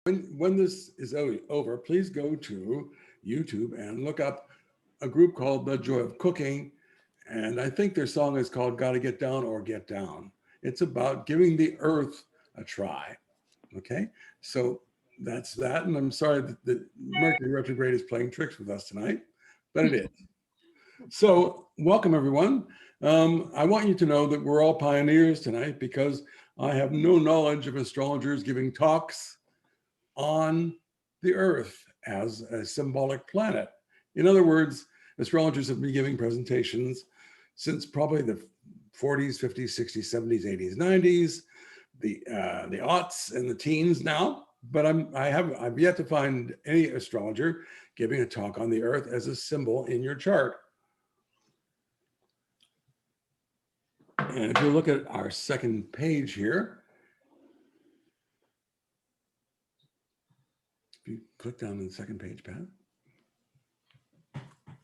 When this is over, please go to YouTube and look up a group called The Joy of Cooking. And I think their song is called Gotta Get Down or Get Down. It's about giving the earth a try. Okay. So that's that. And I'm sorry that the Mercury retrograde is playing tricks with us tonight, but it is. So welcome everyone. I want you to know that we're all pioneers tonight because I have no knowledge of astrologers giving talks on the earth as a symbolic planet. In other words, astrologers have been giving presentations since probably the 40s, 50s, 60s, 70s, 80s, 90s, the aughts and the teens now. But I've yet to find any astrologer giving a talk on the earth as a symbol in your chart. And if you look at our second page here, if you click down on the second page, Pat.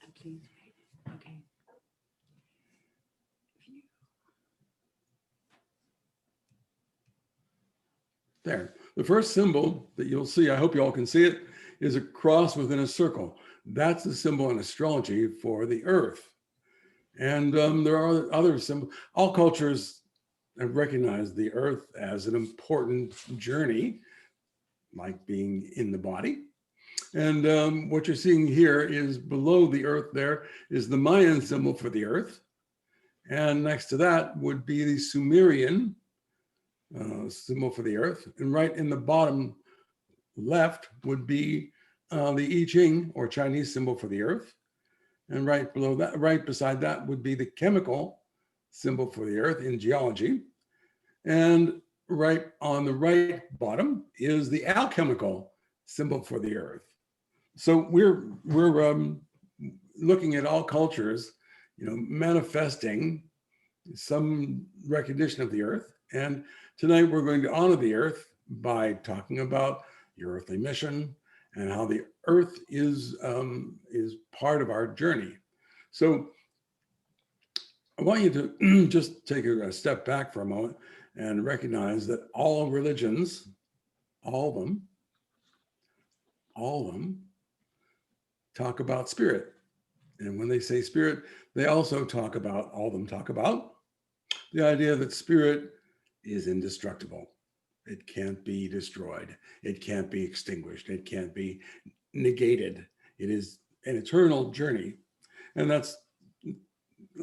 Okay. Okay. There. The first symbol that you'll see, I hope you all can see it, is a cross within a circle. That's the symbol in astrology for the earth. And there are other symbols. All cultures have recognized the earth as an important journey, like being in the body. And what you're seeing here is below the earth there is the Mayan symbol for the earth. And next to that would be the Sumerian symbol for the earth. And right in the bottom left would be the I Ching or Chinese symbol for the earth. And right below that, right beside that would be the chemical symbol for the earth in geology. And right on the right bottom is the alchemical symbol for the earth. So we're looking at all cultures, manifesting some recognition of the earth. And tonight we're going to honor the earth by talking about your earthly mission and how the earth is part of our journey. So I want you to just take a step back for a moment and recognize that all religions, all of them talk about spirit. And when they say spirit, they also talk about, all of them talk about the idea that spirit is indestructible. It can't be destroyed. It can't be extinguished. It can't be negated. It is an eternal journey. And let's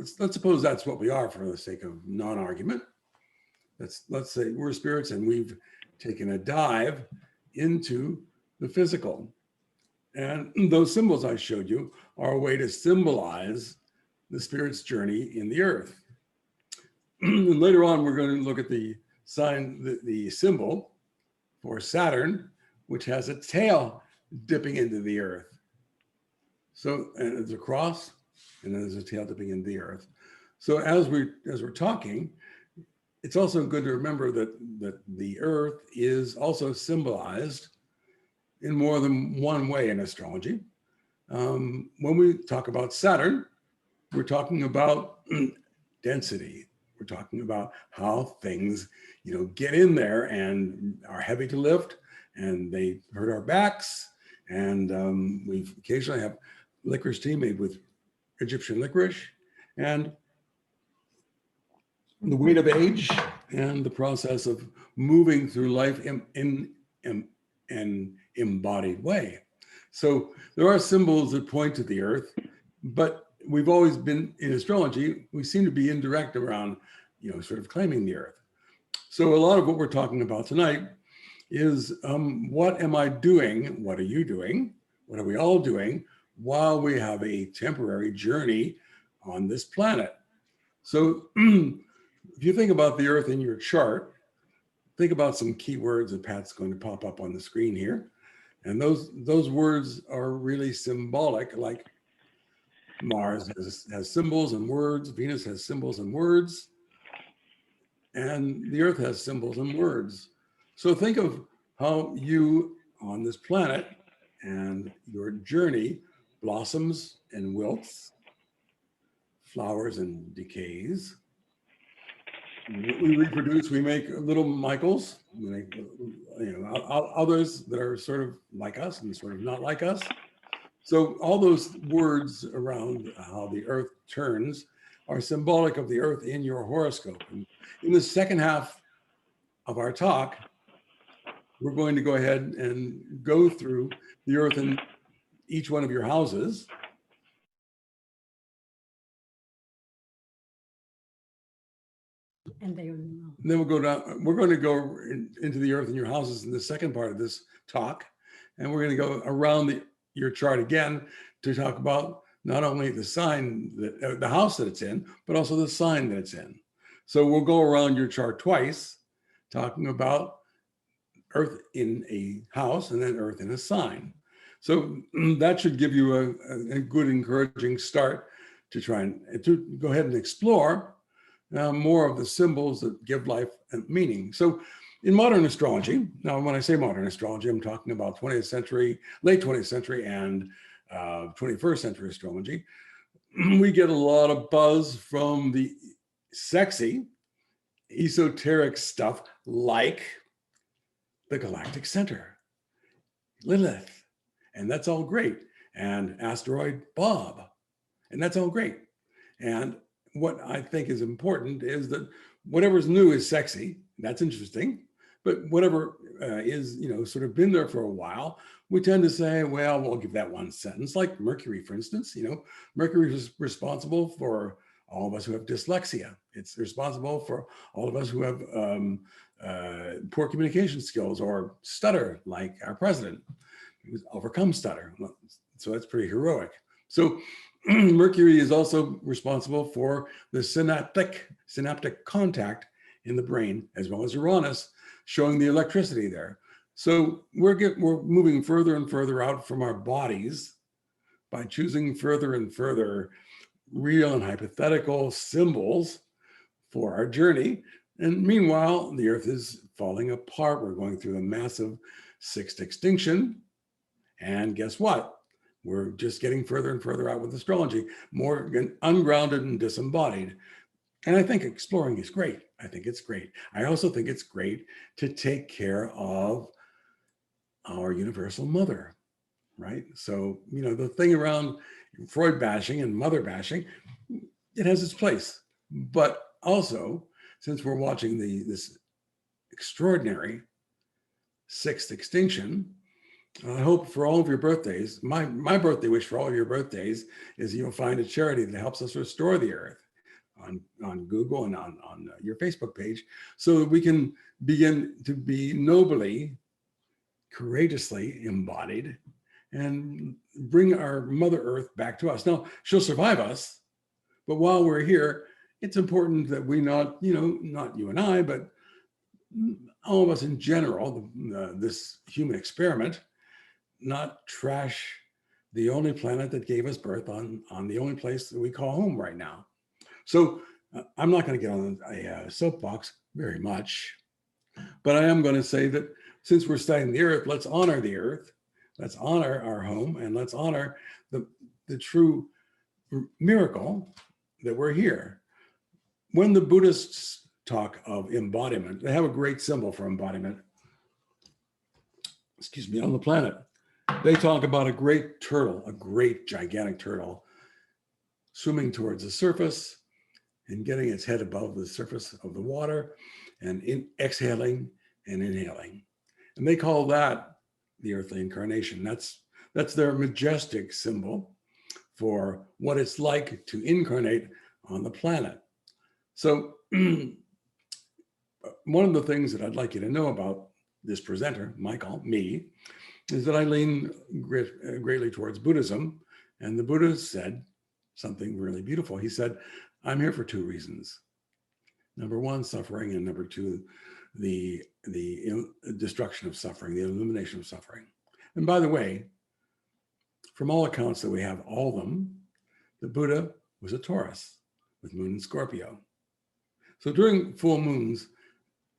suppose that's what we are for the sake of non-argument. Let's say we're spirits and we've taken a dive into the physical. And those symbols I showed you are a way to symbolize the spirit's journey in the earth. And later on, we're going to look at the sign, the symbol for Saturn, which has a tail dipping into the earth. So, and it's a cross, and then there's a tail dipping into the earth. So as we're talking, it's also good to remember that the earth is also symbolized in more than one way in astrology. When we talk about Saturn, we're talking about density. We're talking about how things, get in there and are heavy to lift, and they hurt our backs. And we occasionally have licorice tea made with Egyptian licorice, and the weight of age and the process of moving through life in an embodied way. So there are symbols that point to the earth, but we've always been, in astrology, we seem to be indirect around, sort of claiming the earth. So a lot of what we're talking about tonight is what am I doing? What are you doing? What are we all doing while we have a temporary journey on this planet? So if you think about the earth in your chart, think about some keywords that Pat's going to pop up on the screen here. And those words are really symbolic, like Mars has symbols and words, Venus has symbols and words, and the earth has symbols and words. So think of how you on this planet and your journey blossoms and wilts, flowers and decays, We reproduce, we make little Michaels, we make, others that are sort of like us and sort of not like us. So all those words around how the earth turns are symbolic of the earth in your horoscope. And in the second half of our talk, we're going to go ahead and go through the earth in each one of your houses. And they don't know. Then we'll go down, we're going to go into the earth in your houses in the second part of this talk. And we're going to go around your chart again to talk about not only the sign, the house that it's in, but also the sign that it's in. So we'll go around your chart twice, talking about earth in a house and then earth in a sign. So that should give you a good, encouraging start to try and to go ahead and explore more of the symbols that give life a meaning. So in modern astrology, now when I say modern astrology, I'm talking about 20th century, late 20th century and 21st century astrology, we get a lot of buzz from the sexy, esoteric stuff like the galactic center, Lilith, and that's all great, and asteroid Bob, and that's all great. And what I think is important is that whatever's new is sexy. That's interesting. But whatever is, sort of been there for a while, we tend to say, well, we'll give that one sentence, like Mercury, for instance. Mercury is responsible for all of us who have dyslexia. It's responsible for all of us who have poor communication skills or stutter, like our president, who's overcome stutter. So that's pretty heroic. So Mercury is also responsible for the synaptic contact in the brain, as well as Uranus, showing the electricity there. So we're moving further and further out from our bodies by choosing further and further real and hypothetical symbols for our journey. And meanwhile, the Earth is falling apart. We're going through a massive sixth extinction. And guess what? We're just getting further and further out with astrology, more ungrounded and disembodied. And I think exploring is great. I think it's great. I also think it's great to take care of our universal mother, right? So, the thing around Freud bashing and mother bashing, it has its place. But also, since we're watching this extraordinary sixth extinction, I hope for all of your birthdays, my birthday wish for all of your birthdays is you'll find a charity that helps us restore the earth on Google and on your Facebook page, so that we can begin to be nobly, courageously embodied and bring our Mother Earth back to us. Now, she'll survive us, but while we're here, it's important that we not you and I, but all of us in general, this human experiment, not trash the only planet that gave us birth on the only place that we call home right now. So I'm not going to get on a soapbox very much, but I am going to say that since we're studying the earth, let's honor the earth, let's honor our home, and let's honor the true miracle that we're here. When the Buddhists talk of embodiment, they have a great symbol for embodiment, on the planet. They talk about a great turtle, a great gigantic turtle, swimming towards the surface and getting its head above the surface of the water and exhaling and inhaling. And they call that the earthly incarnation. That's their majestic symbol for what it's like to incarnate on the planet. So one of the things that I'd like you to know about this presenter, Michael, me, is that I lean greatly towards Buddhism. And the Buddha said something really beautiful. He said, I'm here for two reasons. Number one, suffering, and number two, the destruction of suffering, the elimination of suffering. And by the way, from all accounts that we have, all of them, the Buddha was a Taurus with moon in Scorpio. So during full moons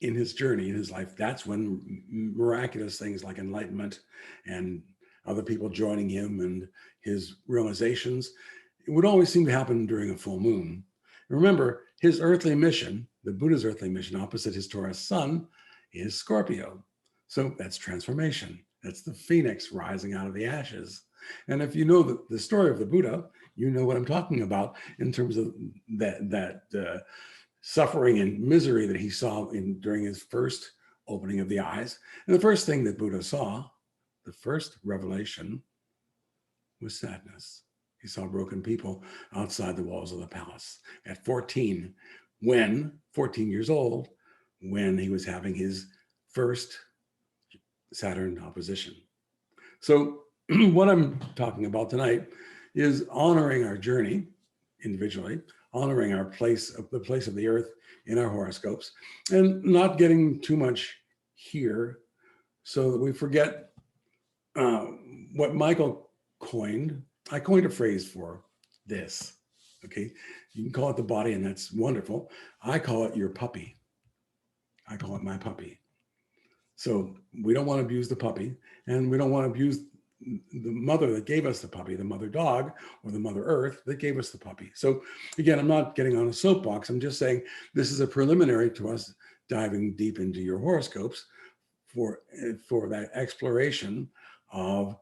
in his journey, in his life, that's when miraculous things like enlightenment and other people joining him and his realizations, it would always seem to happen during a full moon. Remember, his earthly mission, the Buddha's earthly mission opposite his Taurus sun is Scorpio. So that's transformation. That's the phoenix rising out of the ashes. And if you know the story of the Buddha, you know what I'm talking about in terms of that suffering and misery that he saw during his first opening of the eyes. And the first thing that Buddha saw, the first revelation, was sadness. He saw broken people outside the walls of the palace at 14 years old, when he was having his first Saturn opposition. So what I'm talking about tonight is honoring our journey individually, honoring our the place of the earth in our horoscopes, and not getting too much here so that we forget what Michael coined. I coined a phrase for this, okay? You can call it the body, and that's wonderful. I call it your puppy. I call it my puppy. So we don't want to abuse the puppy, and we don't want to abuse the mother that gave us the puppy, the mother dog, or the mother earth that gave us the puppy. So again, I'm not getting on a soapbox. I'm just saying this is a preliminary to us diving deep into your horoscopes for that exploration of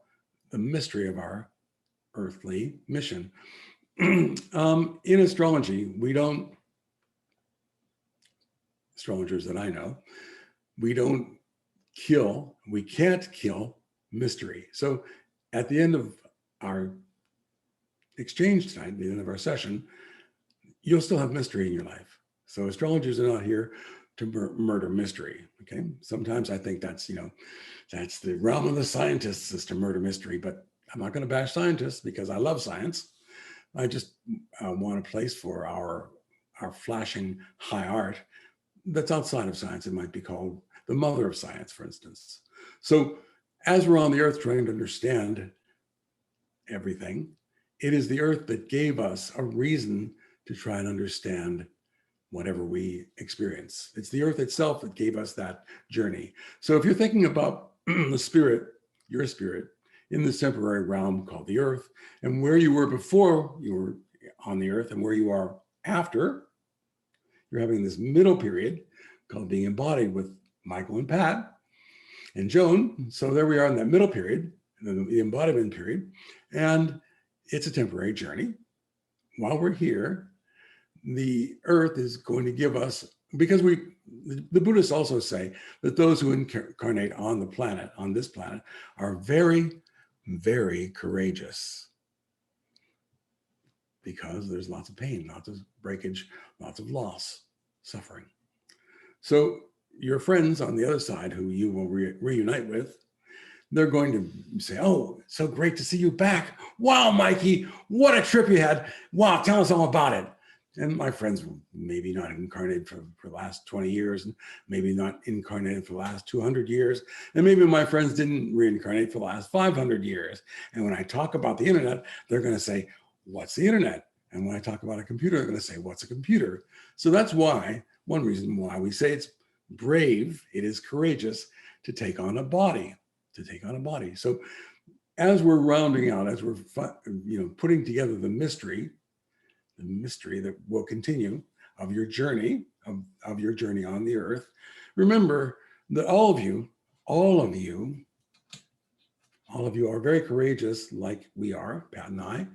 the mystery of our earthly mission. In astrology, astrologers that I know, we can't kill mystery. So at the end of our exchange tonight, the end of our session, you'll still have mystery in your life. So astrologers are not here to murder mystery, okay? Sometimes I think that's the realm of the scientists, is to murder mystery, but I'm not going to bash scientists because I love science. I just want a place for our flashing high art that's outside of science. It might be called the mother of science, for instance. So as we're on the earth trying to understand everything, it is the earth that gave us a reason to try and understand whatever we experience. It's the earth itself that gave us that journey. So if you're thinking about the spirit, your spirit, in this temporary realm called the earth, and where you were before you were on the earth and where you are after, you're having this middle period called being embodied with Michael and Pat and Joan. So there we are in that middle period, the embodiment period, and it's a temporary journey. While we're here, the earth is going to give us, because the Buddhists also say that those who incarnate on this planet, are very, very courageous, because there's lots of pain, lots of breakage, lots of loss, suffering. So your friends on the other side, who you will reunite with, they're going to say, "Oh, so great to see you back. Wow, Mikey, what a trip you had. Wow, tell us all about it." And my friends were maybe not incarnated for the last 20 years, and maybe not incarnated for the last 200 years. And maybe my friends didn't reincarnate for the last 500 years. And when I talk about the internet, they're going to say, "What's the internet?" And when I talk about a computer, they're going to say, "What's a computer?" So that's one reason why we say it's brave, it is courageous to take on a body, So as we're rounding out, as we're putting together the mystery that will continue of your journey, of your journey on the earth, remember that all of you are very courageous, like we are, Pat and I,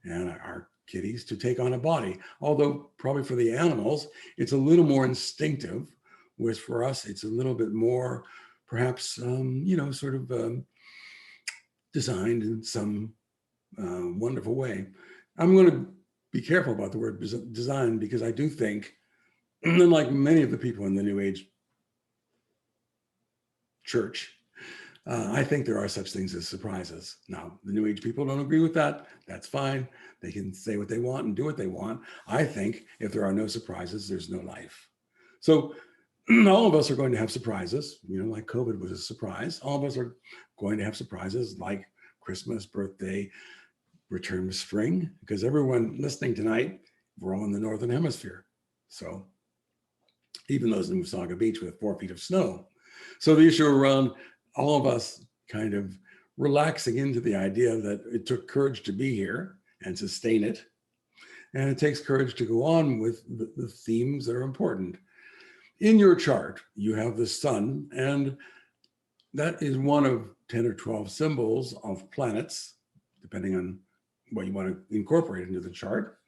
and our kitties, to take on a body. Although probably for the animals, it's a little more instinctive, whereas for us, it's a little bit more, perhaps, designed in some wonderful way. I'm going to be careful about the word design, because I do think, unlike many of the people in the New Age church, I think there are such things as surprises. Now, the New Age people don't agree with that. That's fine. They can say what they want and do what they want. I think if there are no surprises, there's no life. So all of us are going to have surprises, like COVID was a surprise. All of us are going to have surprises like Christmas, birthday, return to spring, because everyone listening tonight, we're all in the Northern Hemisphere. So even those in Musaga Beach with 4 feet of snow. So the issue around all of us kind of relaxing into the idea that it took courage to be here and sustain it. And it takes courage to go on with the themes that are important. In your chart, you have the sun, and that is one of 10 or 12 symbols of planets, depending on what you want to incorporate into the chart,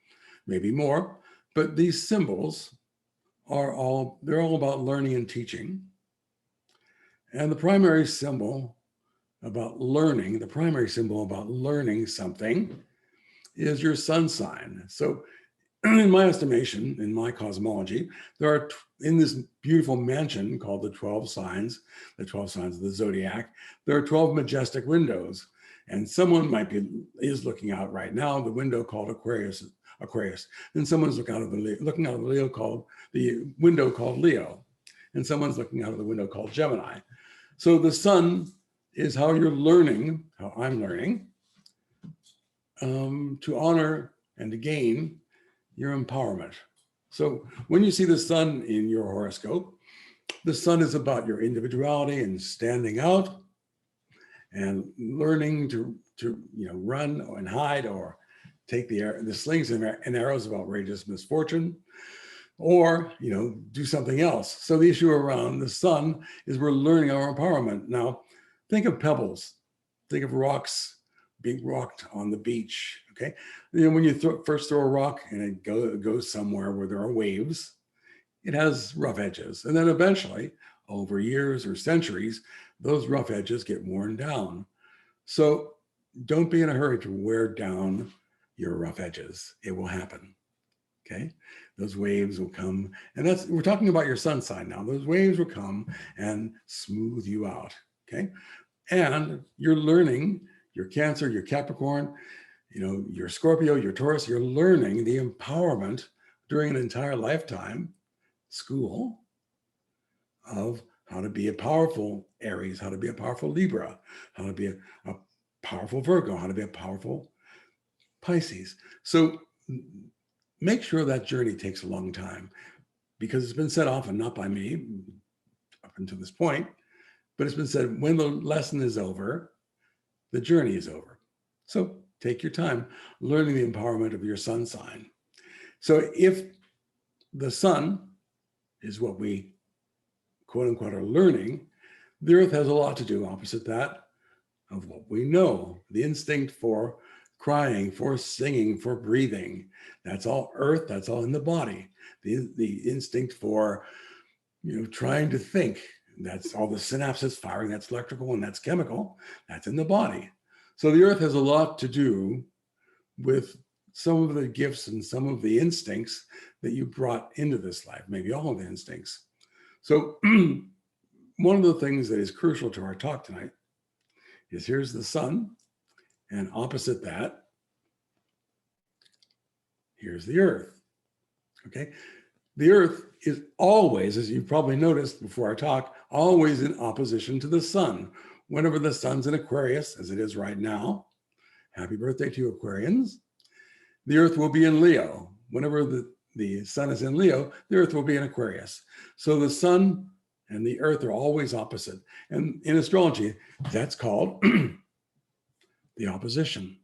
maybe more. But these symbols they're all about learning and teaching. And the primary symbol about learning something is your sun sign. So in my estimation, in my cosmology, there are, in this beautiful mansion called the 12 signs of the zodiac, there are 12 majestic windows. And someone is looking out right now, the window called Aquarius, and someone's looking out of the window called Leo, and someone's looking out of the window called Gemini. So the sun is how you're learning, how I'm learning, to honor and to gain your empowerment. So when you see the sun in your horoscope, the sun is about your individuality and standing out and learning to run and hide or take the slings and arrows of outrageous misfortune, or do something else. So the issue around the sun is we're learning our empowerment. Now, think of pebbles, think of rocks being rocked on the beach. Okay, when you first throw a rock and it goes somewhere where there are waves, it has rough edges, and then eventually, over years or centuries, those rough edges get worn down. So don't be in a hurry to wear down your rough edges. It will happen. Okay, those waves will come, and we're talking about your sun sign now. Those waves will come and smooth you out. Okay, and you're learning, your Cancer, your Capricorn, your Scorpio, your Taurus, you're learning the empowerment during an entire lifetime school of how to be a powerful Aries, how to be a powerful Libra, how to be a powerful Virgo, how to be a powerful Pisces. So make sure that journey takes a long time, because it's been said often, not by me up until this point, but it's been said, when the lesson is over, the journey is over. So take your time learning the empowerment of your sun sign. So if the sun is what we quote unquote are learning, the earth has a lot to do opposite that of what we know, the instinct for crying, for singing, for breathing. That's all earth, that's all in the body. The instinct for trying to think, that's all the synapses firing, that's electrical and that's chemical, that's in the body. So the earth has a lot to do with some of the gifts and some of the instincts that you brought into this life, maybe all of the instincts. So one of the things that is crucial to our talk tonight is, here's the sun, and opposite that, here's the earth. Okay, the earth is always, as you've probably noticed before our talk, always in opposition to the sun. Whenever the sun's in Aquarius, as it is right now, happy birthday to you Aquarians, the earth will be in Leo. Whenever the sun is in Leo, the earth will be in Aquarius. So the sun and the earth are always opposite. And in astrology, that's called the opposition.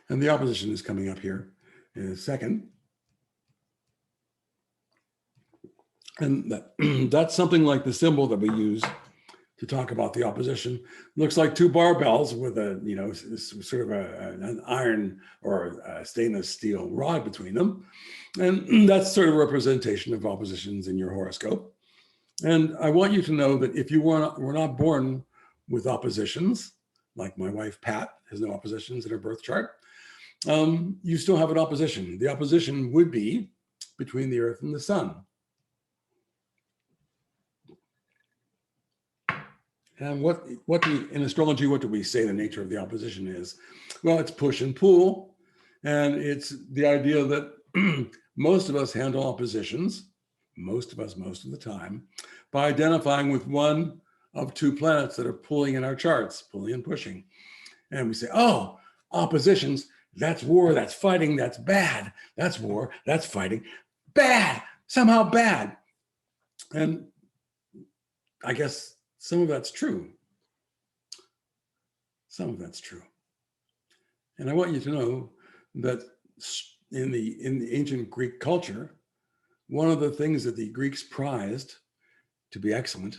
And the opposition is coming up here in a second. And that's something like the symbol that we use to talk about the opposition. Looks like two barbells with sort of an iron or a stainless steel rod between them. And that's sort of a representation of oppositions in your horoscope. And I want you to know that if you were not born with oppositions, like my wife, Pat, has no oppositions in her birth chart, you still have an opposition. The opposition would be between the earth and the sun. And in astrology, what do we say the nature of the opposition is? Well, it's push and pull. And it's the idea that most of us handle oppositions, most of the time, by identifying with one of two planets that are pulling in our charts, pulling and pushing. And we say, oh, oppositions, that's war, that's fighting, that's bad. That's war, that's fighting, bad, somehow bad. And I guess some of that's true. Some of that's true. And I want you to know that in the ancient Greek culture, one of the things that the Greeks prized to be excellent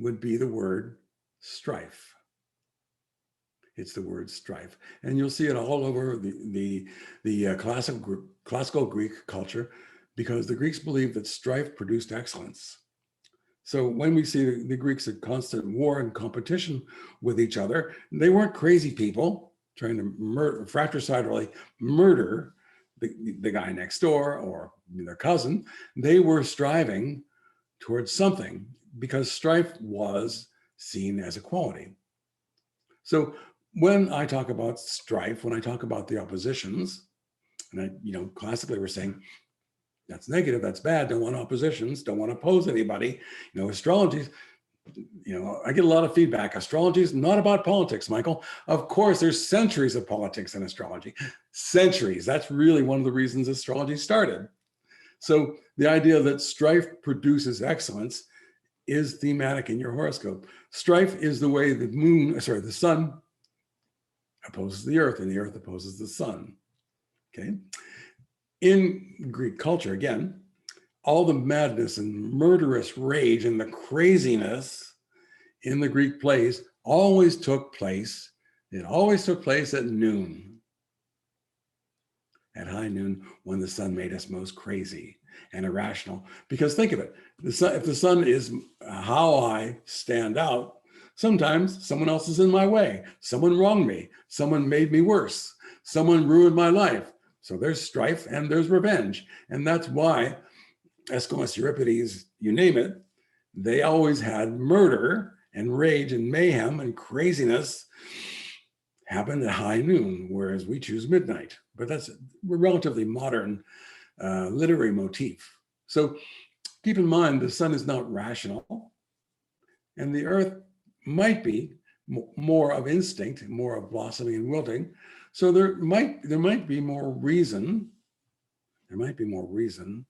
would be the word strife. It's the word strife. And you'll see it all over the classical Greek culture, because the Greeks believed that strife produced excellence. So when we see the Greeks at constant war and competition with each other, they weren't crazy people trying to fratricidally murder the guy next door or their cousin. They were striving towards something, because strife was seen as a quality. So when I talk about strife, when I talk about the oppositions, and classically we're saying that's negative, that's bad, don't want oppositions, don't want to oppose anybody. Astrology, I get a lot of feedback. Astrology is not about politics, Michael. Of course, there's centuries of politics in astrology. Centuries. That's really one of the reasons astrology started. So the idea that strife produces excellence is thematic in your horoscope. Strife is the way the sun opposes the earth and the earth opposes the sun. Okay. In Greek culture, again, all the madness and murderous rage and the craziness in the Greek plays always took place. It always took place at noon, at high noon, when the sun made us most crazy and irrational. Because think of it, if the sun is how I stand out, sometimes someone else is in my way. Someone wronged me. Someone made me worse. Someone ruined my life. So there's strife and there's revenge. And that's why Aeschylus, Euripides, you name it, they always had murder and rage and mayhem and craziness happen at high noon, whereas we choose midnight. But that's a relatively modern literary motif. So keep in mind, the sun is not rational, and the earth might be more of instinct, more of blossoming and wilting. So there might be more reason. There might be more reason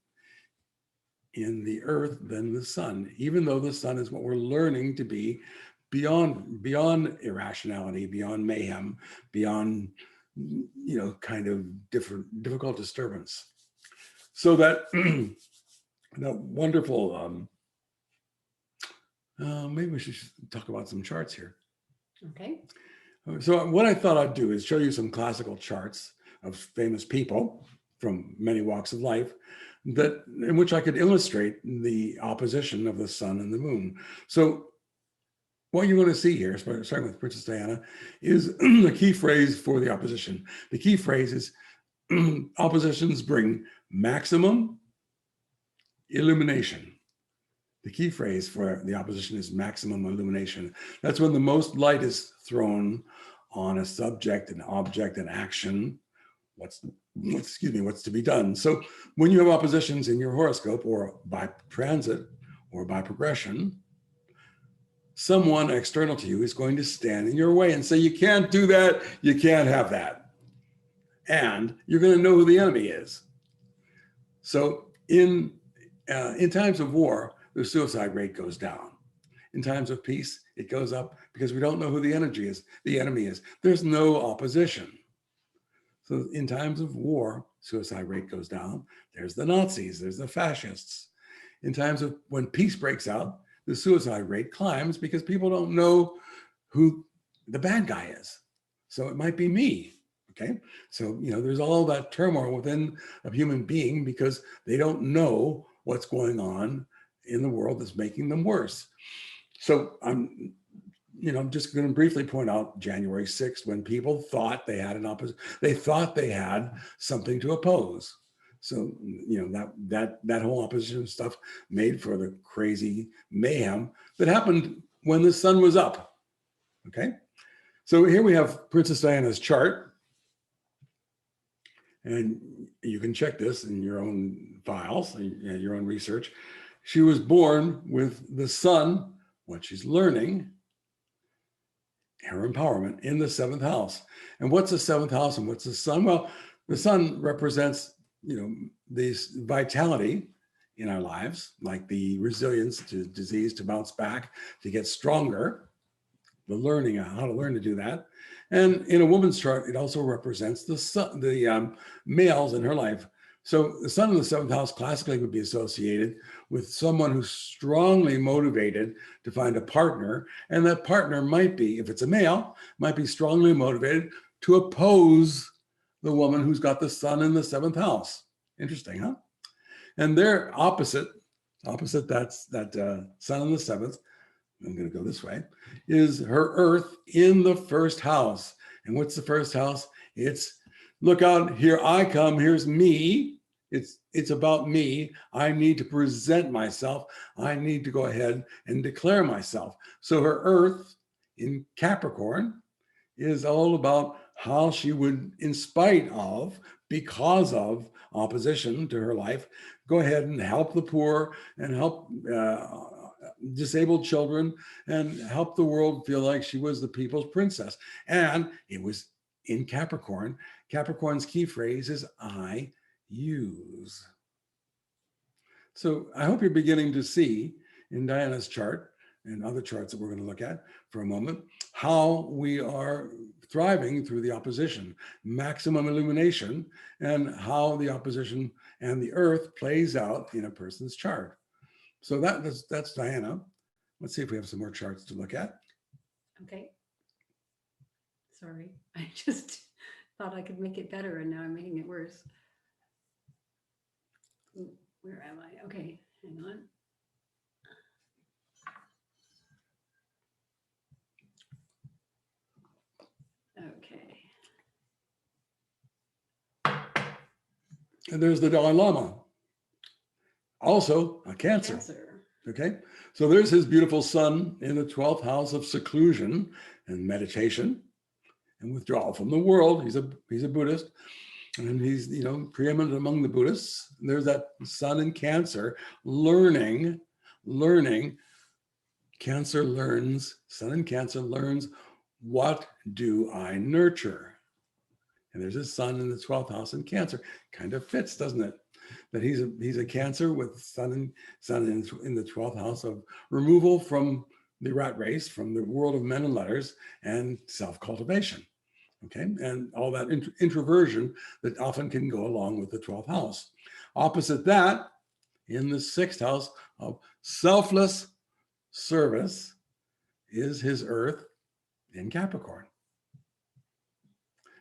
in the earth than the sun, even though the sun is what we're learning to be beyond irrationality, beyond mayhem, beyond kind of difficult disturbance. So that that wonderful maybe we should talk about some charts here. Okay. So what I thought I'd do is show you some classical charts of famous people from many walks of life, that in which I could illustrate the opposition of the sun and the moon. So what you're going to see here, starting with Princess Diana, is the key phrase for the opposition. The key phrase is oppositions bring maximum illumination. The key phrase for the opposition is maximum illumination. That's when the most light is thrown on a subject, an object, an action, what's to be done. So when you have oppositions in your horoscope, or by transit or by progression, someone external to you is going to stand in your way and say, you can't do that, you can't have that. And you're going to know who the enemy is. So in times of war, the suicide rate goes down. In times of peace, it goes up, because we don't know who the enemy is. There's no opposition. So in times of war, suicide rate goes down. There's the Nazis, there's the fascists. In times of when peace breaks out, the suicide rate climbs, because people don't know who the bad guy is. So it might be me. Okay. So, there's all that turmoil within a human being, because they don't know what's going on in the world that's making them worse. So I'm just going to briefly point out January 6th, when people thought they had they thought they had something to oppose. So, that whole opposition stuff made for the crazy mayhem that happened when the sun was up. Okay. So here we have Princess Diana's chart. And you can check this in your own files, your own research. She was born with the sun, what she's learning, her empowerment, in the 7th house. And what's the 7th house and what's the sun? Well, the sun represents, this vitality in our lives, like the resilience to disease, to bounce back, to get stronger, the learning, how to learn to do that. And in a woman's chart, it also represents the males in her life. So the sun in the seventh house classically would be associated with someone who's strongly motivated to find a partner. And that partner might be, if it's a male, might be strongly motivated to oppose the woman who's got the sun in the seventh house. Interesting, huh? And they're opposite that sun in the seventh, I'm going to go this way, is her earth in the first house. And what's the first house? It's, look out, here I come, here's me. It's about me. I need to present myself. I need to go ahead and declare myself. So her earth in Capricorn is all about how she would, in spite of, because of opposition to her life, go ahead and help the poor and help disabled children and help the world feel like she was the people's princess. And it was in Capricorn. Capricorn's key phrase is I use. So I hope you're beginning to see in Diana's chart and other charts that we're going to look at for a moment, how we are thriving through the opposition, maximum illumination, and how the opposition and the earth plays out in a person's chart. So that's Diana. Let's see if we have some more charts to look at. Okay. Sorry, I just thought I could make it better and now I'm making it worse. Where am I? Okay, hang on. Okay. And there's the Dalai Lama, also a Cancer. Cancer. Okay, so there's his beautiful sun in the 12th house of seclusion and meditation and withdrawal from the world. He's a Buddhist, and he's preeminent among the Buddhists. There's that sun in Cancer, learning. Cancer learns. Sun in Cancer learns. What do I nurture? And there's his sun in the 12th house in Cancer. Kind of fits, doesn't it? That he's a Cancer with sun in the 12th house of removal from the rat race, from the world of men and letters, and self-cultivation. Okay, and all that introversion that often can go along with the 12th house. Opposite that, in the 6th house of selfless service, is his earth in Capricorn.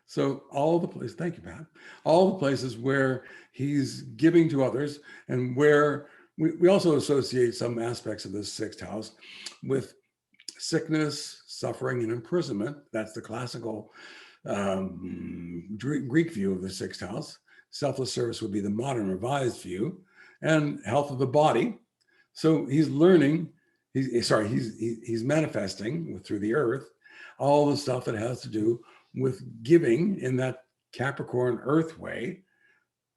So all the places, thank you, Pat, all the places where he's giving to others, and where we also associate some aspects of this 6th house with sickness, suffering, and imprisonment. That's the classical Greek view of the 6th house. Selfless service would be the modern revised view, and health of the body. So he's learning, he's manifesting through the earth all the stuff that has to do with giving in that Capricorn earth way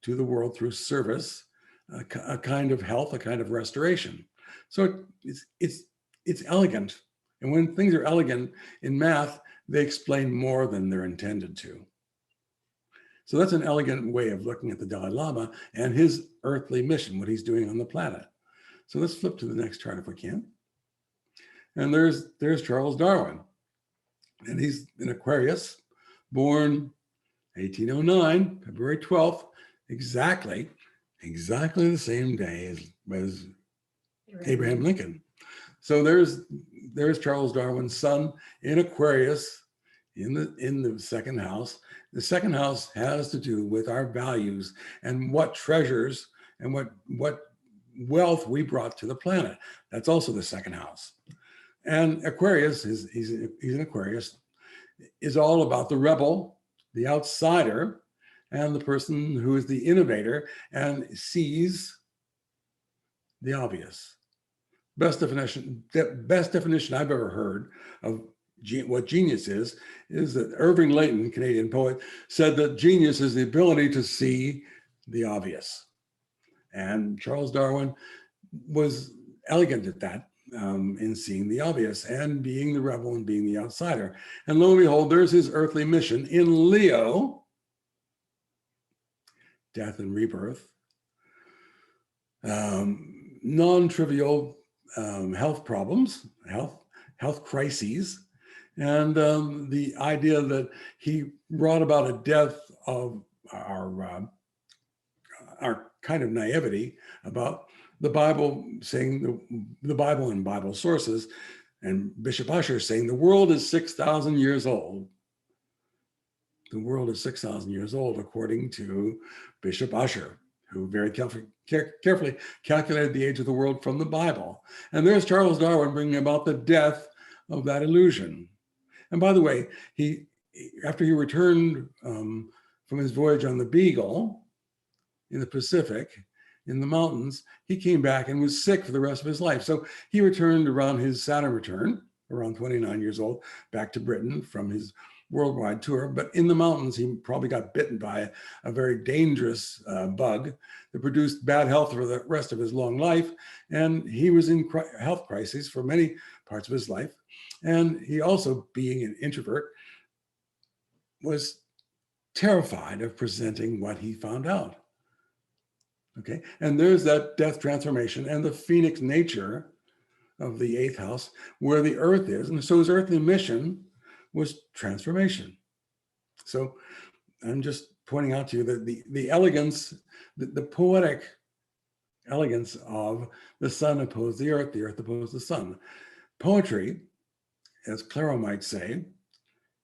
to the world through service, a kind of health, a kind of restoration. So it's elegant. And when things are elegant in math, they explain more than they're intended to. So that's an elegant way of looking at the Dalai Lama and his earthly mission, what he's doing on the planet. So let's flip to the next chart if we can. And there's Charles Darwin. And he's in Aquarius, born 1809, February 12th, exactly the same day as Abraham Lincoln. So there's Charles Darwin's sun in Aquarius in the 2nd house. The 2nd house has to do with our values and what treasures and what wealth we brought to the planet. That's also the 2nd house. And Aquarius, he's in Aquarius, is all about the rebel, the outsider, and the person who is the innovator and sees the obvious. Best definition I've ever heard of what genius is that Irving Layton, Canadian poet, said that genius is the ability to see the obvious. And Charles Darwin was elegant at that, in seeing the obvious and being the rebel and being the outsider. And lo and behold, there's his earthly mission in Leo, death and rebirth, non-trivial health problems, health crises, and the idea that he brought about a death of our our kind of naivety about the Bible saying the Bible and Bible sources, and Bishop Ussher saying the world is 6,000 years old. The world is 6,000 years old, according to Bishop Ussher, who very carefully calculated the age of the world from the Bible. And there's Charles Darwin bringing about the death of that illusion. And by the way, after he returned from his voyage on the Beagle in the Pacific, in the mountains, he came back and was sick for the rest of his life. So he returned around his Saturn return, around 29 years old, back to Britain from his worldwide tour. But in the mountains, he probably got bitten by a very dangerous bug that produced bad health for the rest of his long life. And he was in health crises for many parts of his life. And he also, being an introvert, was terrified of presenting what he found out. Okay, and there's that death transformation and the phoenix nature of the 8th house, where the earth is. And so his earthly mission was transformation. So I'm just pointing out to you that the elegance, the poetic elegance of the sun opposed the earth opposed the sun. Poetry, as Claro might say,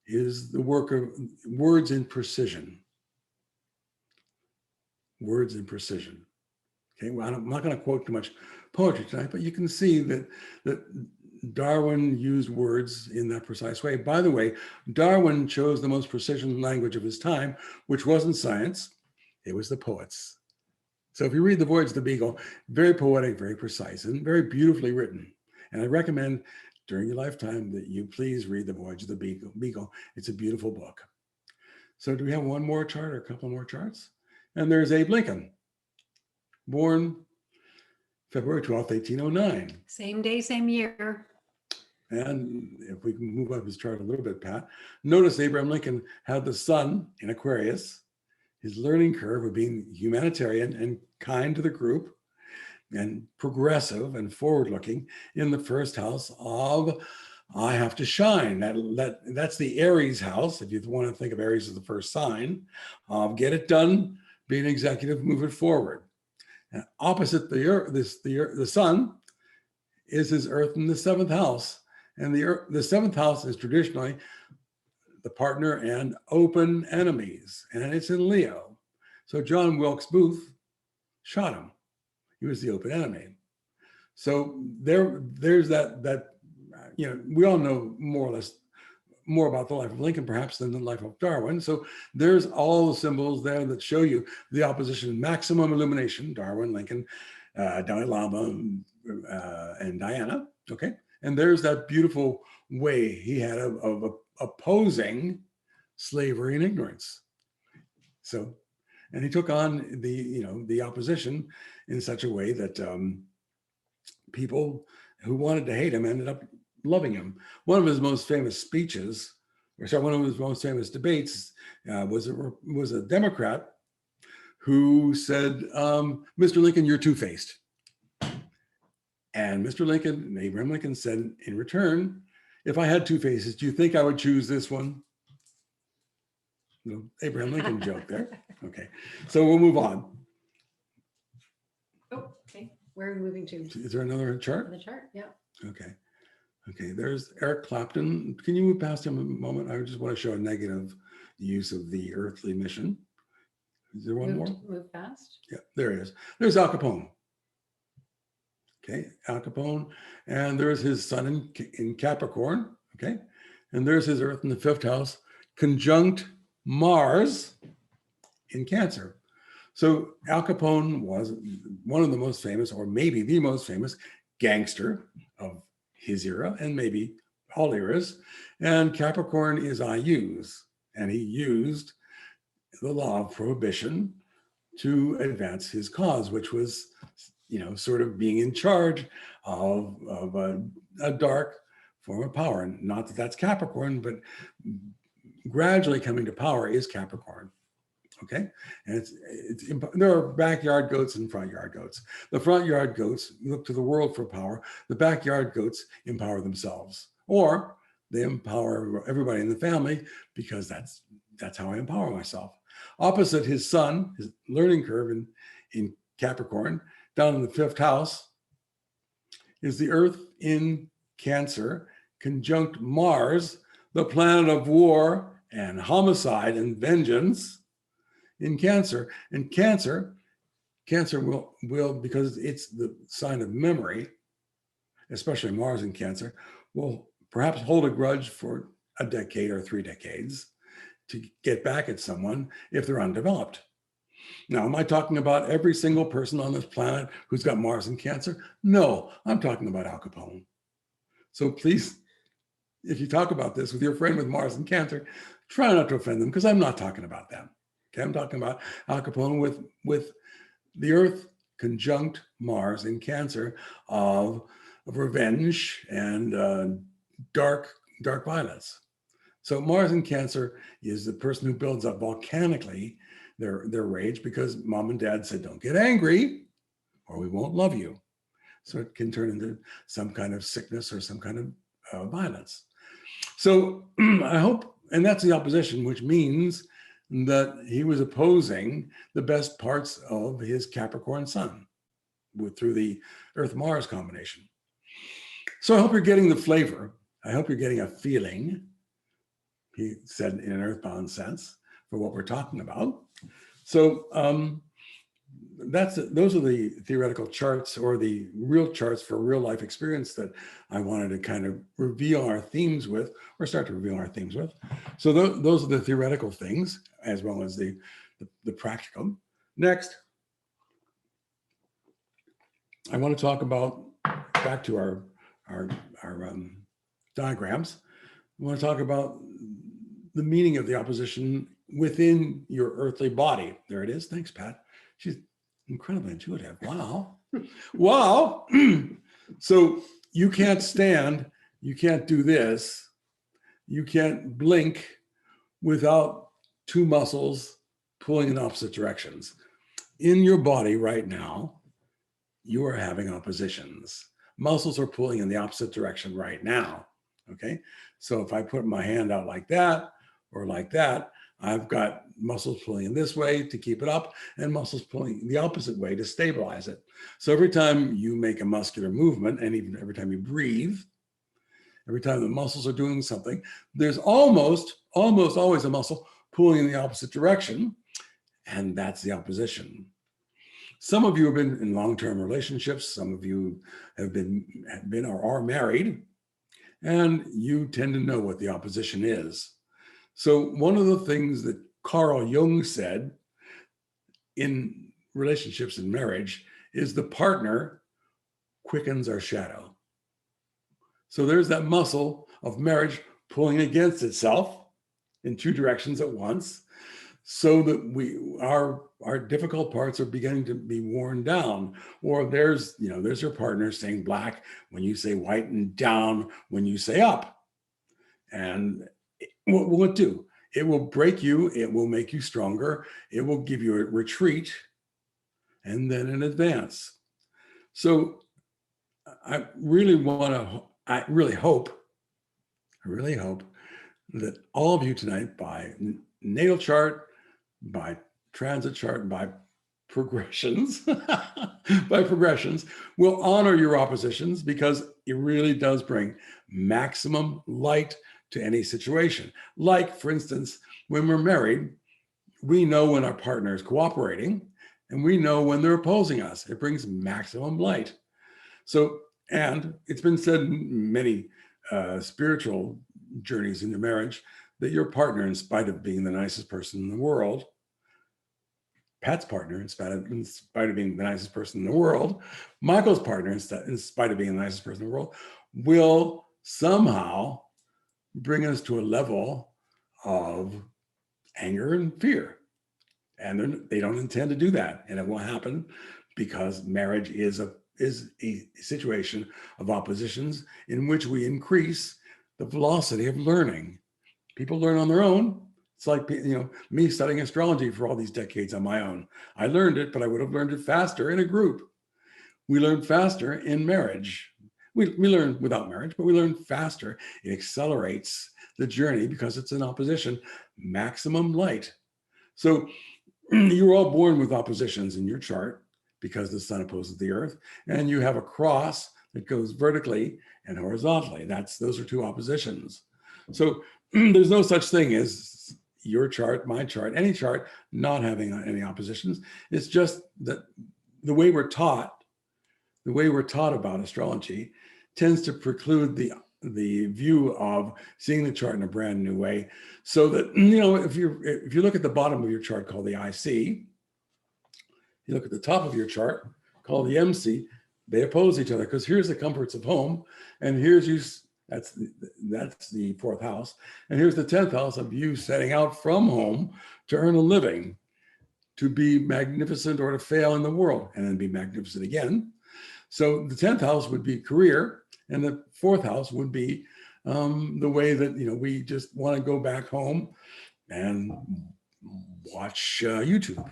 is the work of words in precision. Words in precision. Okay, well, I'm not going to quote too much poetry tonight, but you can see that Darwin used words in that precise way. By the way, Darwin chose the most precision language of his time, which wasn't science, it was the poets. So if you read The Voyage of the Beagle, very poetic, very precise, and very beautifully written. And I recommend during your lifetime that you please read The Voyage of the Beagle. It's a beautiful book. So do we have one more chart or a couple more charts? And there's Abe Lincoln, born February 12th, 1809. Same day, same year. And if we can move up his chart a little bit, Pat, notice Abraham Lincoln had the sun in Aquarius, his learning curve of being humanitarian and kind to the group and progressive and forward-looking in the first house of I have to shine. That's the Aries house, if you want to think of Aries as the first sign, of get it done, be an executive, move it forward. And opposite the sun is his Earth in the 7th house. And the 7th house is traditionally the partner and open enemies, and it's in Leo. So John Wilkes Booth shot him. He was the open enemy. So there's that we all know more or less more about the life of Lincoln perhaps than the life of Darwin. So there's all the symbols there that show you the opposition, maximum illumination, Darwin, Lincoln, Dalai Lama, and Diana, okay? And there's that beautiful way he had of opposing slavery and ignorance. So, and he took on the opposition in such a way that people who wanted to hate him ended up loving him. One of his most famous speeches, one of his most famous debates was a Democrat who said, Mr. Lincoln, you're two-faced. And Mr. Lincoln, Abraham Lincoln, said in return, if I had two faces, do you think I would choose this one? Abraham Lincoln joke there. Okay, so we'll move on. Oh, okay. Where are we moving to? Is there another chart? The chart, yeah. Okay, there's Eric Clapton. Can you move past him a moment? I just want to show a negative use of the earthly mission. Is there one more? Move fast. Yeah, there it is. There's Al Capone. Okay, Al Capone, and there's his sun in Capricorn, okay? And there's his Earth in the 5th house, conjunct Mars in Cancer. So Al Capone was one of the most famous, or maybe the most famous gangster of his era, and maybe all eras. And Capricorn is I use, and he used the law of prohibition to advance his cause, which was sort of being in charge of a dark form of power. And not that that's Capricorn, but gradually coming to power is Capricorn. Okay, and there are backyard goats and front yard goats. The front yard goats look to the world for power. The backyard goats empower themselves, or they empower everybody in the family because that's how I empower myself. Opposite his sun, his learning curve in Capricorn, down in the 5th house, is the Earth in Cancer, conjunct Mars, the planet of war and homicide and vengeance in Cancer. And Cancer will, because it's the sign of memory, especially Mars in Cancer, will perhaps hold a grudge for a decade or 3 decades to get back at someone if they're undeveloped. Now, am I talking about every single person on this planet who's got Mars in Cancer? No, I'm talking about Al Capone. So please, if you talk about this with your friend with Mars in Cancer, try not to offend them, because I'm not talking about them. Okay, I'm talking about Al Capone with the Earth conjunct Mars in Cancer of revenge and dark violence. So Mars in Cancer is the person who builds up volcanically their rage, because mom and dad said, don't get angry or we won't love you. So it can turn into some kind of sickness or some kind of violence. So I hope, and that's the opposition, which means that he was opposing the best parts of his Capricorn sun through the Earth-Mars combination. So I hope you're getting the flavor. I hope you're getting a feeling, he said in an earthbound sense, for what we're talking about. So those are the theoretical charts, or the real charts for real life experience, that I wanted to kind of reveal our themes with, or start to reveal our themes with. So those are the theoretical things, as well as the practical. Next, I want to talk about, back to our diagrams, I want to talk about the meaning of the opposition within your earthly body. There it is. Thanks, Pat. She's incredibly intuitive. Wow. Wow. So you can't stand, you can't do this, you can't blink without 2 muscles pulling in opposite directions. In your body right now, you are having oppositions. Muscles are pulling in the opposite direction right now. Okay. So if I put my hand out like that or like that, I've got muscles pulling in this way to keep it up, and muscles pulling the opposite way to stabilize it. So every time you make a muscular movement, and even every time you breathe, every time the muscles are doing something, there's almost always a muscle pulling in the opposite direction, and that's the opposition. Some of you have been in long-term relationships. Some of you have been or are married, and you tend to know what the opposition is. So one of the things that Carl Jung said in relationships and marriage is the partner quickens our shadow. So there's that muscle of marriage pulling against itself in 2 directions at once, so that our difficult parts are beginning to be worn down. Or there's your partner saying black when you say white, and down when you say up. And what will it do? It will break you. It will make you stronger. It will give you a retreat and then an advance. So I really hope that all of you tonight, by natal chart, by transit chart, by progressions, will honor your oppositions, because it really does bring maximum light to any situation. Like, for instance, when we're married, we know when our partner is cooperating, and we know when they're opposing us. It brings maximum light. So, and it's been said in many spiritual journeys in your marriage that your partner, in spite of being the nicest person in the world, Pat's partner, in spite of being the nicest person in the world, Michael's partner, in spite of being the nicest person in the world, will somehow bring us to a level of anger and fear. And they don't intend to do that. And it will happen because marriage is a situation of oppositions in which we increase the velocity of learning. People learn on their own. It's like, me studying astrology for all these decades on my own. I learned it, but I would have learned it faster in a group. We learn faster in marriage. We learn without marriage, but we learn faster. It accelerates the journey because it's in opposition, maximum light. So you were all born with oppositions in your chart. because the sun opposes the earth, and you have a cross that goes vertically and horizontally. Those are two oppositions. So there's no such thing as your chart, my chart, any chart not having any oppositions. It's just that the way we're taught about astrology tends to preclude the view of seeing the chart in a brand new way. So that, if you look at the bottom of your chart called the IC, you look at the top of your chart called the MC, they oppose each other, because here's the comforts of home, and that's the fourth house, and here's the 10th house of you setting out from home to earn a living, to be magnificent or to fail in the world, and then be magnificent again. So the 10th house would be career, and the fourth house would be the way that we just want to go back home and watch YouTube.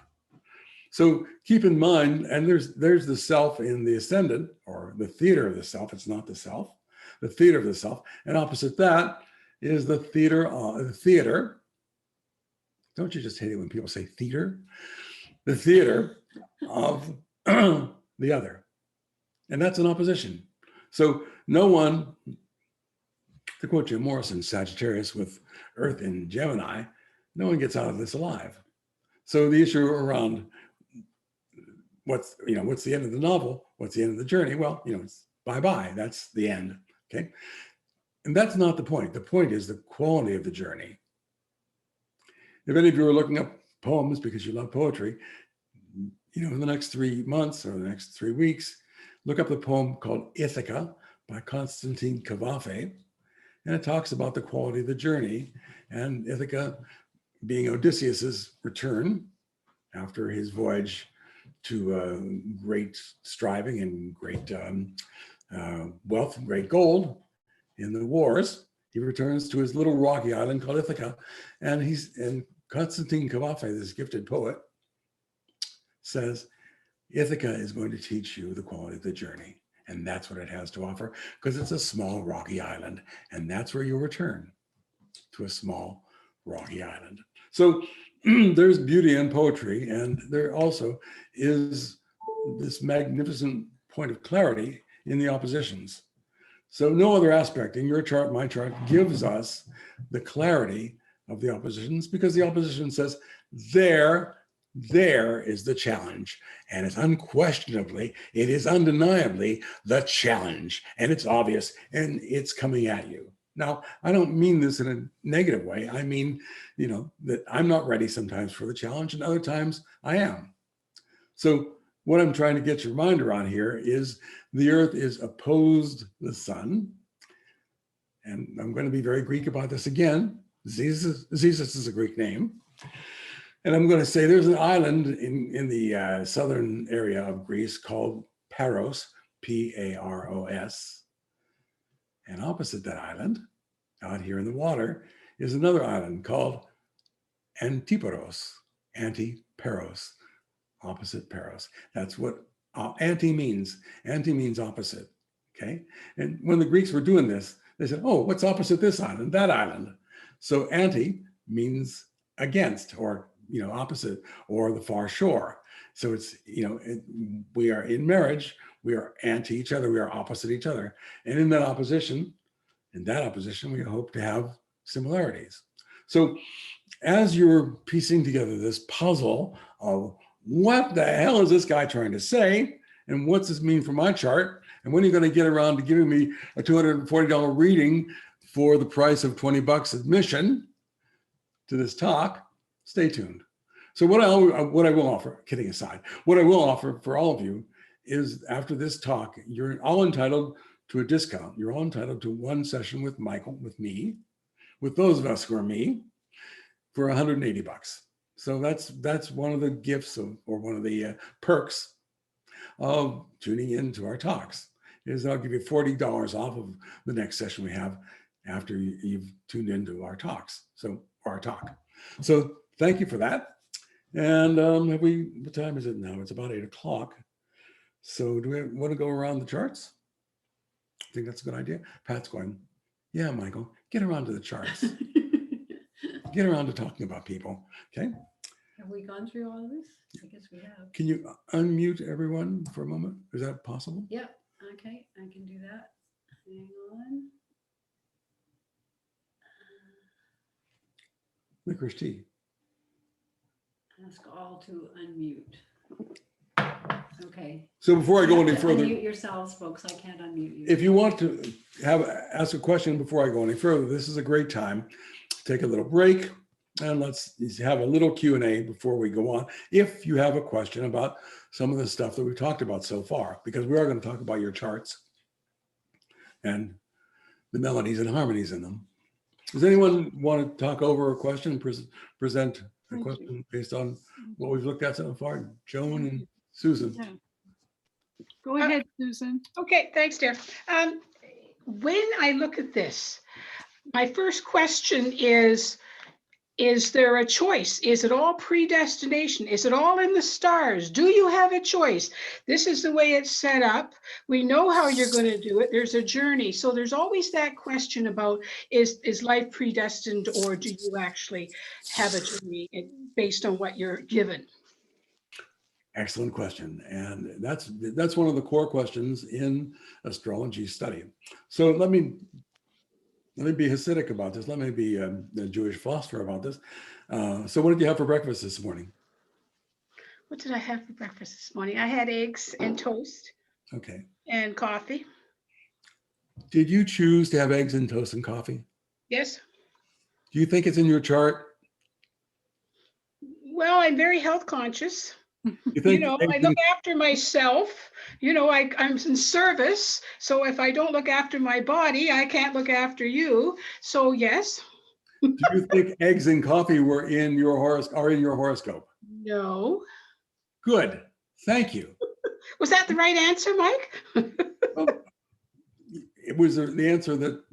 So keep in mind, and there's the self in the ascendant, or the theater of the self. It's not the self, the theater of the self, and opposite that is the theater. Don't you just hate it when people say theater? The theater of the other, and that's an opposition. So no one, to quote Jim Morrison, Sagittarius with Earth in Gemini, no one gets out of this alive. So the issue around what's the end of the novel, what's the end of the journey? Well, it's bye-bye, that's the end, okay? And that's not the point. The point is the quality of the journey. If any of you are looking up poems because you love poetry, in the next 3 months or the next 3 weeks, look up the poem called Ithaca by Constantine Cavafy, and it talks about the quality of the journey, and Ithaca being Odysseus's return after his voyage to great striving and great wealth and great gold in the wars. He returns to his little rocky island called Ithaca, and Constantine Cavafy, this gifted poet, says Ithaca is going to teach you the quality of the journey, and that's what it has to offer, because it's a small rocky island, and that's where you'll return, to a small rocky island. So there's beauty in poetry, and there also is this magnificent point of clarity in the oppositions. So no other aspect in your chart, my chart, gives us the clarity of the oppositions, because the opposition says, there is the challenge, and it's unquestionably, it is undeniably the challenge, and it's obvious, and it's coming at you. Now, I don't mean this in a negative way. I mean, that I'm not ready sometimes for the challenge, and other times I am. So what I'm trying to get your mind around here is the earth is opposed the sun. And I'm going to be very Greek about this again. Zizis is a Greek name. And I'm going to say there's an island in the southern area of Greece called Paros, Paros. And opposite that island, out here in the water, is another island called Antiparos, Anti-Paros, opposite Paros. That's what anti means. Anti means opposite, okay? And when the Greeks were doing this, they said, oh, what's opposite this island, that island? So anti means against, or opposite, or the far shore. So it's, we are in marriage, we are anti each other, we are opposite each other. And in that opposition, we hope to have similarities. So as you're piecing together this puzzle of what the hell is this guy trying to say, and what's this mean for my chart, and when are you going to get around to giving me a $240 reading for the price of $20 admission to this talk, stay tuned. So what I will offer, kidding aside, what I will offer for all of you is, after this talk, you're all entitled to a discount. You're all entitled to one session with Michael, with me, with those of us who are me, for $180. So that's one of the gifts or one of the perks of tuning into our talks, is I'll give you $40 off of the next session we have after you've tuned into our talks. So our talk. So thank you for that. And what time is it now? It's about 8 o'clock. So do we want to go around the charts? I think that's a good idea. Pat's going, yeah, Michael, get around to the charts. Get around to talking about people, okay? Have we gone through all of this? I guess we have. Can you unmute everyone for a moment? Is that possible? Yep. Okay, I can do that. Hang on. Licorice tea. Ask all to unmute. Okay. So before I You go have any to further, unmute yourselves, folks. I can't unmute you. if you want to ask a question before I go any further, this is a great time. Take a little break and let's have a little Q&A before we go on. If you have a question about some of the stuff that we've talked about so far, because we are going to talk about your charts and the melodies and harmonies in them. Does anyone want to talk over a question, present a question based on what we've looked at so far? Joan and Susan. Yeah. Go ahead, Susan. Okay, thanks, dear. When I look at this, my first question is there a choice? Is it all predestination? Is it all in the stars? Do you have a choice? This is the way it's set up. We know how you're going to do it. There's a journey. So there's always that question about, is life predestined, or do you actually have a journey based on what you're given? Excellent question. And that's one of the core questions in astrology study. So let me be Hasidic about this. Let me be a Jewish philosopher about this. So what did you have for breakfast this morning? What did I have for breakfast this morning? I had eggs and toast. Okay. And coffee. Did you choose to have eggs and toast and coffee? Yes. Do you think it's in your chart? Well, I'm very health conscious. You think I look after myself. I'm in service. So if I don't look after my body, I can't look after you. So yes. Do you think eggs and coffee were in your horoscope? No. Good. Thank you. Was that the right answer, Mike? Well, it was the answer that,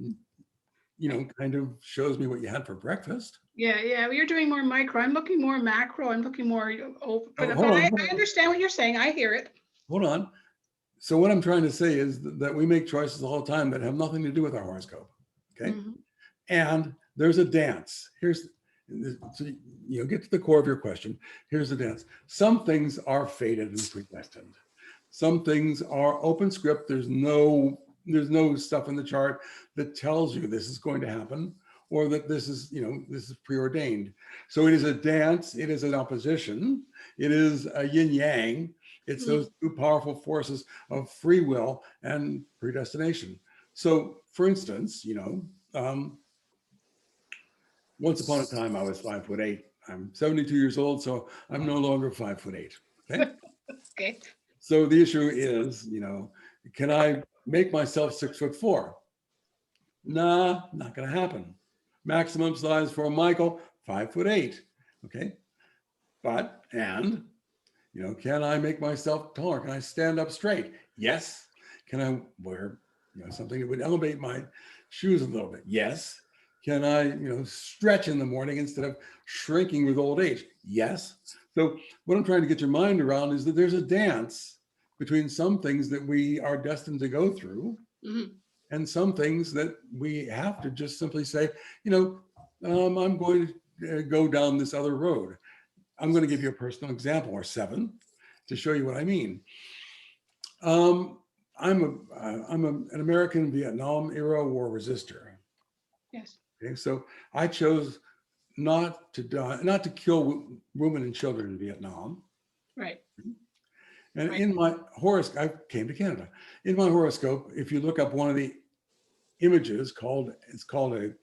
kind of shows me what you had for breakfast. Yeah. You're doing more micro. I'm looking more macro. I'm looking more open. But Hold on. I understand what you're saying. I hear it. Hold on. So what I'm trying to say is that we make choices all the time that have nothing to do with our horoscope. Okay. Mm-hmm. And there's a dance. So get to the core of your question. Here's the dance. Some things are fated and predestined. Some things are open script. There's no stuff in the chart that tells you this is going to happen, or that this is preordained. So it is a dance. It is an opposition. It is a yin yang. It's those two powerful forces of free will and predestination. So, for instance, once upon a time, I was 5'8". I'm 72 years old, so I'm no longer 5'8". Okay. Okay. So the issue is, can I make myself 6'4"? Nah, not going to happen. Maximum size for Michael, 5'8". Okay. Can I make myself taller? Can I stand up straight? Yes. Can I wear, something that would elevate my shoes a little bit? Yes. Can I, stretch in the morning instead of shrinking with old age? Yes. So what I'm trying to get your mind around is that there's a dance between some things that we are destined to go through and some things that we have to just simply say, I'm going to go down this other road. I'm going to give you a personal example, or 7, to show you what I mean. I'm an American Vietnam era war resister. Yes. Okay, so I chose not to kill women and children in Vietnam. Right. And in my horoscope, I came to Canada. In my horoscope, if you look up one of the images it's called a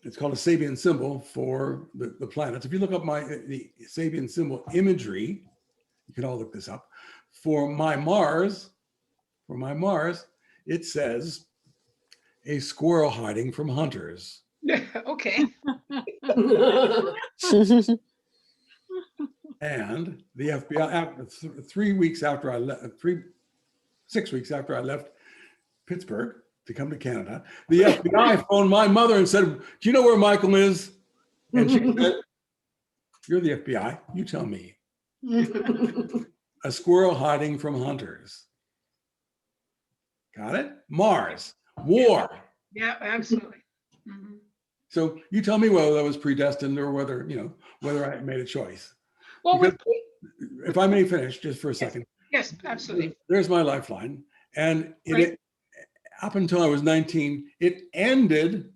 Sabian symbol for the planets. If you look up the Sabian symbol imagery, you can all look this up. For my Mars, it says a squirrel hiding from hunters. Okay. And the FBI, after 6 weeks after I left Pittsburgh to come to Canada, the FBI phoned my mother and said, "Do you know where Michael is?" And she said, "You're the FBI. You tell me." A squirrel hiding from hunters. Got it? Mars, war. Yeah, absolutely. Mm-hmm. So you tell me whether that was predestined or whether, whether I made a choice. Well, Because if I may finish just for a second. yes, absolutely. There's my lifeline. And Right. up until I was 19, it ended,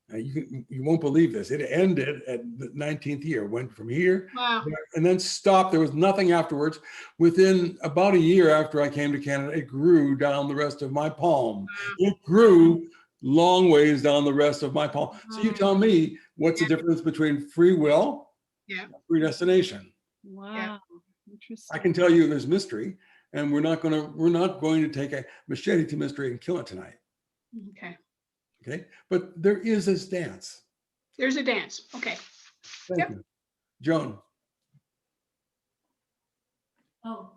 you won't believe this, it ended at the 19th year, went from here Wow. and then stopped. There was nothing afterwards. Within about a year after I came to Canada, it grew down the rest of my palm. It grew long ways down the rest of my palm. So you tell me, what's the difference between free will and predestination? Wow. I Interesting. can tell you there's mystery, and we're not going to take a machete to mystery and kill it tonight. Okay. Okay, but there is this dance. There's a dance. Okay. Thank Yep. you, Joan. Oh,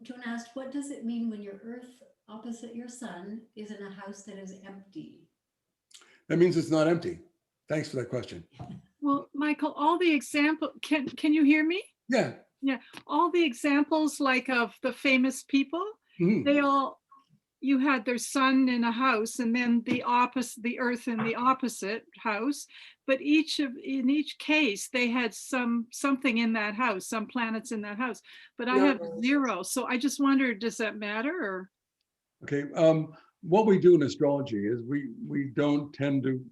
Joan asked, what does it mean when your Earth opposite your sun is in a house that is empty? That means it's not empty. Thanks for that question. Well, Michael, all the example, can you hear me? Yeah. All the examples like of the famous people, Mhm. they all, you had their sun in a house and then the earth in the opposite house, but in each case they had something in that house, some planets in that house, but I have 0. So I just wondered, does that matter or? Okay. What we do in astrology is we don't tend to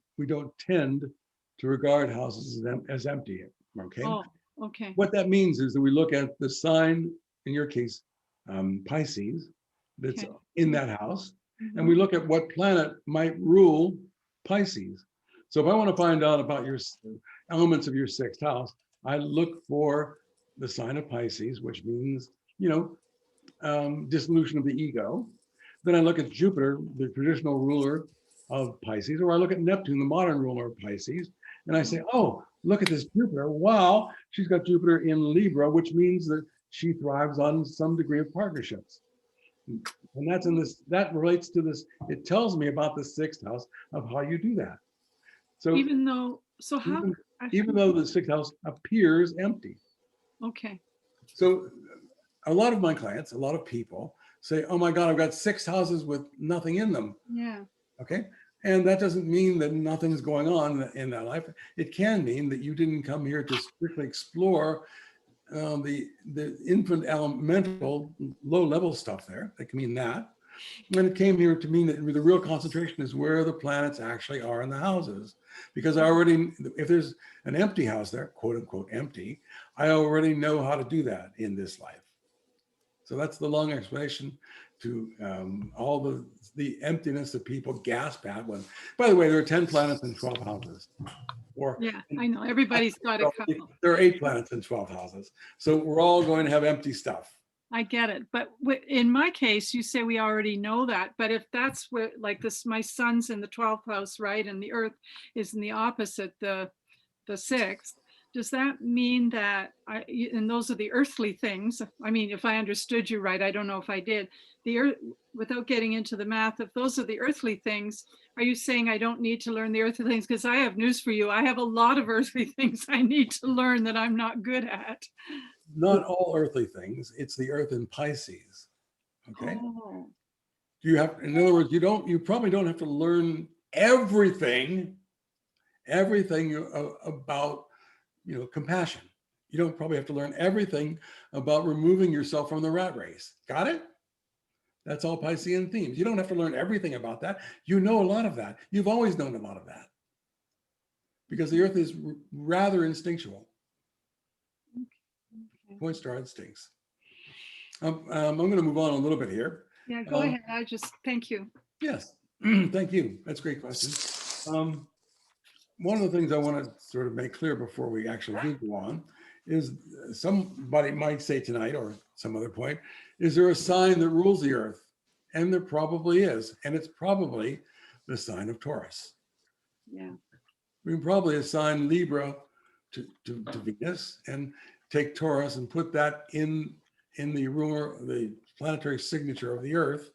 regard houses as empty. Okay. Oh, okay. What that means is that we look at the sign, in your case, Pisces, that's Okay. in that house, and Mhm. we look at what planet might rule Pisces. So if I want to find out about your elements of your sixth house, I look for the sign of Pisces, which means, dissolution of the ego. Then I look at Jupiter, the traditional ruler of Pisces, or I look at Neptune, the modern ruler of Pisces, and I say, oh, look at this Jupiter. Wow, she's got Jupiter in Libra, which means that she thrives on some degree of partnerships. And that's in this, that relates to this. It tells me about the sixth house of how you do that. So Even though, so how? even though the sixth house appears empty. Okay. So a lot of my clients, a lot of people say, oh my God, I've got 6 houses with nothing in them. Yeah. Okay. And that doesn't mean that nothing's going on in that life. It can mean that you didn't come here to strictly explore the infant elemental low level stuff there. That can mean that. And it came here to mean that the real concentration is where the planets actually are in the houses. Because I already, if there's an empty house there, quote unquote empty, I already know how to do that in this life. So that's the long explanation to all the emptiness that people gasp at when, by the way, there are 10 planets in 12 houses. Or Yeah, I know. Everybody's got a couple. there are 8 planets in 12 houses. So we're all going to have empty stuff. I get it. But in my case, you say we already know that. But if that's what, like this, my son's in the 12th house, right? And the earth is in the opposite, the 6th. Does that mean that and those are the earthly things. I mean, if I understood you right, I don't know if I did. The earth, without getting into the math, if those are the earthly things, are you saying I don't need to learn the earthly things? Because I have news for you. I have a lot of earthly things I need to learn that I'm not good at. Not all earthly things. It's the earth in Pisces. Okay. Oh. You have, in other words, you probably don't have to learn everything about, compassion. You don't probably have to learn everything about removing yourself from the rat race. Got it? That's all Piscean themes. You don't have to learn everything about that. You know a lot of that. You've always known a lot of that because the earth is rather instinctual. Okay. Points to our instincts. I'm going to move on a little bit here. Yeah, go ahead. Thank you. Yes, thank you. That's a great question. One of the things I want to sort of make clear before we actually do go on is somebody might say tonight or some other point, is there a sign that rules the earth? And there probably is. And it's probably the sign of Taurus. Yeah. We can probably assign Libra to Venus and take Taurus and put that in the ruler, the planetary signature of the earth.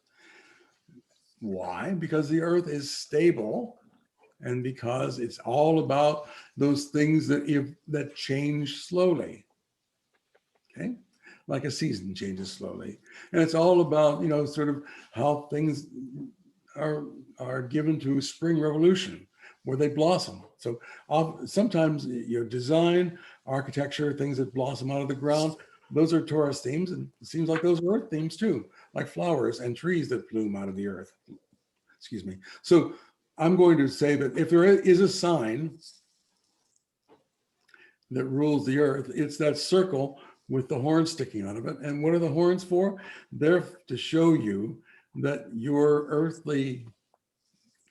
Why? Because the earth is stable and because it's all about those things that change slowly. Okay, like a season changes slowly, and it's all about sort of how things are given to spring revolution. where they blossom. So sometimes design, architecture, things that blossom out of the ground, those are Taurus themes, and it seems like those are Earth themes too, like flowers and trees that bloom out of the earth. Excuse me. So I'm going to say that if there is a sign that rules the earth, it's that circle with the horns sticking out of it. And what are the horns for? They're to show you that your earthly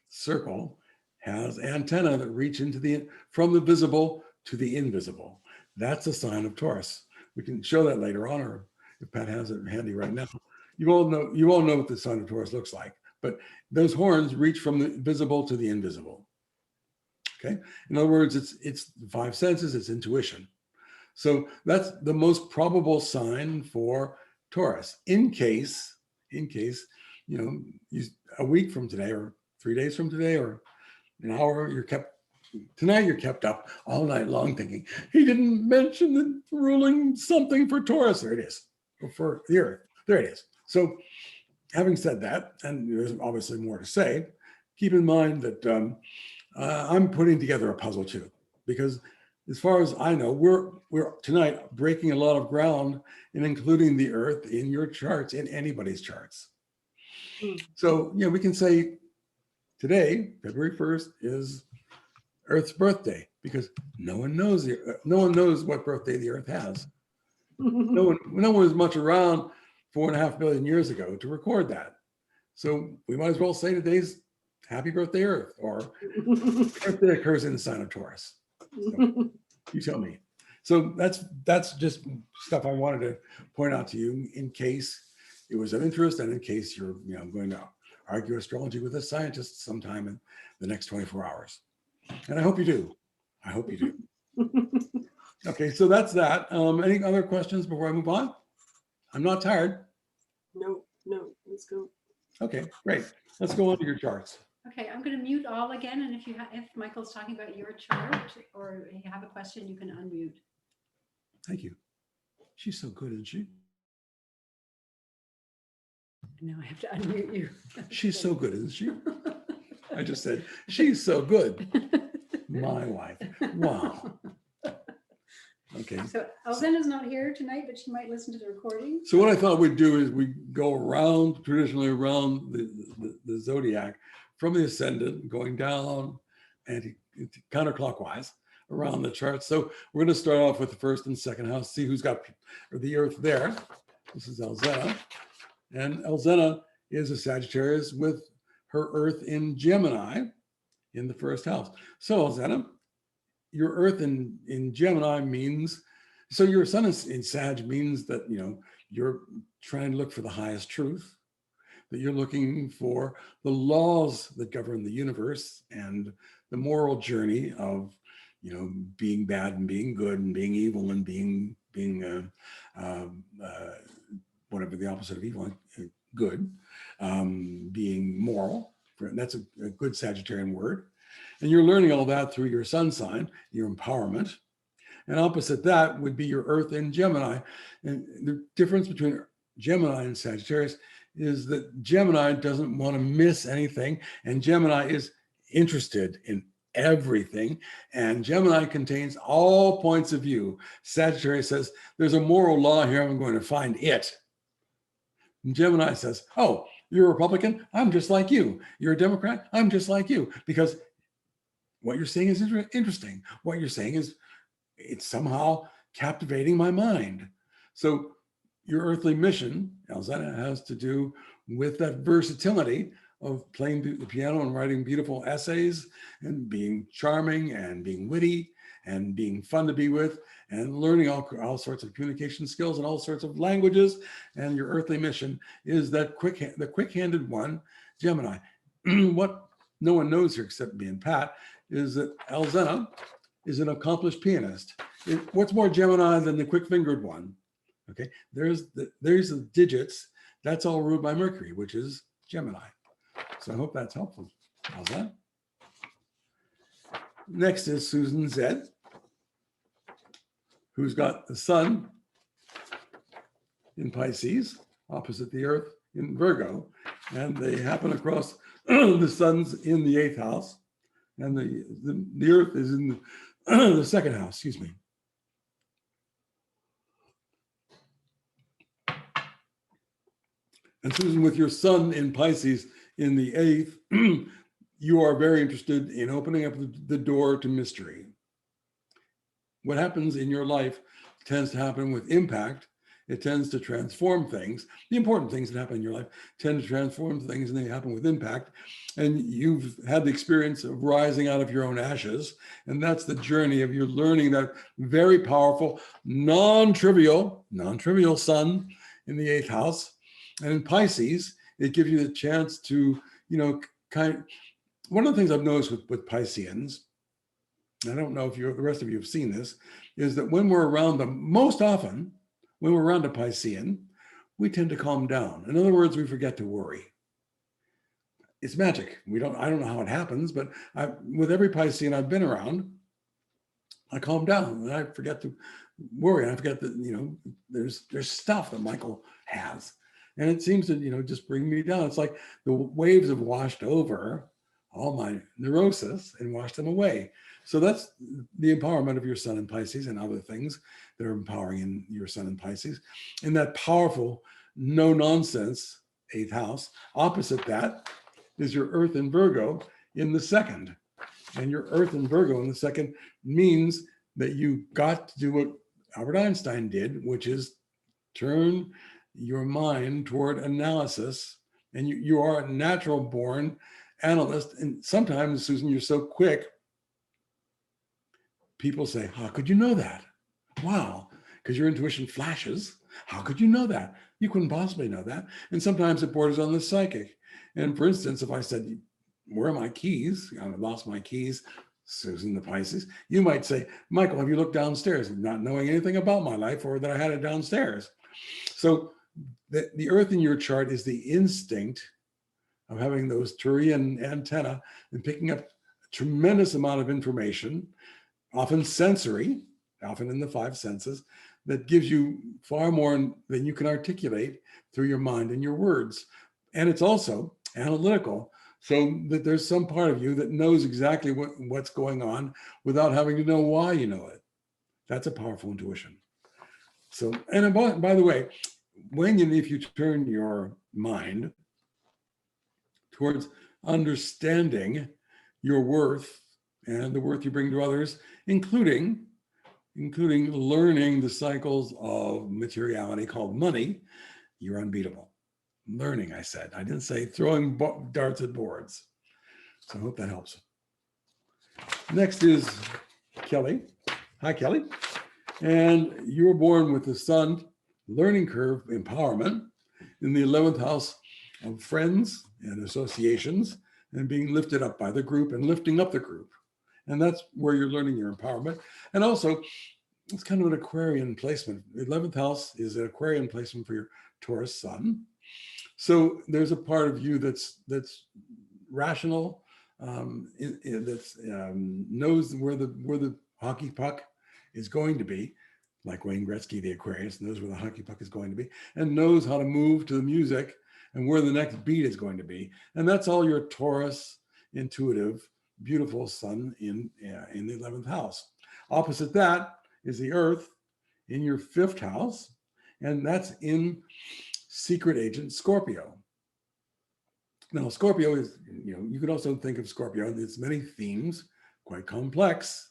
circle has antennae that reach into from the visible to the invisible. That's a sign of Taurus. We can show that later on, or if Pat has it handy right now. You all know what the sign of Taurus looks like, but those horns reach from the visible to the invisible. Okay. In other words, it's five senses, it's intuition. So that's the most probable sign for Taurus. In case, a week from today, or 3 days from today, or an hour, you're kept up all night long thinking, he didn't mention the ruling something for Taurus. There it is, or for the earth. There it is. So having said that, and there's obviously more to say, keep in mind that I'm putting together a puzzle too, because as far as I know, we're tonight breaking a lot of ground in including the earth in your charts, in anybody's charts. So, we can say today, February 1st, is Earth's birthday, because no one knows what birthday the earth has. No one was much around 4.5 billion years ago to record that. So we might as well say today's happy birthday Earth, or birthday occurs in the sign of Taurus. So you tell me. So that's just stuff I wanted to point out to you in case it was of interest, and in case you're going to argue astrology with a scientist sometime in the next 24 hours. And I hope you do. Okay, so that's that. Any other questions before I move on? I'm not tired. No, let's go. Okay, great. Let's go on to your charts. Okay, I'm going to mute all again, and if Michael's talking about your chart or you have a question, you can unmute. Thank you. She's so good, isn't she? Now I have to unmute you. She's so good, isn't she? I just said, she's so good. My wife. Wow. Okay. So Elzena's not here tonight, but she might listen to the recording. So what I thought we'd do is we go traditionally around the zodiac from the ascendant, going down and counterclockwise around the chart. So we're going to start off with the first and second house, see who's got the earth there. This is Elzena. And Elzena is a Sagittarius with her earth in Gemini in the first house. So Elzena, your earth in Gemini means, so your sun is in Sag means that, you're trying to look for the highest truth, that you're looking for the laws that govern the universe and the moral journey of, being bad and being good and being evil and being whatever the opposite of evil, good, being moral. That's a good Sagittarian word. And you're learning all that through your sun sign, your empowerment. And opposite that would be your earth in Gemini. And the difference between Gemini and Sagittarius is that Gemini doesn't want to miss anything. And Gemini is interested in everything. And Gemini contains all points of view. Sagittarius says, there's a moral law here, I'm going to find it. And Gemini says, oh, you're a Republican? I'm just like you. You're a Democrat? I'm just like you. Because what you're saying is interesting. What you're saying is, it's somehow captivating my mind. So your earthly mission, Elzena, has to do with that versatility of playing the piano and writing beautiful essays and being charming and being witty and being fun to be with and learning all sorts of communication skills and all sorts of languages. And your earthly mission is that the quick-handed one, Gemini. What no one knows here except me and Pat is that Elzena is an accomplished pianist. What's more Gemini than the quick-fingered one? Okay, there's the digits. That's all ruled by Mercury, which is Gemini. So I hope that's helpful. How's that? Next is Susan Zed, who's got the sun in Pisces, opposite the earth in Virgo, and they happen across the sun's in the 8th house, And the earth is in the second house, excuse me. And Susan, with your sun in Pisces in the 8th, you are very interested in opening up the door to mystery. What happens in your life tends to happen with impact. It tends to transform things. The important things that happen in your life tend to transform things, and they happen with impact. And you've had the experience of rising out of your own ashes. And that's the journey of you learning that very powerful, non-trivial sun in the 8th house. And in Pisces, it gives you the chance to, one of the things I've noticed with Pisceans, I don't know if the rest of you have seen this, is that when we're around them, most often, when we're around a Piscean, we tend to calm down. In other words, we forget to worry. It's magic. I don't know how it happens, but with every Piscean I've been around, I calm down and I forget to worry. And I forget that, there's stuff that Michael has. And it seems to, just bring me down. It's like the waves have washed over all my neurosis and washed them away. So that's the empowerment of your sun in Pisces and other things that are empowering in your sun in Pisces. In that powerful, no nonsense 8th house, opposite that is your earth in Virgo in the 2nd. And your earth in Virgo in the 2nd means that you got to do what Albert Einstein did, which is turn your mind toward analysis. And you are a natural born analyst. And sometimes, Susan, you're so quick, people say, how could you know that? Wow, because your intuition flashes. How could you know that? You couldn't possibly know that. And sometimes it borders on the psychic. And for instance, if I said, where are my keys? I lost my keys, Susan the Pisces. You might say, Michael, have you looked downstairs? Not knowing anything about my life or that I had it downstairs. So the earth in your chart is the instinct of having those Turian antenna and picking up a tremendous amount of information, often sensory, often in the 5 senses, that gives you far more than you can articulate through your mind and your words. And it's also analytical, so that there's some part of you that knows exactly what's going on without having to know why you know it. That's a powerful intuition. So, and by the way, if you turn your mind towards understanding your worth and the worth you bring to others, including learning the cycles of materiality called money, you're unbeatable. Learning, I said. I didn't say throwing darts at boards. So I hope that helps. Next is Kelly. Hi, Kelly. And you were born with the sun learning curve empowerment in the 11th house of friends and associations and being lifted up by the group and lifting up the group. And that's where you're learning your empowerment. And also, it's kind of an Aquarian placement. The 11th house is an Aquarian placement for your Taurus sun. So there's a part of you that's rational, that knows where the hockey puck is going to be, like Wayne Gretzky, the Aquarius, knows where the hockey puck is going to be, and knows how to move to the music and where the next beat is going to be. And that's all your Taurus, intuitive, beautiful sun in the 11th house. Opposite that is the Earth in your 5th house, and that's in secret agent Scorpio. Now, Scorpio is, you could also think of Scorpio, there's many themes, quite complex.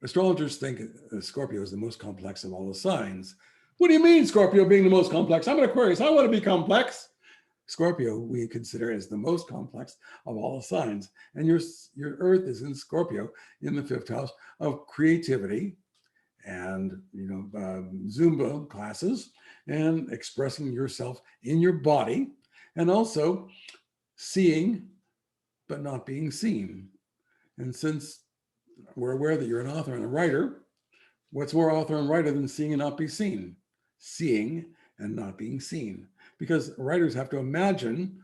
Astrologers think Scorpio is the most complex of all the signs. What do you mean, Scorpio being the most complex? I'm an Aquarius, I want to be complex. Scorpio we consider as the most complex of all the signs. And your Earth is in Scorpio in the 5th house of creativity and Zumba classes and expressing yourself in your body, and also seeing but not being seen. And since we're aware that you're an author and a writer, what's more author and writer than seeing and not be seen? Seeing and not being seen. Because writers have to imagine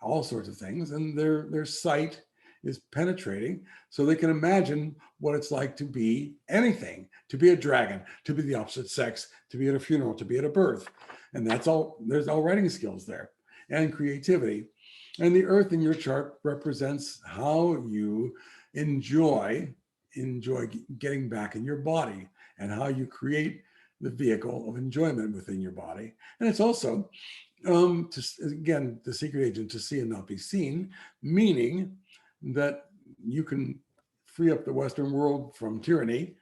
all sorts of things, and their sight is penetrating, so they can imagine what it's like to be anything, to be a dragon, to be the opposite sex, to be at a funeral, to be at a birth. And that's all, there's all writing skills there, and creativity. And the earth in your chart represents how you enjoy getting back in your body and how you create the vehicle of enjoyment within your body. And it's also, again, the secret agent, to see and not be seen, meaning that you can free up the Western world from tyranny,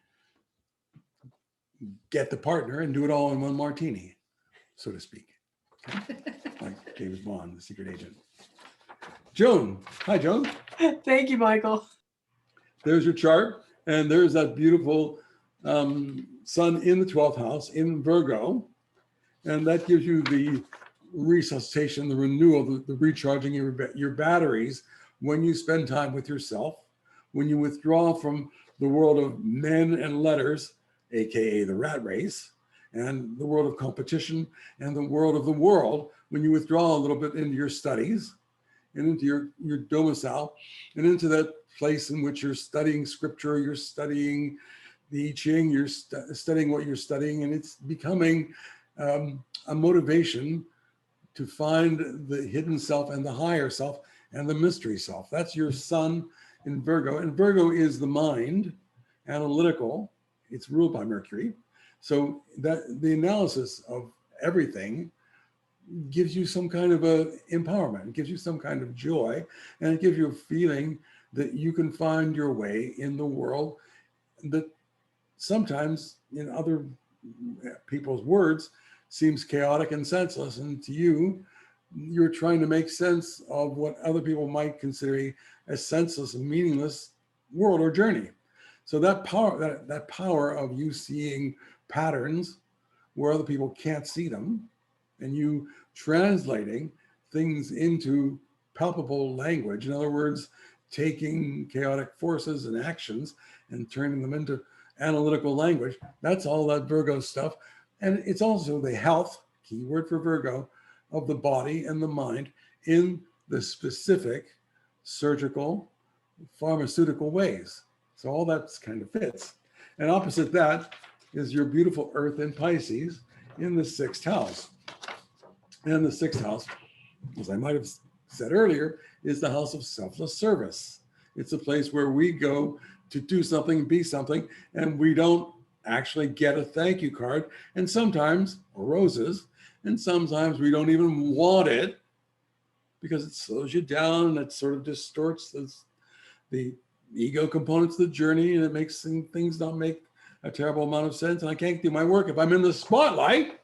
get the partner, and do it all in one martini, so to speak. Like James Bond, the secret agent. Joan. Hi, Joan. Thank you, Michael. There's your chart. And there's that beautiful sun in the 12th house in Virgo. And that gives you the resuscitation, the renewal, the recharging your batteries when you spend time with yourself, when you withdraw from the world of men and letters, AKA the rat race, and the world of competition and the world of the world, when you withdraw a little bit into your studies and into your domicile and into that place in which you're studying scripture, you're studying the I Ching, you're studying what you're studying, and it's becoming a motivation to find the hidden self and the higher self and the mystery self. That's your sun in Virgo. And Virgo is the mind, analytical. It's ruled by Mercury. So that the analysis of everything gives you some kind of a empowerment, it gives you some kind of joy, and it gives you a feeling that you can find your way in the world that sometimes, in other people's words, seems chaotic and senseless. And to you, you're trying to make sense of what other people might consider a senseless and meaningless world or journey. So that power of you seeing patterns where other people can't see them, and you translating things into palpable language. In other words, taking chaotic forces and actions and turning them into analytical language. That's all that Virgo stuff. And it's also the health, key word for Virgo, of the body and the mind in the specific surgical, pharmaceutical ways. So all that kind of fits. And opposite that is your beautiful Earth in Pisces in the 6th house. And the 6th house, as I might have said earlier, is the house of selfless service. It's a place where we go to do something, be something, and we don't actually get a thank you card, and sometimes, or roses, and sometimes we don't even want it because it slows you down and it sort of distorts the ego components of the journey, and it makes things not make a terrible amount of sense, and I can't do my work if I'm in the spotlight.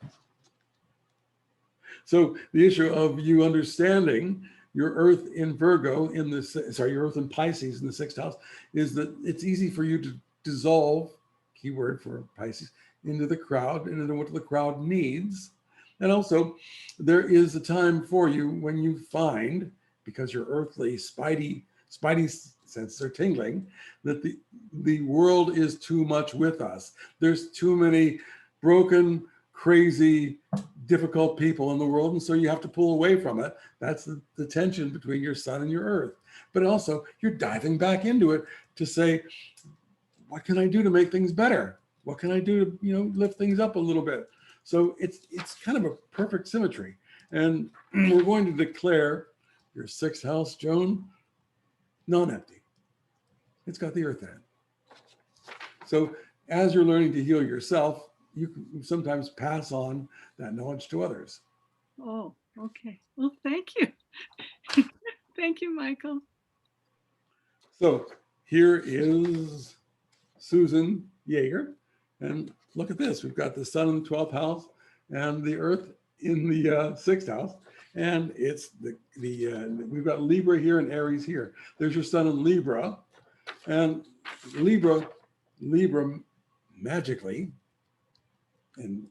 So the issue of you understanding your Earth in Virgo in your Earth in Pisces in the 6th house is that it's easy for you to dissolve, keyword for Pisces, into the crowd and into what the crowd needs. And also there is a time for you when you find, because your earthly spidey senses are tingling, that the world is too much with us. There's too many broken, crazy, difficult people in the world, and so you have to pull away from it. That's the tension between your sun and your earth. But also you're diving back into it to say, what can I do to make things better? What can I do to lift things up a little bit? So it's kind of a perfect symmetry. And we're going to declare your 6th house, Joan, non-empty. It's got the earth in it. So as you're learning to heal yourself, you can sometimes pass on that knowledge to others. Oh, okay. Well, thank you. Thank you, Michael. So here is Susan Yeager. And look at this. We've got the sun in the 12th house and the earth in the 6th house. And it's we've got Libra here and Aries here. There's your sun in Libra. And Libra magically and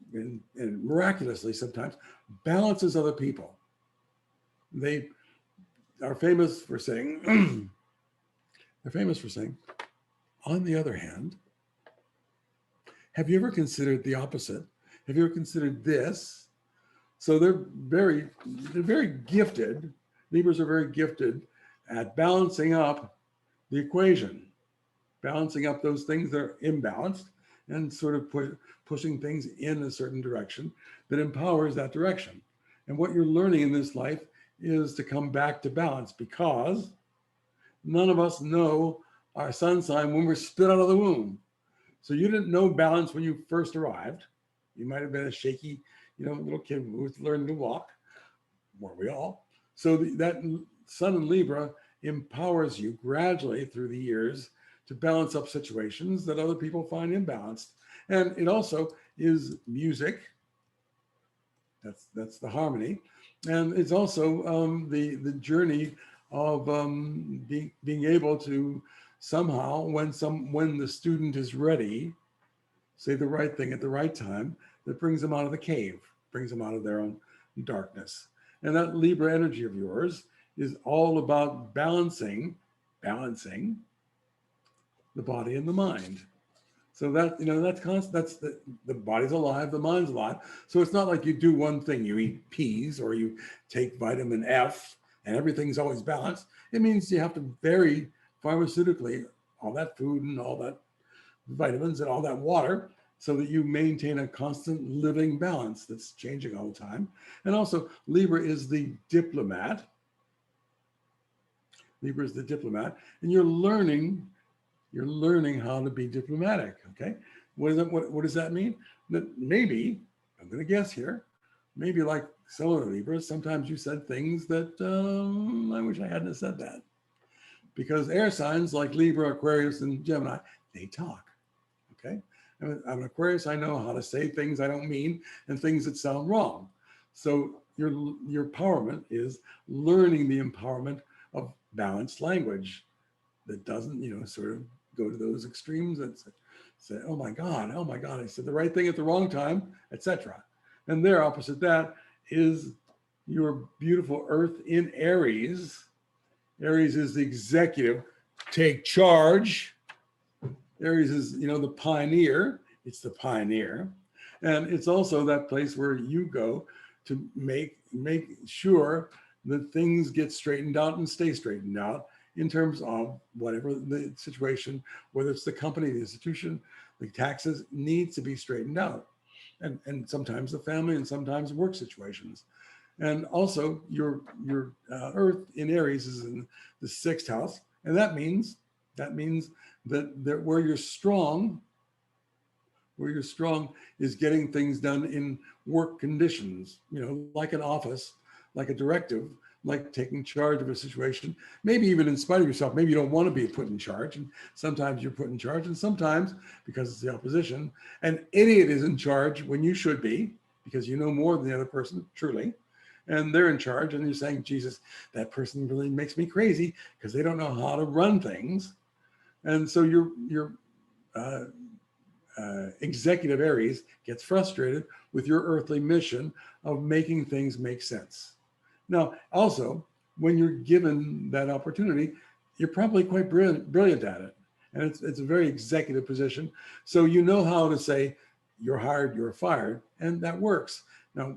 miraculously sometimes balances other people. They are famous for saying, on the other hand, have you ever considered the opposite? Have you ever considered this? So they're very gifted. Libras are very gifted at balancing up the equation, balancing up those things that are imbalanced and sort of pushing things in a certain direction that empowers that direction. And what you're learning in this life is to come back to balance, because none of us know our sun sign when we're spit out of the womb. So you didn't know balance when you first arrived. You might have been a shaky, little kid who was learning to walk. Weren't we all? So that sun in Libra empowers you gradually through the years to balance up situations that other people find imbalanced. And it also is music. That's the harmony. And it's also the journey of being able to somehow, when the student is ready, say the right thing at the right time, that brings them out of the cave, brings them out of their own darkness. And that Libra energy of yours is all about balancing the body and the mind. So that, that's constant. That's the body's alive, the mind's alive. So it's not like you do one thing, you eat peas or you take vitamin F and everything's always balanced. It means you have to vary pharmaceutically all that food and all that vitamins and all that water, so that you maintain a constant living balance that's changing all the time. And also, Libra is the diplomat. Libra is the diplomat, and you're learning how to be diplomatic. Okay, what does that mean? That maybe, I'm going to guess here, maybe like some of the Libras, sometimes you said things that I wish I hadn't said that, because air signs like Libra, Aquarius, and Gemini, they talk. Okay, I'm an Aquarius. I know how to say things I don't mean and things that sound wrong. So your empowerment is learning the empowerment of balanced language that doesn't, sort of go to those extremes that say, oh my God, I said the right thing at the wrong time, etc. And there, opposite that, is your beautiful Earth in Aries. Aries is the executive, take charge. Aries is, the pioneer. It's the pioneer. And it's also that place where you go to make sure that things get straightened out and stay straightened out in terms of whatever the situation, whether it's the company, the institution, the taxes, needs to be straightened out. And sometimes the family and sometimes work situations. And also your Earth in Aries is in the 6th house. And that means that where you're strong is getting things done in work conditions, like an office, like a directive, like taking charge of a situation, maybe even in spite of yourself. Maybe you don't want to be put in charge, and sometimes you're put in charge, and sometimes, because it's the opposition, an idiot is in charge when you should be, because you know more than the other person, truly, and they're in charge, and you're saying, Jesus, that person really makes me crazy because they don't know how to run things. And so your executive Aries gets frustrated with your earthly mission of making things make sense. Now, also, when you're given that opportunity, you're probably quite brilliant at it. And it's a very executive position. So you know how to say, you're hired, you're fired, and that works. Now,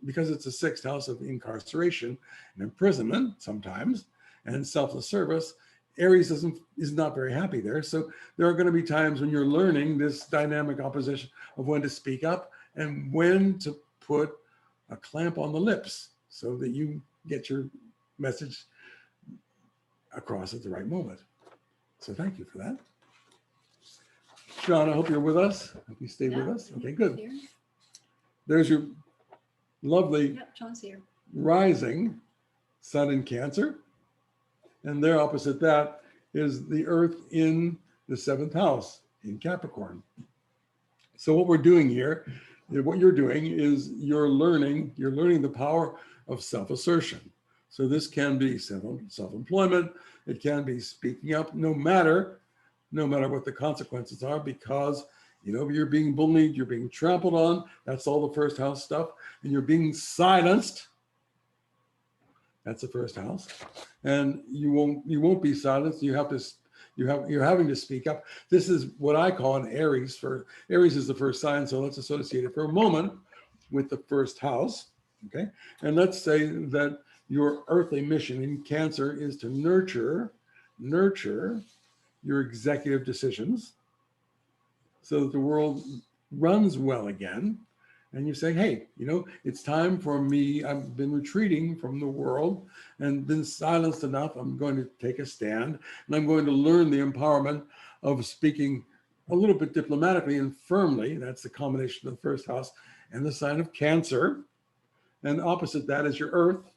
because it's a 6th house of incarceration and imprisonment sometimes, and selfless service, Aries is not very happy there. So there are going to be times when you're learning this dynamic opposition of when to speak up and when to put a clamp on the lips so that you get your message across at the right moment. So thank you for that. Sean, I hope you're with us. I hope you stay with us. Okay, good. Here. There's your lovely Yep, Sean's here. rising sun in Cancer. And there opposite that is the Earth in the 7th house in Capricorn. So what we're doing here, what you're doing is you're learning the power of self-assertion. So this can be self-employment. It can be speaking up no matter what the consequences are, because you're being bullied, you're being trampled on. That's all the 1st house stuff. And you're being silenced. That's the 1st house. And you won't be silenced. You're having to speak up. This is what I call an Aries. Aries is the 1st sign, so let's associate it for a moment with the 1st house. Okay. And let's say that your earthly mission in Cancer is to nurture your executive decisions so that the world runs well again. And you say, hey, it's time for me. I've been retreating from the world and been silenced enough. I'm going to take a stand, and I'm going to learn the empowerment of speaking a little bit diplomatically and firmly. That's the combination of the first house and the sign of Cancer. And opposite that is your Earth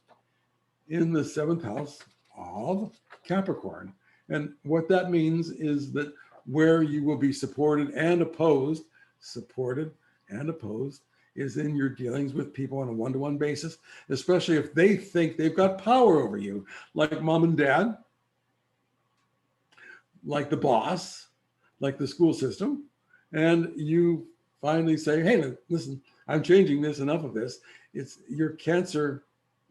in the seventh house of Capricorn. And what that means is that where you will be supported and opposed is in your dealings with people on a one-to-one basis, especially if they think they've got power over you, like mom and dad, like the boss, like the school system. And you finally say, hey, listen, I'm changing this, enough of this. It's your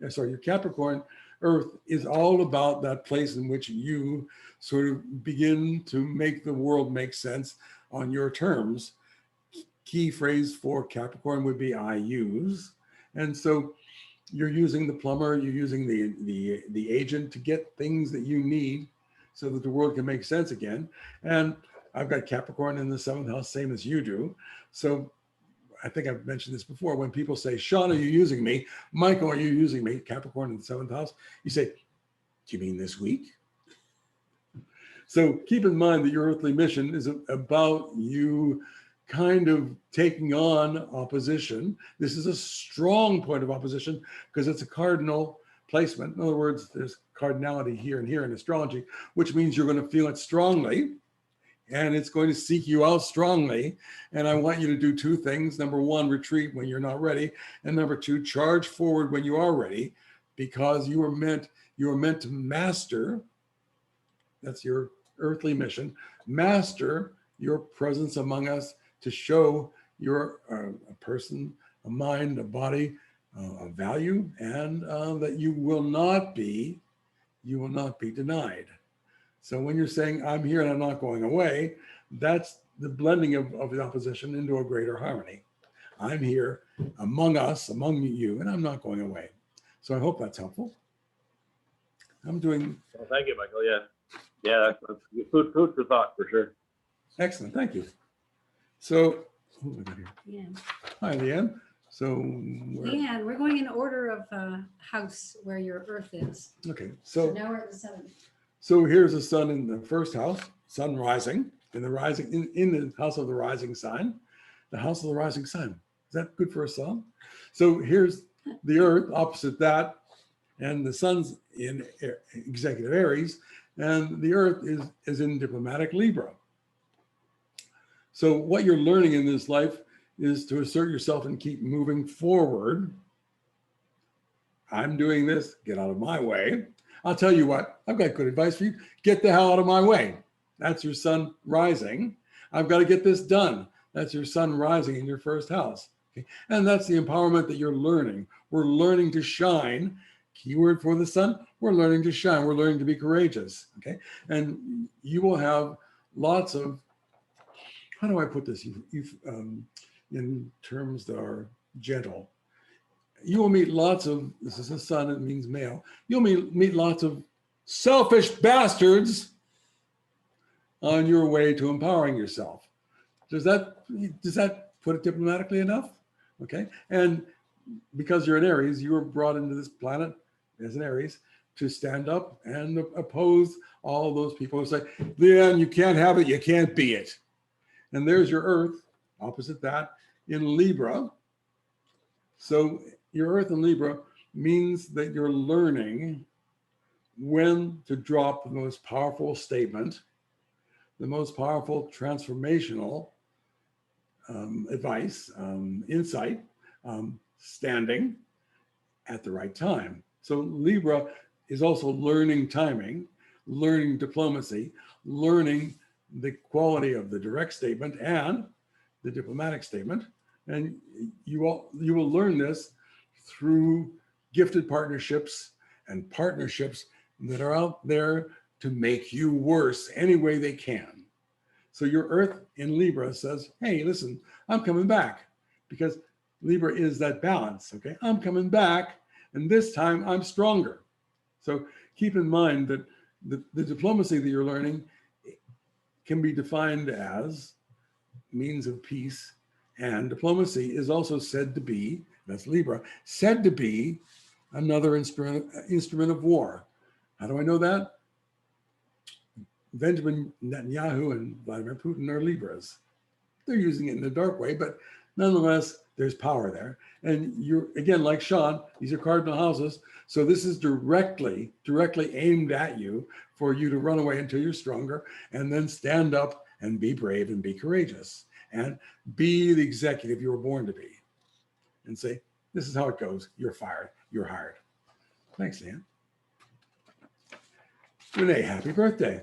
your Capricorn Earth is all about that place in which you sort of begin to make the world make sense on your terms. Key phrase for Capricorn would be I use. And so you're using the plumber, you're using the agent to get things that you need so that the world can make sense again. And I've got Capricorn in the seventh house, same as you do. So I think I've mentioned this before. When people say, Sean, are you using me? Michael, are you using me? Capricorn in the seventh house. You say, do you mean this week? So keep in mind that your earthly mission is about you kind of taking on opposition. This is a strong point of opposition because it's a cardinal placement. In other words, there's cardinality here and here in astrology, which means you're going to feel it strongly. And it's going to seek you out strongly. And I want you to do two things. Number one, retreat when you're not ready. And number two, charge forward when you are ready, because you are meant to master. That's your earthly mission. Master your presence among us to show you're a person, a mind, a body, a value, and that you will not be denied. So when you're saying, I'm here and I'm not going away, that's the blending of the opposition into a greater harmony. I'm here among us, among you, and I'm not going away. So I hope that's helpful. I'm doing. Well, thank you, Michael. Yeah, that's food for thought for sure. Excellent, thank you. So, who have I got here? Yeah. Hi, Leanne. So, Leanne, we're going in order of house where your Earth is. okay, So so now we're at the seventh. So here's the sun in the first house, sun rising in the house of the rising sign, the house of the rising sign. Is that good for a song? So here's the earth opposite that, and the sun's in executive Aries, and the earth is in diplomatic Libra. So what you're learning in this life is to assert yourself and keep moving forward. I'm doing this, get out of my way. I'll tell you what, I've got good advice for you. Get the hell out of my way. That's your sun rising. I've got to get this done. That's your sun rising in your first house. Okay? And that's the empowerment that you're learning. We're learning to shine. Keyword for the sun, we're learning to shine. We're learning to be courageous. Okay. And you will have lots of, how do I put this? In terms that are gentle. You will meet lots of, this is a sun, it means male. You'll meet lots of selfish bastards on your way to empowering yourself. Does that put it diplomatically enough? Okay. And because you're an Aries, you were brought into this planet as an Aries to stand up and oppose all those people who say, Leanne, you can't have it, you can't be it. And there's your Earth, opposite that, in Libra. So your Earth in Libra means that you're learning when to drop the most powerful statement, the most powerful transformational advice, insight, standing at the right time. So Libra is also learning timing, learning diplomacy, learning the quality of the direct statement and the diplomatic statement. And you will learn this through gifted partnerships and partnerships that are out there to make you worse any way they can. So your Earth in Libra says, hey, listen, I'm coming back, because Libra is that balance, okay? I'm coming back, and this time I'm stronger. So keep in mind that the diplomacy that you're learning can be defined as means of peace And diplomacy is also said to be, that's Libra, said to be another instrument of war. How do I know that? Benjamin Netanyahu and Vladimir Putin are Libras. They're using it in a dark way, but nonetheless, there's power there. And you're, again, like Sean, these are cardinal houses. So this is directly aimed at you for you to run away until you're stronger and then stand up and be brave and be courageous and be the executive you were born to be and say, this is how it goes. You're fired. You're hired. Thanks, Dan. Renee, happy birthday.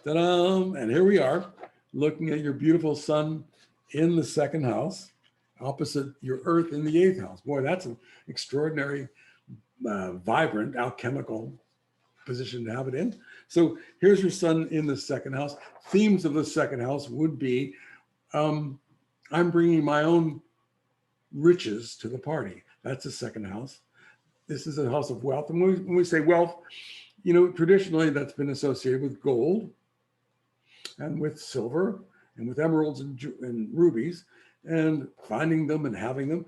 Ta-da! And here we are looking at your beautiful sun in the second house, opposite your earth in the eighth house. Boy, that's an extraordinary, vibrant, alchemical position to have it in. So here's your sun in the second house. Themes of the second house would be, I'm bringing my own riches to the party. That's the second house. This is a house of wealth. And when we say wealth, you know, traditionally that's been associated with gold and with silver and with emeralds and rubies and finding them and having them.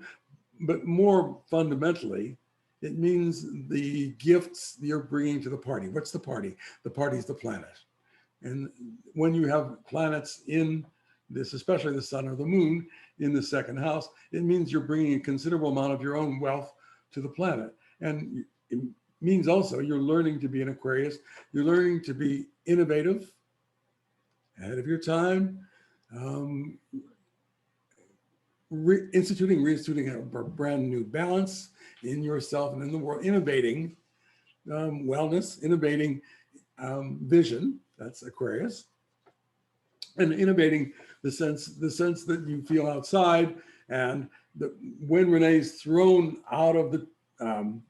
But more fundamentally, it means the gifts you're bringing to the party. What's the party? The party is the planet. And when you have planets in this, especially the sun or the moon in the second house, it means you're bringing a considerable amount of your own wealth to the planet. And it means also you're learning to be an Aquarius. You're learning to be innovative, ahead of your time, reinstituting a brand new balance in yourself and in the world, innovating wellness, innovating vision, that's Aquarius, and innovating the sense that you feel outside. And when Renee's thrown out of the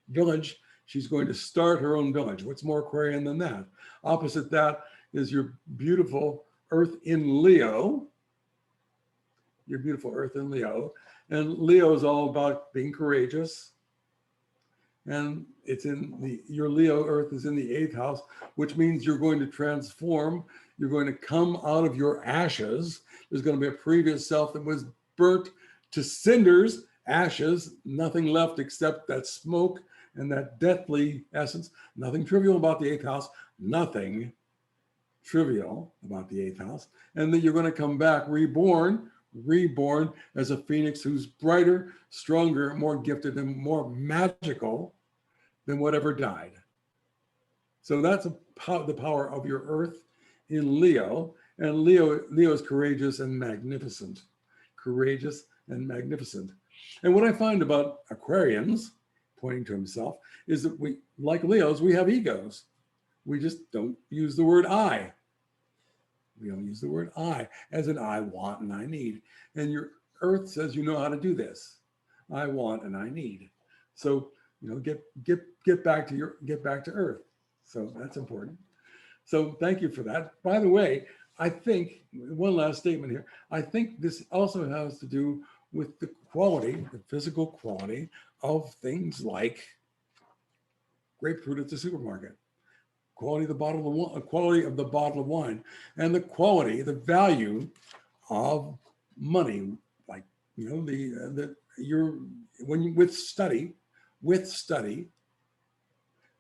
village, she's going to start her own village. What's more Aquarian than that? Opposite that is your beautiful Earth in Leo. Your beautiful Earth in Leo. And Leo is all about being courageous. And it's in your Leo Earth is in the eighth house, which means you're going to transform. You're going to come out of your ashes. There's going to be a previous self that was burnt to cinders, ashes, nothing left except that smoke and that deathly essence. Nothing trivial about the eighth house, nothing trivial about the eighth house. And then you're going to come back reborn as a phoenix who's brighter, stronger, more gifted, and more magical than whatever died. So that's the power of your Earth in Leo. And Leo is courageous and magnificent. Courageous and magnificent. And what I find about Aquarians, pointing to himself, is that we, like Leos, we have egos. We just don't use the word I. We don't use the word I, as in I want and I need. And your Earth says you know how to do this. I want and I need. So, you know, get back to Earth. So that's important. So thank you for that. By the way, I think one last statement here. I think this also has to do with the quality, the physical quality of things like grapefruit at the supermarket. Quality of the bottle of wine, and the quality, the value of money. Like, you know, with study,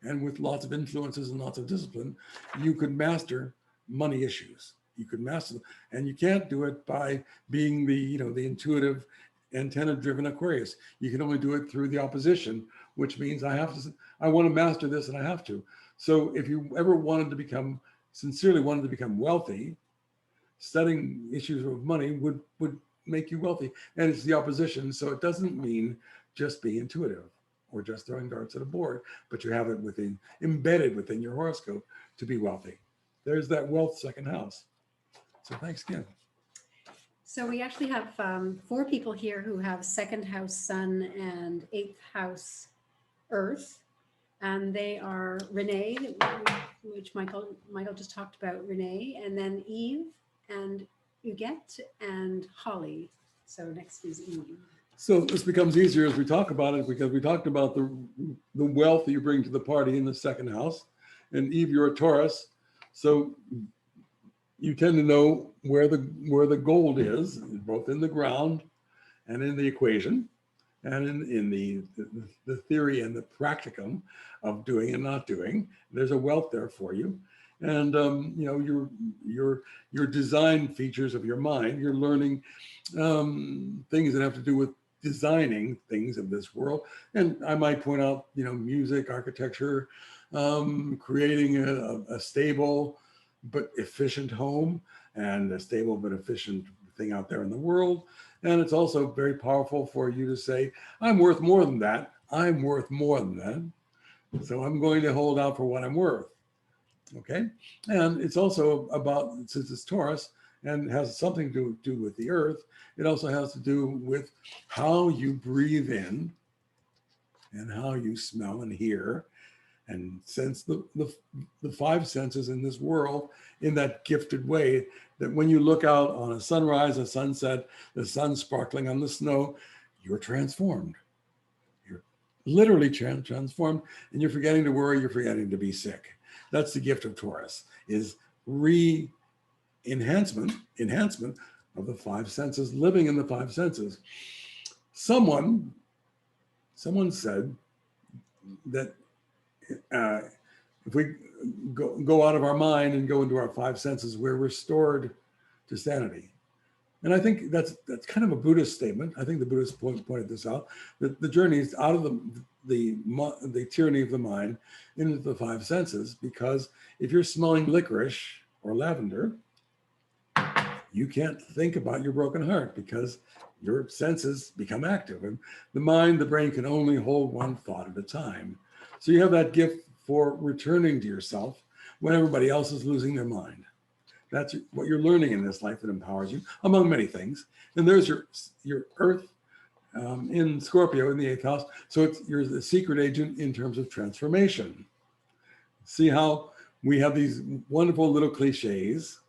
and with lots of influences and lots of discipline, you could master money issues. You could master them, and you can't do it by being the intuitive, antenna-driven Aquarius. You can only do it through the opposition, which means I want to master this, and I have to. So if you ever sincerely wanted to become wealthy, studying issues of money would make you wealthy. And it's the opposition. So it doesn't mean just be intuitive or just throwing darts at a board, but you have it embedded within your horoscope to be wealthy. There's that wealth second house. So thanks again. So we actually have 4 people here who have second house sun and eighth house earth. And they are Renee, which Michael just talked about, Renee, and then Eve and Huguette and Holly. So next is Eve. So this becomes easier as we talk about it, because we talked about the wealth that you bring to the party in the second house. And Eve, you're a Taurus, so you tend to know where the gold is, both in the ground and in the equation and in the theory and the practicum of doing and not doing. There's a wealth there for you. And your design features of your mind, you're learning things that have to do with designing things of this world. And I might point out, music, architecture, creating a stable but efficient home and a stable but efficient thing out there in the world. And it's also very powerful for you to say, I'm worth more than that. I'm worth more than that. So I'm going to hold out for what I'm worth. Okay. And it's also about, since it's Taurus and has something to do with the earth, it also has to do with how you breathe in and how you smell and hear and sense the five senses in this world in that gifted way that when you look out on a sunrise, a sunset, the sun sparkling on the snow, you're transformed. You're literally transformed, and you're forgetting to worry, you're forgetting to be sick. That's the gift of Taurus, is enhancement of the five senses, living in the five senses. Someone said that if we go out of our mind and go into our five senses, we're restored to sanity. And I think that's kind of a Buddhist statement. I think the Buddhists pointed this out, that the journey is out of the tyranny of the mind into the five senses, because if you're smelling licorice or lavender, you can't think about your broken heart because your senses become active. And the brain can only hold one thought at a time. So you have that gift for returning to yourself when everybody else is losing their mind. That's what you're learning in this life that empowers you, among many things. And there's your Earth in Scorpio in the 8th house. So you're the secret agent in terms of transformation. See how we have these wonderful little cliches,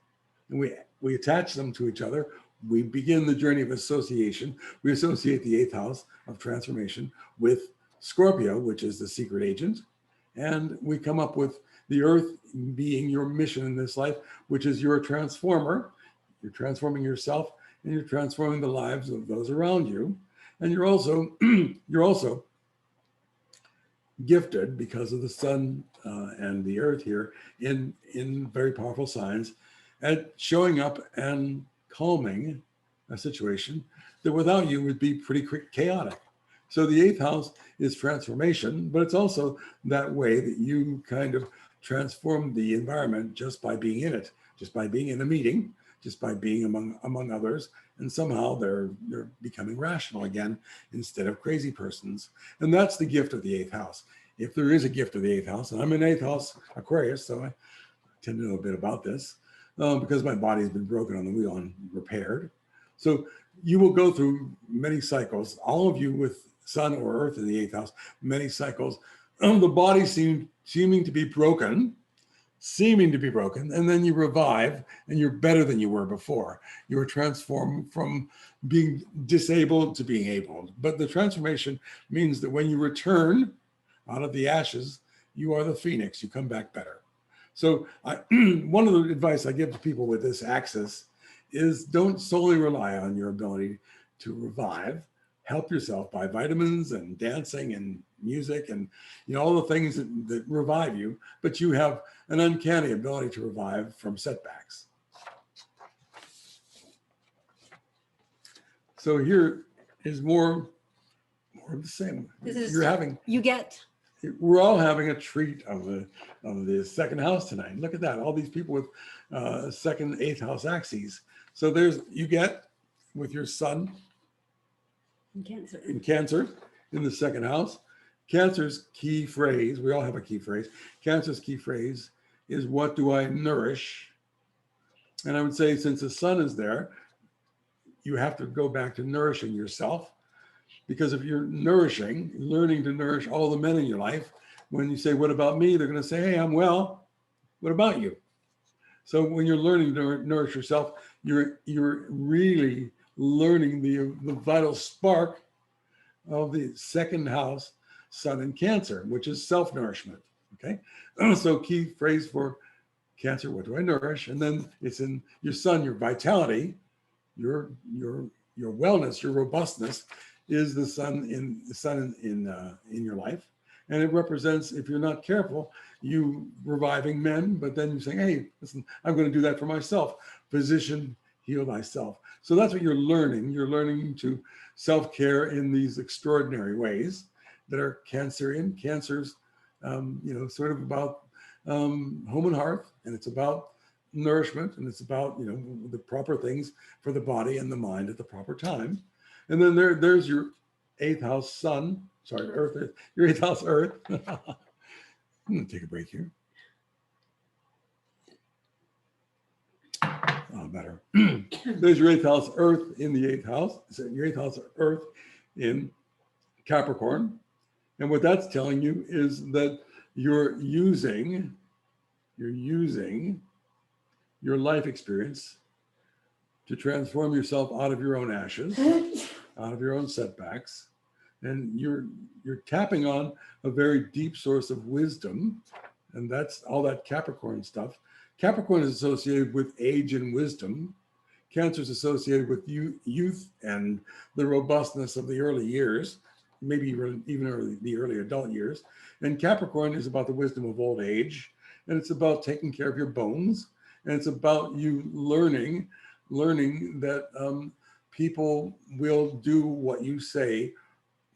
and we attach them to each other. We begin the journey of association. We associate the 8th house of transformation with Scorpio, which is the secret agent. And we come up with the Earth being your mission in this life, which is you're a transformer. You're transforming yourself and you're transforming the lives of those around you. And you're also gifted, because of the sun and the earth here, in very powerful signs at showing up and calming a situation that without you would be pretty chaotic. So the 8th house is transformation, but it's also that way that you kind of transform the environment just by being in it, just by being in a meeting, just by being among others, and somehow they're becoming rational again instead of crazy persons. And that's the gift of the 8th house. If there is a gift of the 8th house, and I'm an 8th house Aquarius, so I tend to know a bit about this because my body has been broken on the wheel and repaired. So you will go through many cycles, all of you with sun or earth in the 8th house, many cycles, the body seeming to be broken, and then you revive and you're better than you were before. You were transformed from being disabled to being able. But the transformation means that when you return out of the ashes, you are the phoenix, you come back better. So one of the advice I give to people with this axis is don't solely rely on your ability to revive. Help yourself by vitamins and dancing and music and all the things that revive you, but you have an uncanny ability to revive from setbacks. So here is more of the same. We're all having a treat of the second house tonight. Look at that, all these people with second, 8th house axes. So you get with your sun in Cancer in the second house. Cancer's key phrase, we all have a key phrase. Cancer's key phrase is, what do I nourish? And I would say, since the sun is there, you have to go back to nourishing yourself. Because if you're learning to nourish all the men in your life, when you say, what about me? They're going to say, hey, I'm well. What about you? So when you're learning to nourish yourself, you're really learning the vital spark of the second house, sun in Cancer, which is self-nourishment. Okay. So key phrase for Cancer, what do I nourish? And then it's in your sun, your vitality, your your wellness, your robustness is the sun in your life. And it represents, if you're not careful, you reviving men, but then you're saying, hey, listen, I'm going to do that for myself. Physician, heal thyself. So that's what you're learning. You're learning to self-care in these extraordinary ways that are Cancerian. Cancer's, sort of about home and hearth, and it's about nourishment, and it's about, the proper things for the body and the mind at the proper time. And then there's your 8th house sun, sorry, Earth, your 8th house Earth. I'm gonna take a break here. Oh, better. There's your 8th house Earth in the 8th house. So your 8th house Earth in Capricorn. And what that's telling you is that you're using your life experience to transform yourself out of your own ashes, out of your own setbacks. And you're tapping on a very deep source of wisdom. And that's all that Capricorn stuff. Capricorn is associated with age and wisdom. Cancer is associated with youth and the robustness of the early years, maybe even the early adult years. And Capricorn is about the wisdom of old age. And it's about taking care of your bones. And it's about you learning that people will do what you say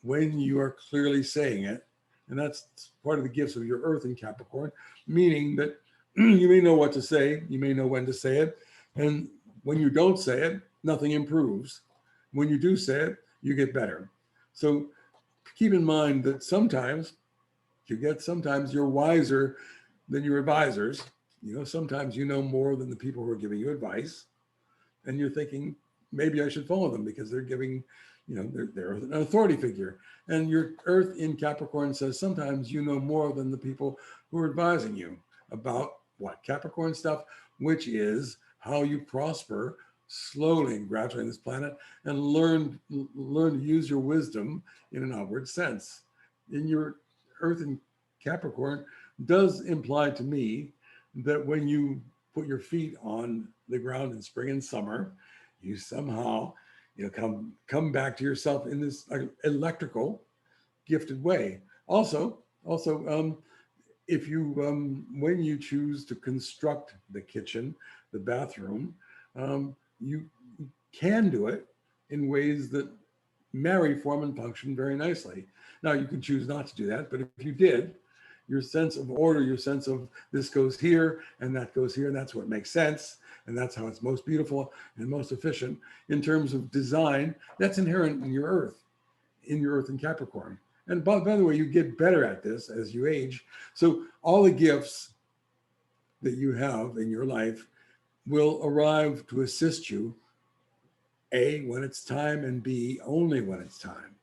when you are clearly saying it. And that's part of the gifts of your Earth in Capricorn, meaning that you may know what to say, you may know when to say it. And when you don't say it, nothing improves. When you do say it, you get better. So keep in mind that sometimes you're wiser than your advisors. Sometimes you know more than the people who are giving you advice. And you're thinking, maybe I should follow them because they're giving, they're an authority figure. And your Earth in Capricorn says sometimes you know more than the people who are advising you about what Capricorn stuff, which is how you prosper slowly and gradually on this planet and learn to use your wisdom in an outward sense. In your Earth in Capricorn does imply to me that when you put your feet on the ground in spring and summer, you somehow come back to yourself in this electrical gifted way. Also, if you when you choose to construct the kitchen, the bathroom, you can do it in ways that marry form and function very nicely. Now you can choose not to do that, but if you did, your sense of order, your sense of this goes here and that goes here, and that's what makes sense, and that's how it's most beautiful and most efficient in terms of design, that's inherent in your Earth in Capricorn. And by the way, you get better at this as you age. So all the gifts that you have in your life will arrive to assist you, A, when it's time, and B, only when it's time.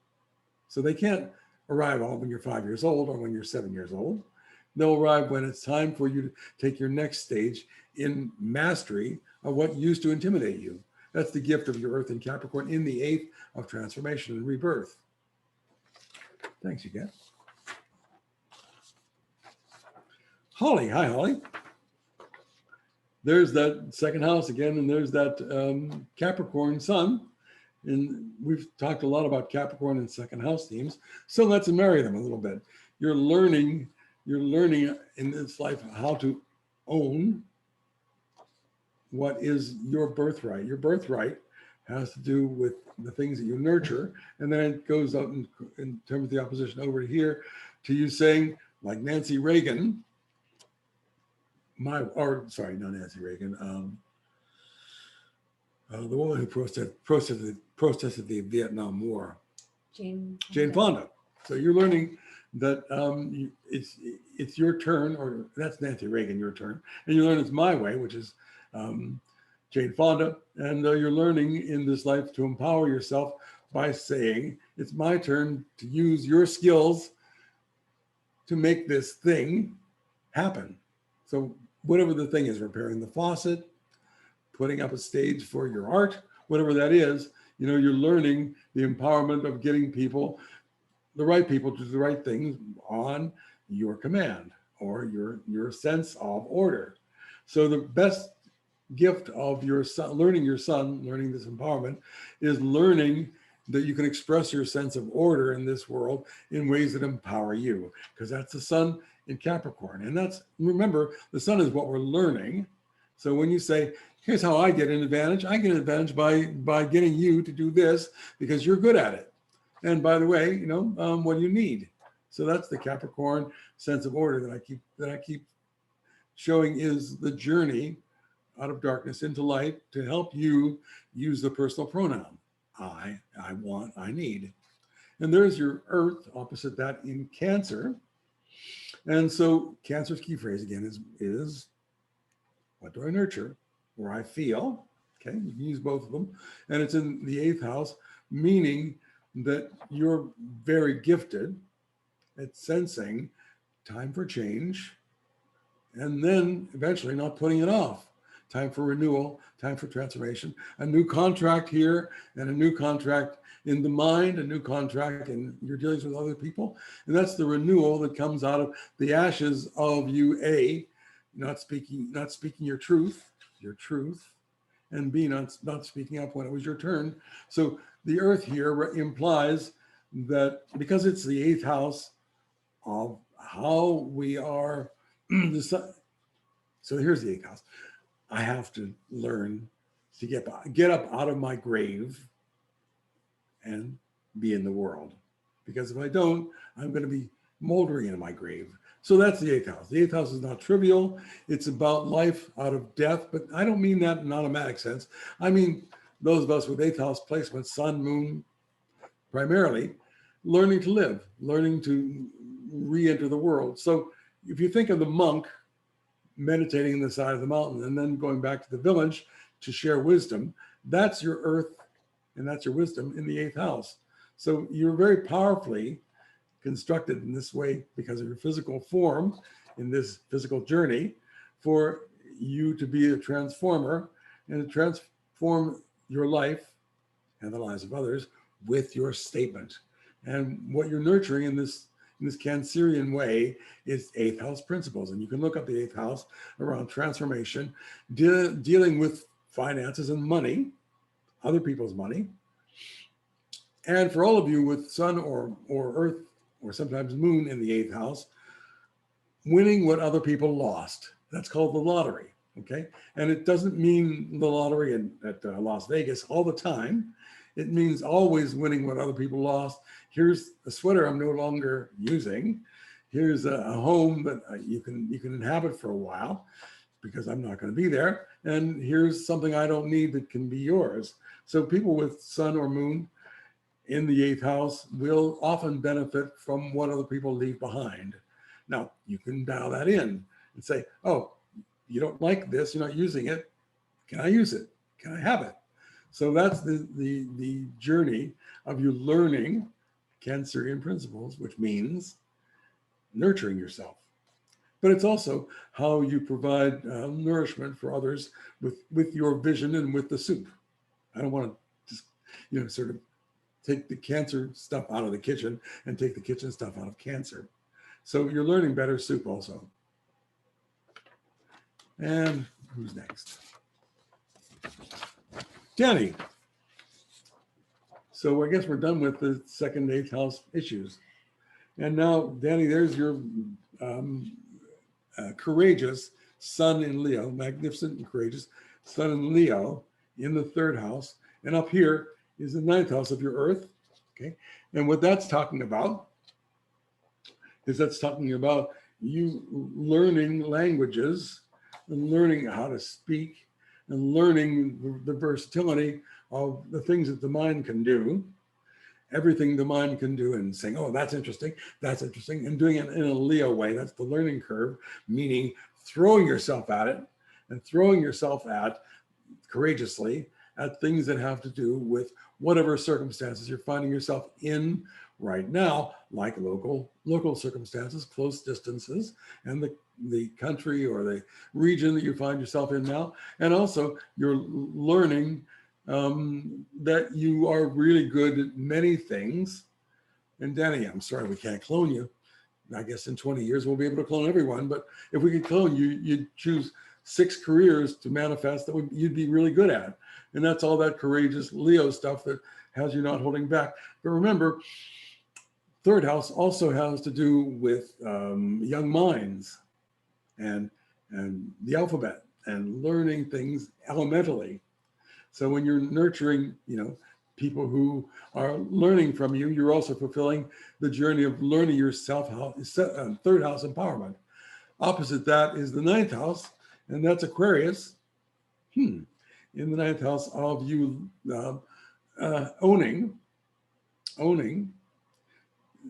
So they can't arrive all when you're 5 years old or when you're 7 years old. They'll arrive when it's time for you to take your next stage in mastery of what used to intimidate you. That's the gift of your Earth in Capricorn in the 8th of transformation and rebirth. Thanks, you guys. Holly, hi, Holly. There's that second house again, and there's that Capricorn sun. And we've talked a lot about Capricorn and second house themes. So let's marry them a little bit. You're learning in this life how to own what is your birthright. Your birthright has to do with the things that you nurture. And then it goes up in terms of the opposition over here to you saying, like Nancy Reagan, not Nancy Reagan, the woman who protested the Vietnam War, Jane Fonda. So you're learning that it's your turn, or that's Nancy Reagan, your turn, and you learn it's my way, which is Jane Fonda, and you're learning in this life to empower yourself by saying it's my turn to use your skills to make this thing happen. So whatever the thing is, repairing the faucet, putting up a stage for your art, whatever that is, you're learning the empowerment of getting people, the right people, to do the right things on your command or your sense of order. So the best gift of your son, learning this empowerment is learning that you can express your sense of order in this world in ways that empower you, because that's the sun in Capricorn. And that's, remember, the sun is what we're learning. So when you say, here's how I get an advantage, I get an advantage by getting you to do this because you're good at it. And by the way, what do you need? So that's the Capricorn sense of order that I keep showing is the journey out of darkness into light to help you use the personal pronoun. I want, I need. And there's your Earth opposite that in Cancer. And so Cancer's key phrase again is what do I nurture? Where I feel. Okay, you can use both of them. And it's in the 8th house, meaning that you're very gifted at sensing time for change, and then eventually not putting it off. Time for renewal, time for transformation, a new contract here and a new contract in the mind, a new contract in your dealings with other people. And that's the renewal that comes out of the ashes of you, A, not speaking your truth, and B, not speaking up when it was your turn. So the Earth here implies that because it's the 8th house of how we are, so here's the 8th house. I have to learn to get up out of my grave and be in the world. Because if I don't, I'm going to be moldering in my grave. So that's the 8th house. The 8th house is not trivial. It's about life out of death, but I don't mean that in an automatic sense. I mean, those of us with 8th house placement, sun, moon, primarily, learning to live, learning to re-enter the world. So if you think of the monk meditating in the side of the mountain and then going back to the village to share wisdom, that's your Earth and that's your wisdom in the 8th house. So you're very powerfully constructed in this way because of your physical form in this physical journey for you to be a transformer and to transform your life and the lives of others with your statement. And what you're nurturing in this Cancerian way is 8th house principles. And you can look up the 8th house around transformation, dealing with finances and money, other people's money. And for all of you with sun or Earth or sometimes moon in the 8th house, winning what other people lost. That's called the lottery, okay? And it doesn't mean the lottery at Las Vegas all the time. It means always winning what other people lost. Here's a sweater I'm no longer using. Here's a home that you can inhabit for a while because I'm not going to be there. And here's something I don't need that can be yours. So people with sun or moon in the 8th house will often benefit from what other people leave behind. Now, you can dial that in and say, oh, you don't like this, you're not using it. Can I use it? Can I have it? So that's the journey of you learning Cancerian principles, which means nurturing yourself. But it's also how you provide nourishment for others with your vision and with the soup. I don't want to just, sort of take the Cancer stuff out of the kitchen and take the kitchen stuff out of Cancer. So you're learning better soup also. And who's next? Danny. So I guess we're done with the 2nd 8th house issues. And now, Danny, there's your courageous sun in Leo, magnificent and courageous sun in Leo in the 3rd house. And up here is the 9th house of your Earth, okay? And what that's talking about is that's talking about you learning languages and learning how to speak and learning the versatility of the things that the mind can do, everything the mind can do, and saying, oh, that's interesting, and doing it in a Leo way. That's the learning curve, meaning throwing yourself at it and throwing yourself at courageously at things that have to do with whatever circumstances you're finding yourself in right now, like local circumstances, close distances, and the country or the region that you find yourself in now. And also you're learning that you are really good at many things. And Danny, I'm sorry, we can't clone you. I guess in 20 years, we'll be able to clone everyone. But if we could clone you, you'd choose 6 careers to manifest that you'd be really good at. And that's all that courageous Leo stuff that has you not holding back. But remember, third house also has to do with young minds and the alphabet and learning things elementally. So when you're nurturing, people who are learning from you, you're also fulfilling the journey of learning yourself how third house empowerment. Opposite that is the 9th house, and that's Aquarius. In the 9th house of you owning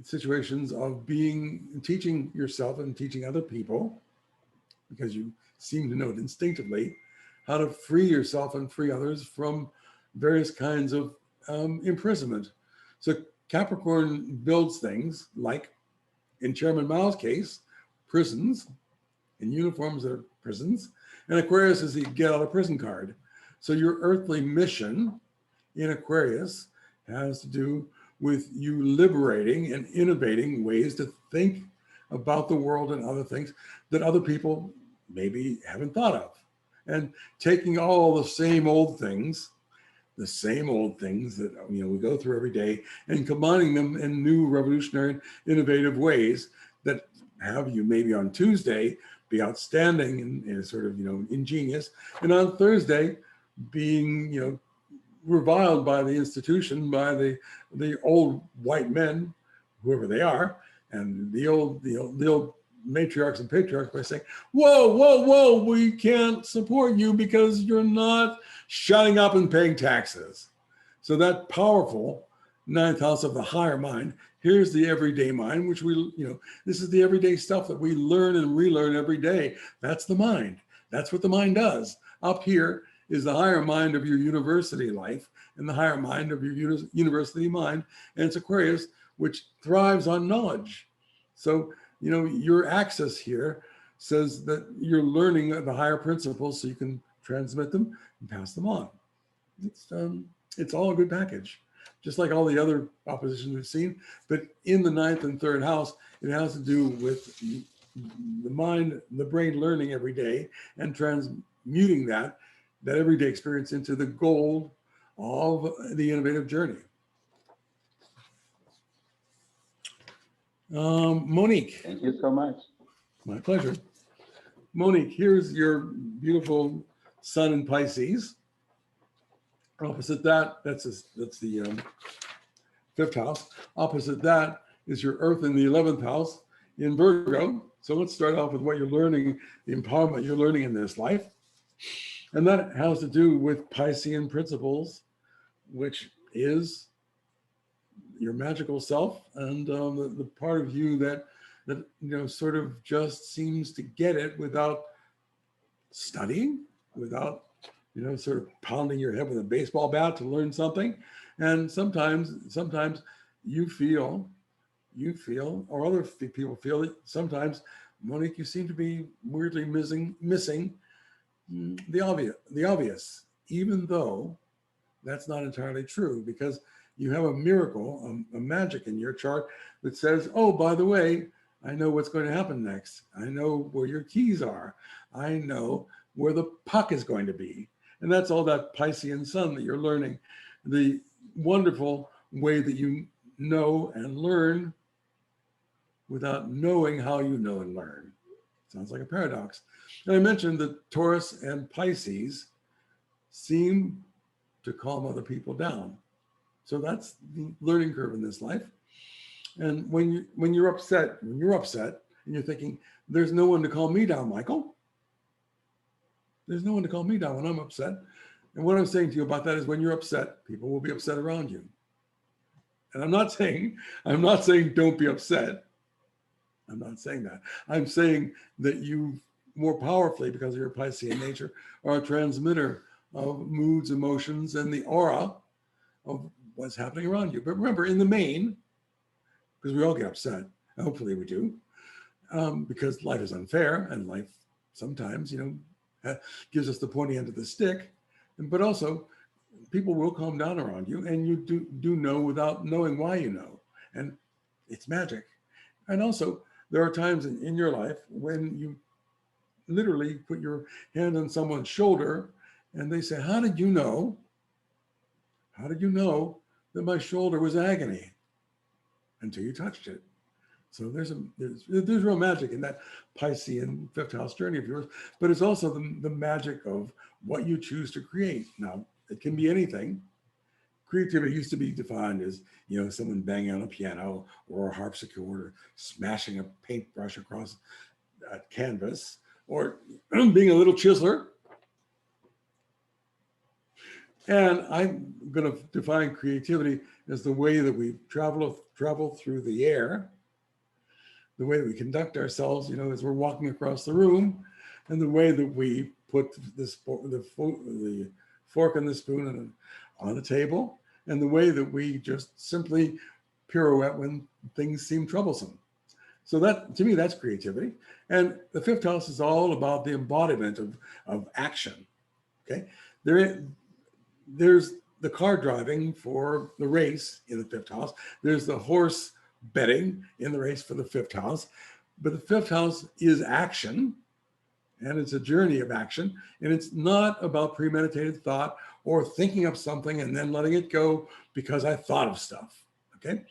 situations of teaching yourself and teaching other people, because you seem to know it instinctively, how to free yourself and free others from various kinds of imprisonment. So Capricorn builds things like, in Chairman Mao's case, prisons, and uniforms that are prisons. And Aquarius is the get out of prison card. So your earthly mission in Aquarius has to do with you liberating and innovating ways to think about the world and other things that other people maybe haven't thought of. And taking all the same old things that we go through every day, and combining them in new, revolutionary, innovative ways that have you maybe on Tuesday be outstanding and sort of ingenious, and on Thursday being reviled by the institution, by the old white men, whoever they are, and the old matriarchs and patriarchs, by saying, whoa, we can't support you because you're not shutting up and paying taxes. So that powerful 9th house of the higher mind, here's the everyday mind, which this is the everyday stuff that we learn and relearn every day. That's the mind. That's what the mind does. Up here is the higher mind of your university life and the higher mind of your university mind. And it's Aquarius, which thrives on knowledge. So, your access here says that you're learning the higher principles so you can transmit them and pass them on. It's all a good package, just like all the other oppositions we've seen. But in the 9th and 3rd house, it has to do with the mind, the brain learning every day and transmuting that everyday experience into the gold of the innovative journey. Monique. Thank you so much. My pleasure. Monique, here's your beautiful sun in Pisces. Opposite that, that's the 5th house. Opposite that is your Earth in the 11th house in Virgo. So let's start off with what you're learning, the empowerment you're learning in this life. And that has to do with Piscean principles, which is your magical self and the part of you that sort of just seems to get it without studying, without sort of pounding your head with a baseball bat to learn something. And sometimes you feel, or other people feel that sometimes, Monique, you seem to be weirdly missing the obvious, even though that's not entirely true, because you have a miracle, a magic in your chart that says, oh, by the way, I know what's going to happen next. I know where your keys are. I know where the puck is going to be. And that's all that Piscean sun that you're learning, the wonderful way that you know and learn without knowing how you know and learn. Sounds like a paradox. And I mentioned that Taurus and Pisces seem to calm other people down. So that's the learning curve in this life. And when you're upset and you're thinking, there's no one to calm me down, Michael. There's no one to calm me down when I'm upset. And what I'm saying to you about that is, when you're upset, people will be upset around you. And I'm not saying don't be upset. I'm not saying that. I'm saying that you more powerfully, because of your Piscean nature, are a transmitter of moods, emotions, and the aura of what's happening around you. But remember, in the main, because we all get upset, hopefully we do, because life is unfair and life sometimes, gives us the pointy end of the stick. But also, people will calm down around you, and you do know without knowing why you know. And it's magic. And also, there are times in your life when literally put your hand on someone's shoulder and they say, how did you know? How did you know that my shoulder was agony? Until you touched it. So there's real magic in that Piscean fifth house journey of yours, but it's also the magic of what you choose to create. Now, it can be anything. Creativity used to be defined as, someone banging on a piano or a harpsichord or smashing a paintbrush across a canvas or being a little chiseler. And I'm going to define creativity as the way that we travel through the air, the way that we conduct ourselves, as we're walking across the room, and the way that we put the fork and the spoon on the table, and the way that we just simply pirouette when things seem troublesome. So that, to me, that's creativity. And the fifth house is all about the embodiment of action. Okay, there's the car driving for the race in the fifth house. There's the horse betting in the race for the fifth house. But the fifth house is action, and it's a journey of action. And it's not about premeditated thought or thinking of something and then letting it go because I thought of stuff. Okay.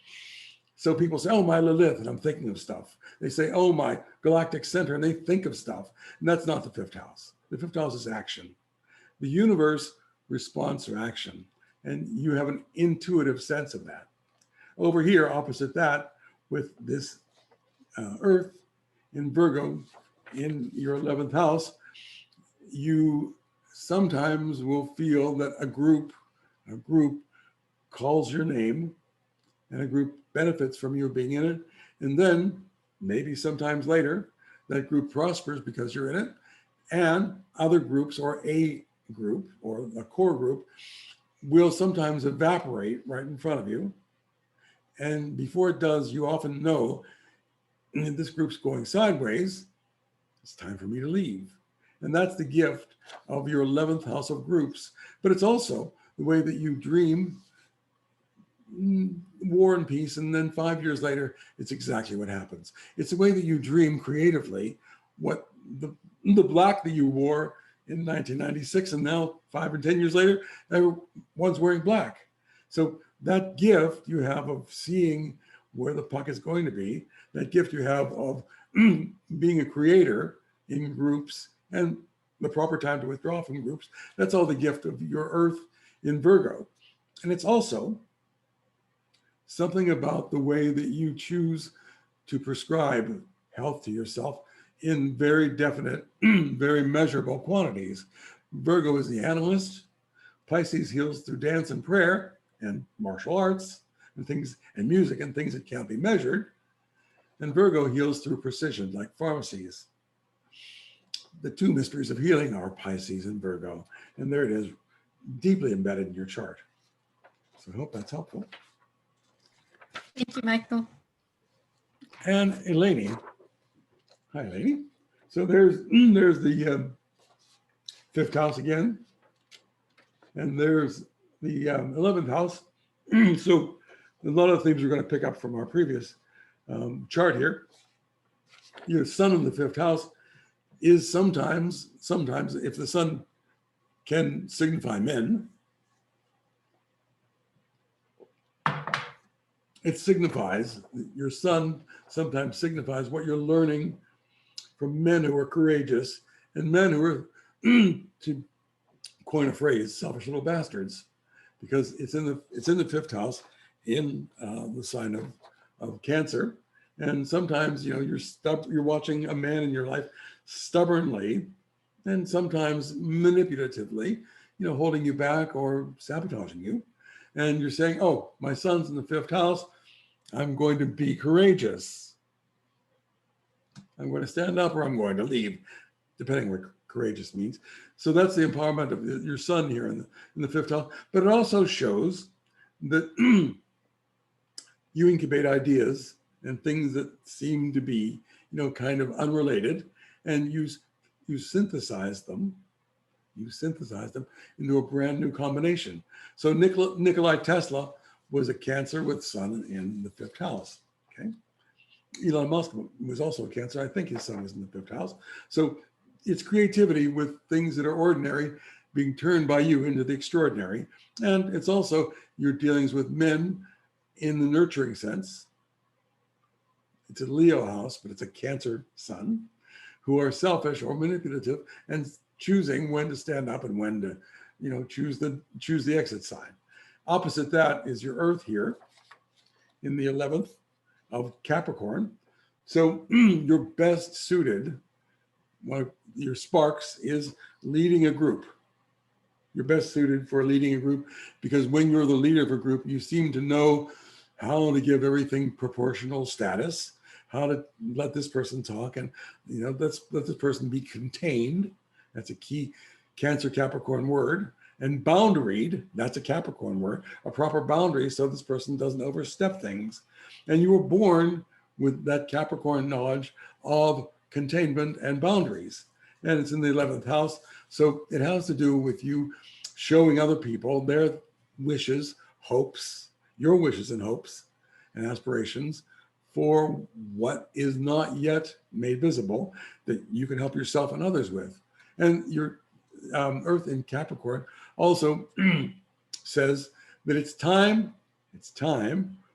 So people say, oh, my Lilith, and I'm thinking of stuff. They say, oh, my galactic center, and they think of stuff. And that's not the fifth house. The fifth house is action. The universe responds to action, and you have an intuitive sense of that. Over here, opposite that, with this Earth in Virgo in your 11th house, you sometimes will feel that a group calls your name, and a group benefits from you being in it. And then maybe sometimes later, that group prospers because you're in it, and other groups or a group or a core group will sometimes evaporate right in front of you. And before it does, you often know this group's going sideways. It's time for me to leave. And that's the gift of your 11th house of groups. But it's also the way that you dream war and peace, and then 5 years later, it's exactly what happens. It's the way that you dream creatively what the black that you wore in 1996, and now 5 or 10 years later, everyone's wearing black. So that gift you have of seeing where the puck is going to be, that gift you have of being a creator in groups and the proper time to withdraw from groups, that's all the gift of your Earth in Virgo. And it's also something about the way that you choose to prescribe health to yourself in very definite, very measurable quantities. Virgo is the analyst. Pisces heals through dance and prayer and martial arts and things and music and things that can't be measured. And Virgo heals through precision, like pharmacies. The two mysteries of healing are Pisces and Virgo. And there it is, deeply embedded in your chart. So I hope that's helpful. Thank you, Michael. And Eleni. Hi, Eleni. So there's the fifth house again. And there's the 11th house. So a lot of things we're going to pick up from our previous chart here. Your sun in the fifth house is sometimes if the sun can signify men, it signifies, your sun sometimes signifies what you're learning from men who are courageous and men who are, to coin a phrase, selfish little bastards, because it's in the fifth house in the sign of Cancer. And sometimes, you're watching a man in your life stubbornly and sometimes manipulatively, holding you back or sabotaging you. And you're saying, oh, my son's in the fifth house. I'm going to be courageous. I'm going to stand up or I'm going to leave, depending what courageous means. So that's the empowerment of your son here in the fifth house. But it also shows that you incubate ideas and things that seem to be, kind of unrelated, and you synthesize them. You synthesize them into a brand new combination. So Nikola Tesla was a Cancer with sun in the fifth house. Okay. Elon Musk was also a Cancer. I think his sun was in the fifth house. So it's creativity with things that are ordinary being turned by you into the extraordinary. And it's also your dealings with men in the nurturing sense. It's a Leo house, but it's a Cancer sun, who are selfish or manipulative and choosing when to stand up and when to, choose the exit side. Opposite that is your Earth here in the 11th of Capricorn. So your best suited, one of your sparks is leading a group. You're best suited for leading a group because when you're the leader of a group, you seem to know how to give everything proportional status, how to let this person talk, and let this person be contained. That's a key Cancer Capricorn word. And boundaried, that's a Capricorn word, a proper boundary so this person doesn't overstep things. And you were born with that Capricorn knowledge of containment and boundaries. And it's in the 11th house. So it has to do with you showing other people their wishes, hopes, your wishes and hopes and aspirations for what is not yet made visible that you can help yourself and others with. And your Earth in Capricorn also says that it's time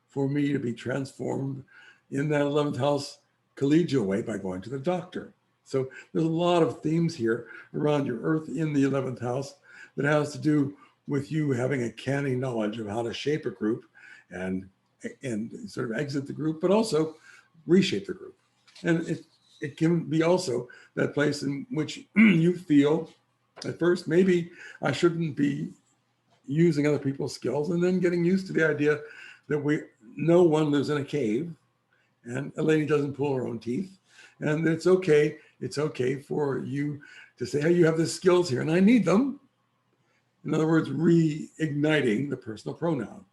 for me to be transformed in that 11th house collegial way by going to the doctor. So there's a lot of themes here around your Earth in the 11th house that has to do with you having a canny knowledge of how to shape a group and sort of exit the group, but also reshape the group. And it can be also that place in which you feel at first, maybe I shouldn't be using other people's skills, and then getting used to the idea that no one lives in a cave and a lady doesn't pull her own teeth. And it's okay for you to say, hey, you have the skills here and I need them. In other words, reigniting the personal pronoun.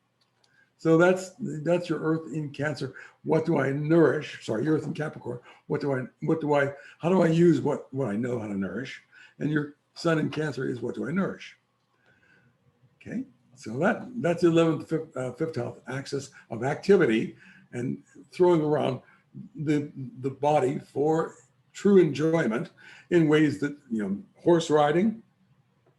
So that's your Earth in Cancer. What do I nourish? Sorry, your Earth in Capricorn. How do I use what I know how to nourish? And your Sun in Cancer is what do I nourish? Okay, so that's the 11th, fifth house axis of activity and throwing around the body for true enjoyment in ways that, horse riding,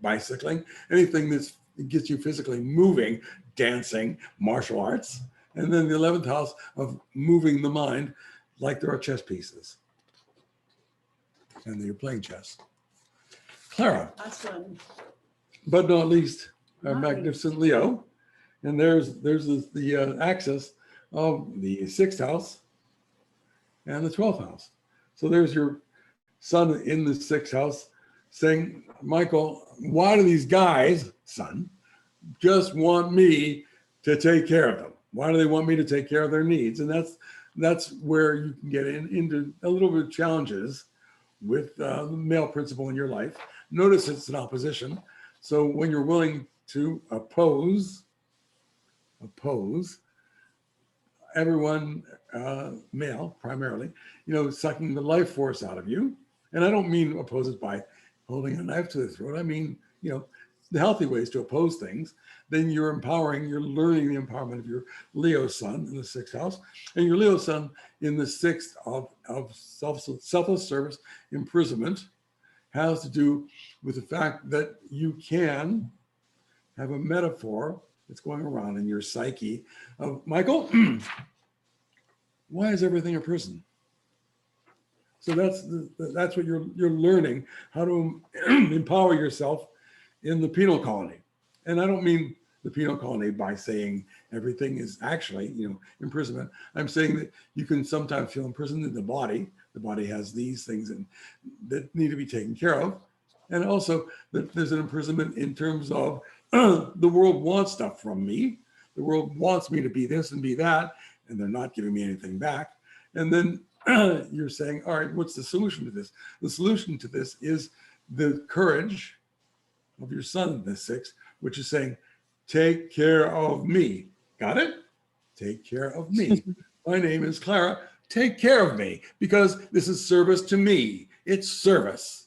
bicycling, anything that gets you physically moving, dancing, martial arts, and then the 11th house of moving the mind like there are chess pieces and you're playing chess. Clara, Last one. but not least, our Not magnificent Leo. And there's the axis of the 6th house and the 12th house. So there's your Sun in the 6th house saying, Michael, why do these guys, Sun, just want me to take care of them? Why do they want me to take care of their needs? And that's where you can get into a little bit of challenges with the male principle in your life. Notice it's an opposition. So when you're willing to oppose everyone, male primarily, sucking the life force out of you. And I don't mean oppose it by holding a knife to the throat. I mean, the healthy ways to oppose things. Then you're learning the empowerment of your Leo Sun in the 6th house, and your Leo Sun in the 6th of selfless service, imprisonment, has to do with the fact that you can have a metaphor that's going around in your psyche of, Michael, why is everything a prison? So that's what you're learning, how to empower yourself in the penal colony. And I don't mean the penal colony by saying everything is actually, imprisonment. I'm saying that you can sometimes feel imprisoned in the body. The body has these things that need to be taken care of. And also that there's an imprisonment in terms of the world wants stuff from me. The world wants me to be this and be that, and they're not giving me anything back. And then you're saying, all right, what's the solution to this? The solution to this is the courage of your Sun in the 6th, which is saying, take care of me. Got it? Take care of me. My name is Clara. Take care of me, because this is service to me. It's service.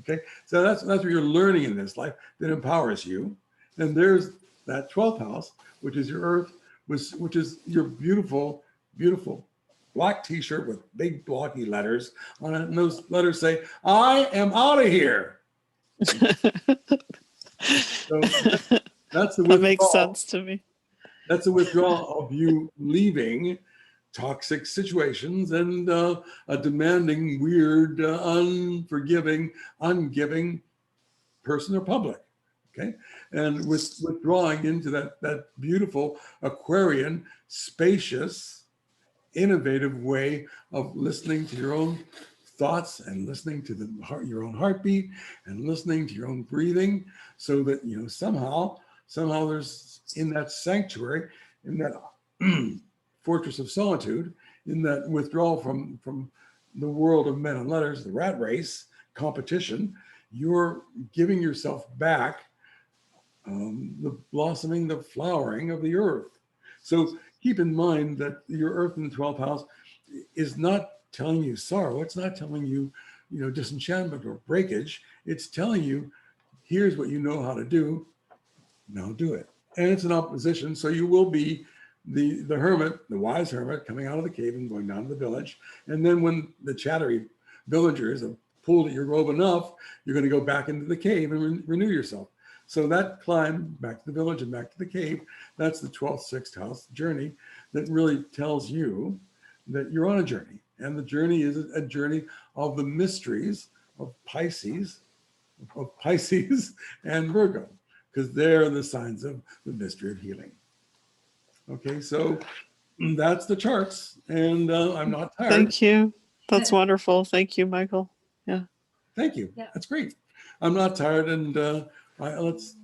Okay, so that's what you're learning in this life that empowers you. And there's that 12th house, which is your Earth, which is your beautiful, beautiful black t-shirt with big blocky letters on it, and those letters say, "I am out of here." So that's the That makes withdrawal. sense to me. That's a withdrawal of you leaving toxic situations and a demanding, weird, unforgiving, ungiving person or public. Okay, and with withdrawing into that beautiful Aquarian, spacious, innovative way of listening to your own thoughts and listening to the heart, your own heartbeat, and listening to your own breathing, so that somehow there's in that sanctuary, in that fortress of solitude, in that withdrawal from the world of men and letters, the rat race competition, you're giving yourself back the blossoming, the flowering of the earth. So keep in mind that your earth in the 12th house is not telling you sorrow. It's not telling you, disenchantment or breakage. It's telling you, here's what you know how to do. Now do it. And it's an opposition. So you will be the hermit, the wise hermit, coming out of the cave and going down to the village. And then when the chattery villagers have pulled at your robe enough, you're going to go back into the cave and renew yourself. So that climb back to the village and back to the cave, that's the 12th, 6th house journey that really tells you that you're on a journey. And the journey is a journey of the mysteries of Pisces and Virgo, because they're the signs of the mystery of healing. Okay, so that's the charts, and I'm not tired. Thank you. That's wonderful. Thank you, Michael. Yeah. Thank you. Yeah. That's great. I'm not tired, and let's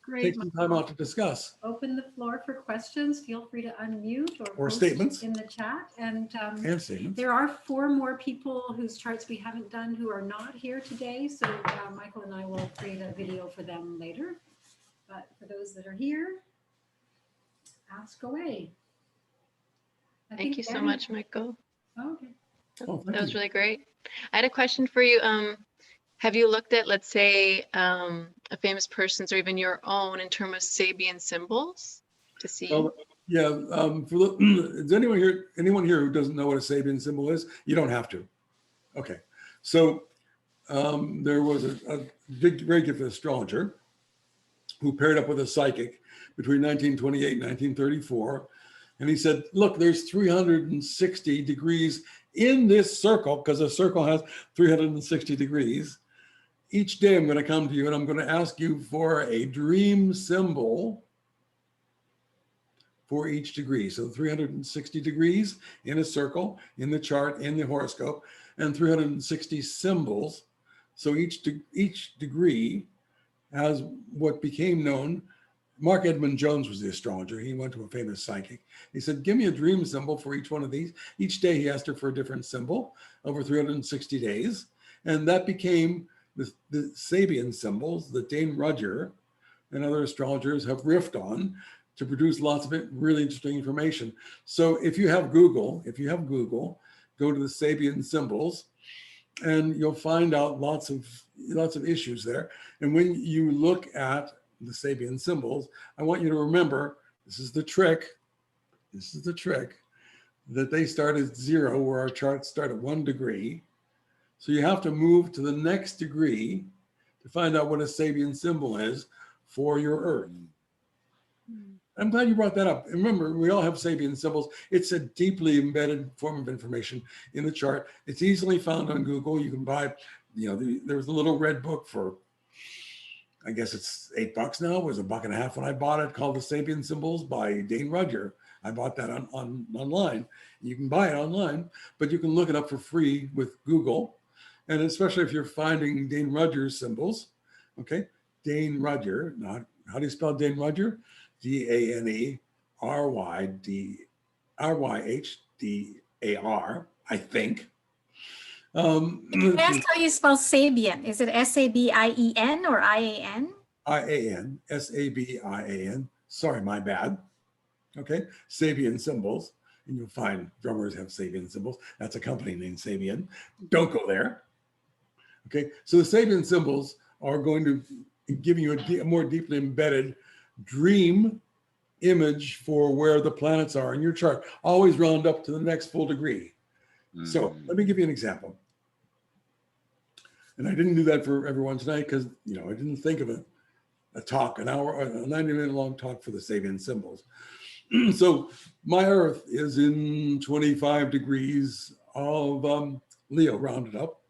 Great. take some time out to discuss. Open the floor for questions. Feel free to unmute or post statements. in the chat. And And statements. there are 4 more people whose charts we haven't done who are not here today. So Michael and I will create a video for them later. But for those that are here, ask away. I think Thank you so Debbie- much, Michael. Oh, okay. Oh, thank That was you. really great. I had a question for you. Have you looked at, let's say, a famous person's or even your own in terms of Sabian symbols to see? Well, yeah. Is anyone here who doesn't know what a Sabian symbol is? You don't have to. Okay. So there was a very gifted astrologer who paired up with a psychic between 1928 and 1934. And he said, look, there's 360 degrees in this circle, because a circle has 360 degrees. Each day I'm going to come to you and I'm going to ask you for a dream symbol for each degree. So 360 degrees in a circle, in the chart, in the horoscope, and 360 symbols. So each degree has what became known. Mark Edmund Jones was the astrologer. He went to a famous psychic. He said, give me a dream symbol for each one of these. Each day he asked her for a different symbol over 360 days. And that became the Sabian symbols that Dane Rudger and other astrologers have riffed on to produce lots of really interesting information. So if you have Google, go to the Sabian symbols and you'll find out lots of issues there. And when you look at the Sabian symbols, I want you to remember, this is the trick, that they start at 0, where our charts start at 1 degree. So you have to move to the next degree to find out what a Sabian symbol is for your Earth. I'm glad you brought that up. Remember, we all have Sabian symbols. It's a deeply embedded form of information in the chart. It's easily found on Google. You can buy, there was a little red book for, I guess it's $8 now. It was $1.50 when I bought it, called The Sabian Symbols by Dane Rudger. I bought that online. You can buy it online, but you can look it up for free with Google. And especially if you're finding Dane Rudger's symbols, okay? Dane Rudger, how do you spell Dane Rudger? DaneRyhdar, I think. Can I ask how you spell Sabian? Is it Sabien or IAN? IAN, Sabian. Sorry, my bad. Okay, Sabian symbols. And you'll find drummers have Sabian symbols. That's a company named Sabian. Don't go there. Okay, so the Sabian symbols are going to give you a more deeply embedded dream image for where the planets are in your chart. Always round up to the next full degree. So let me give you an example. And I didn't do that for everyone tonight because, I didn't think of a talk, an hour, a 90-minute long talk for the Sabian symbols. So my Earth is in 25 degrees of Leo, rounded up.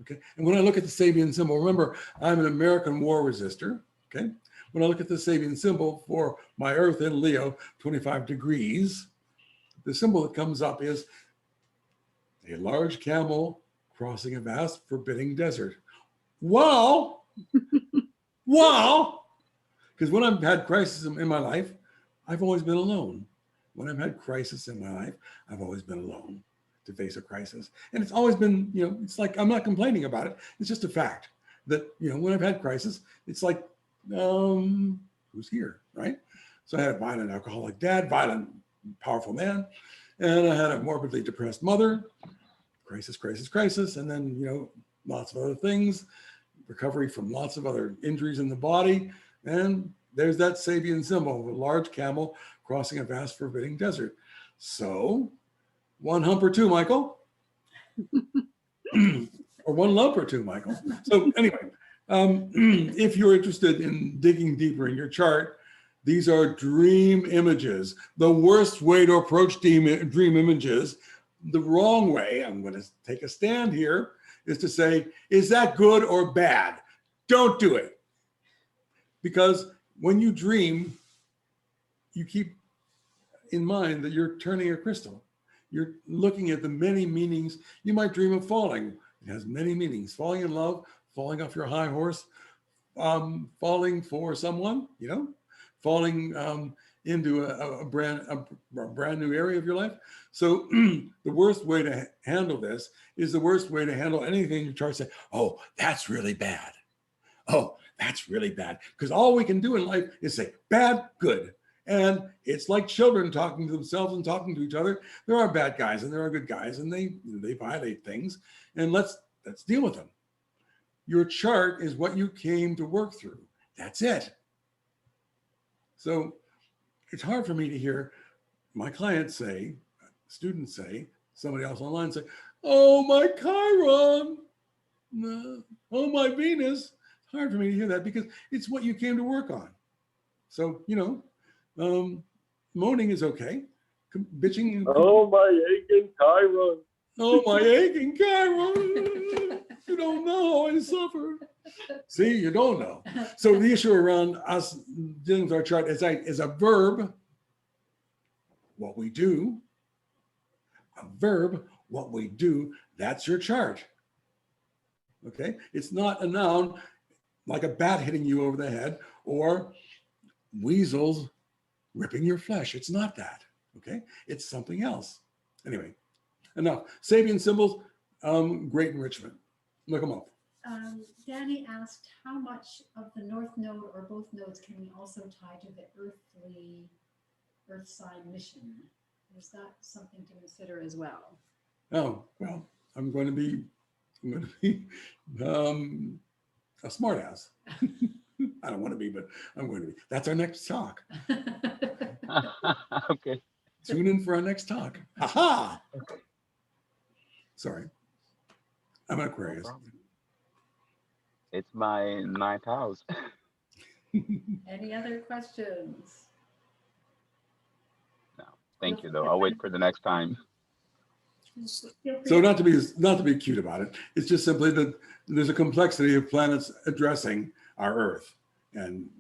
Okay. And when I look at the Sabian symbol, remember, I'm an American war resistor. Okay. When I look at the Sabian symbol for my Earth in Leo, 25 degrees, the symbol that comes up is a large camel crossing a vast, forbidding desert. Wow. Wow. Because when I've had crisis in my life, I've always been alone. When I've had crisis in my life, I've always been alone to face a crisis. And it's always been, it's like, I'm not complaining about it. It's just a fact that, when I've had crisis, it's like, who's here, right? So I had a violent alcoholic dad, violent, powerful man, and I had a morbidly depressed mother, crisis, crisis, crisis, and then, lots of other things, recovery from lots of other injuries in the body, and there's that Sabian symbol of a large camel crossing a vast, forbidding desert. So, one hump or two, Michael, or one lump or two, Michael. So anyway, if you're interested in digging deeper in your chart, these are dream images. The worst way to approach dream images, the wrong way, I'm going to take a stand here, is to say, is that good or bad? Don't do it. Because when you dream, you keep in mind that you're turning a crystal. You're looking at the many meanings. You might dream of falling. It has many meanings. Falling in love, falling off your high horse, falling for someone, falling into a brand new area of your life. So the worst way to handle this is the worst way to handle anything you try to say, oh, that's really bad. Oh, that's really bad. Because all we can do in life is say bad, good. And it's like children talking to themselves and talking to each other. There are bad guys and there are good guys, and they violate things. And let's deal with them. Your chart is what you came to work through. That's it. So it's hard for me to hear my clients say, students say, somebody else online say, oh, my Chiron, oh, my Venus. It's hard for me to hear that because it's what you came to work on. So, moaning is okay. Bitching. Oh, my aching Chiron. Oh, my aching Chiron. You don't know how I suffer. See, you don't know. So the issue around us dealing with our chart is a verb, what we do. A verb, what we do, that's your chart. Okay? It's not a noun like a bat hitting you over the head or weasels ripping your flesh. It's not that. Okay? It's something else. Anyway, enough. Sabian symbols, great enrichment. Look them up. Danny asked how much of the North Node or both nodes can we also tie to the Earth sign mission? Is that something to consider as well? Oh, well, I'm going to be a smartass. I don't want to be, but I'm going to be. That's our next talk. Okay. Tune in for our next talk. Aha! Sorry. I'm an Aquarius. No problem. It's my ninth house. Any other questions? No, thank you though. I'll wait for the next time. So not to be cute about it, it's just simply that there's a complexity of planets addressing our Earth. And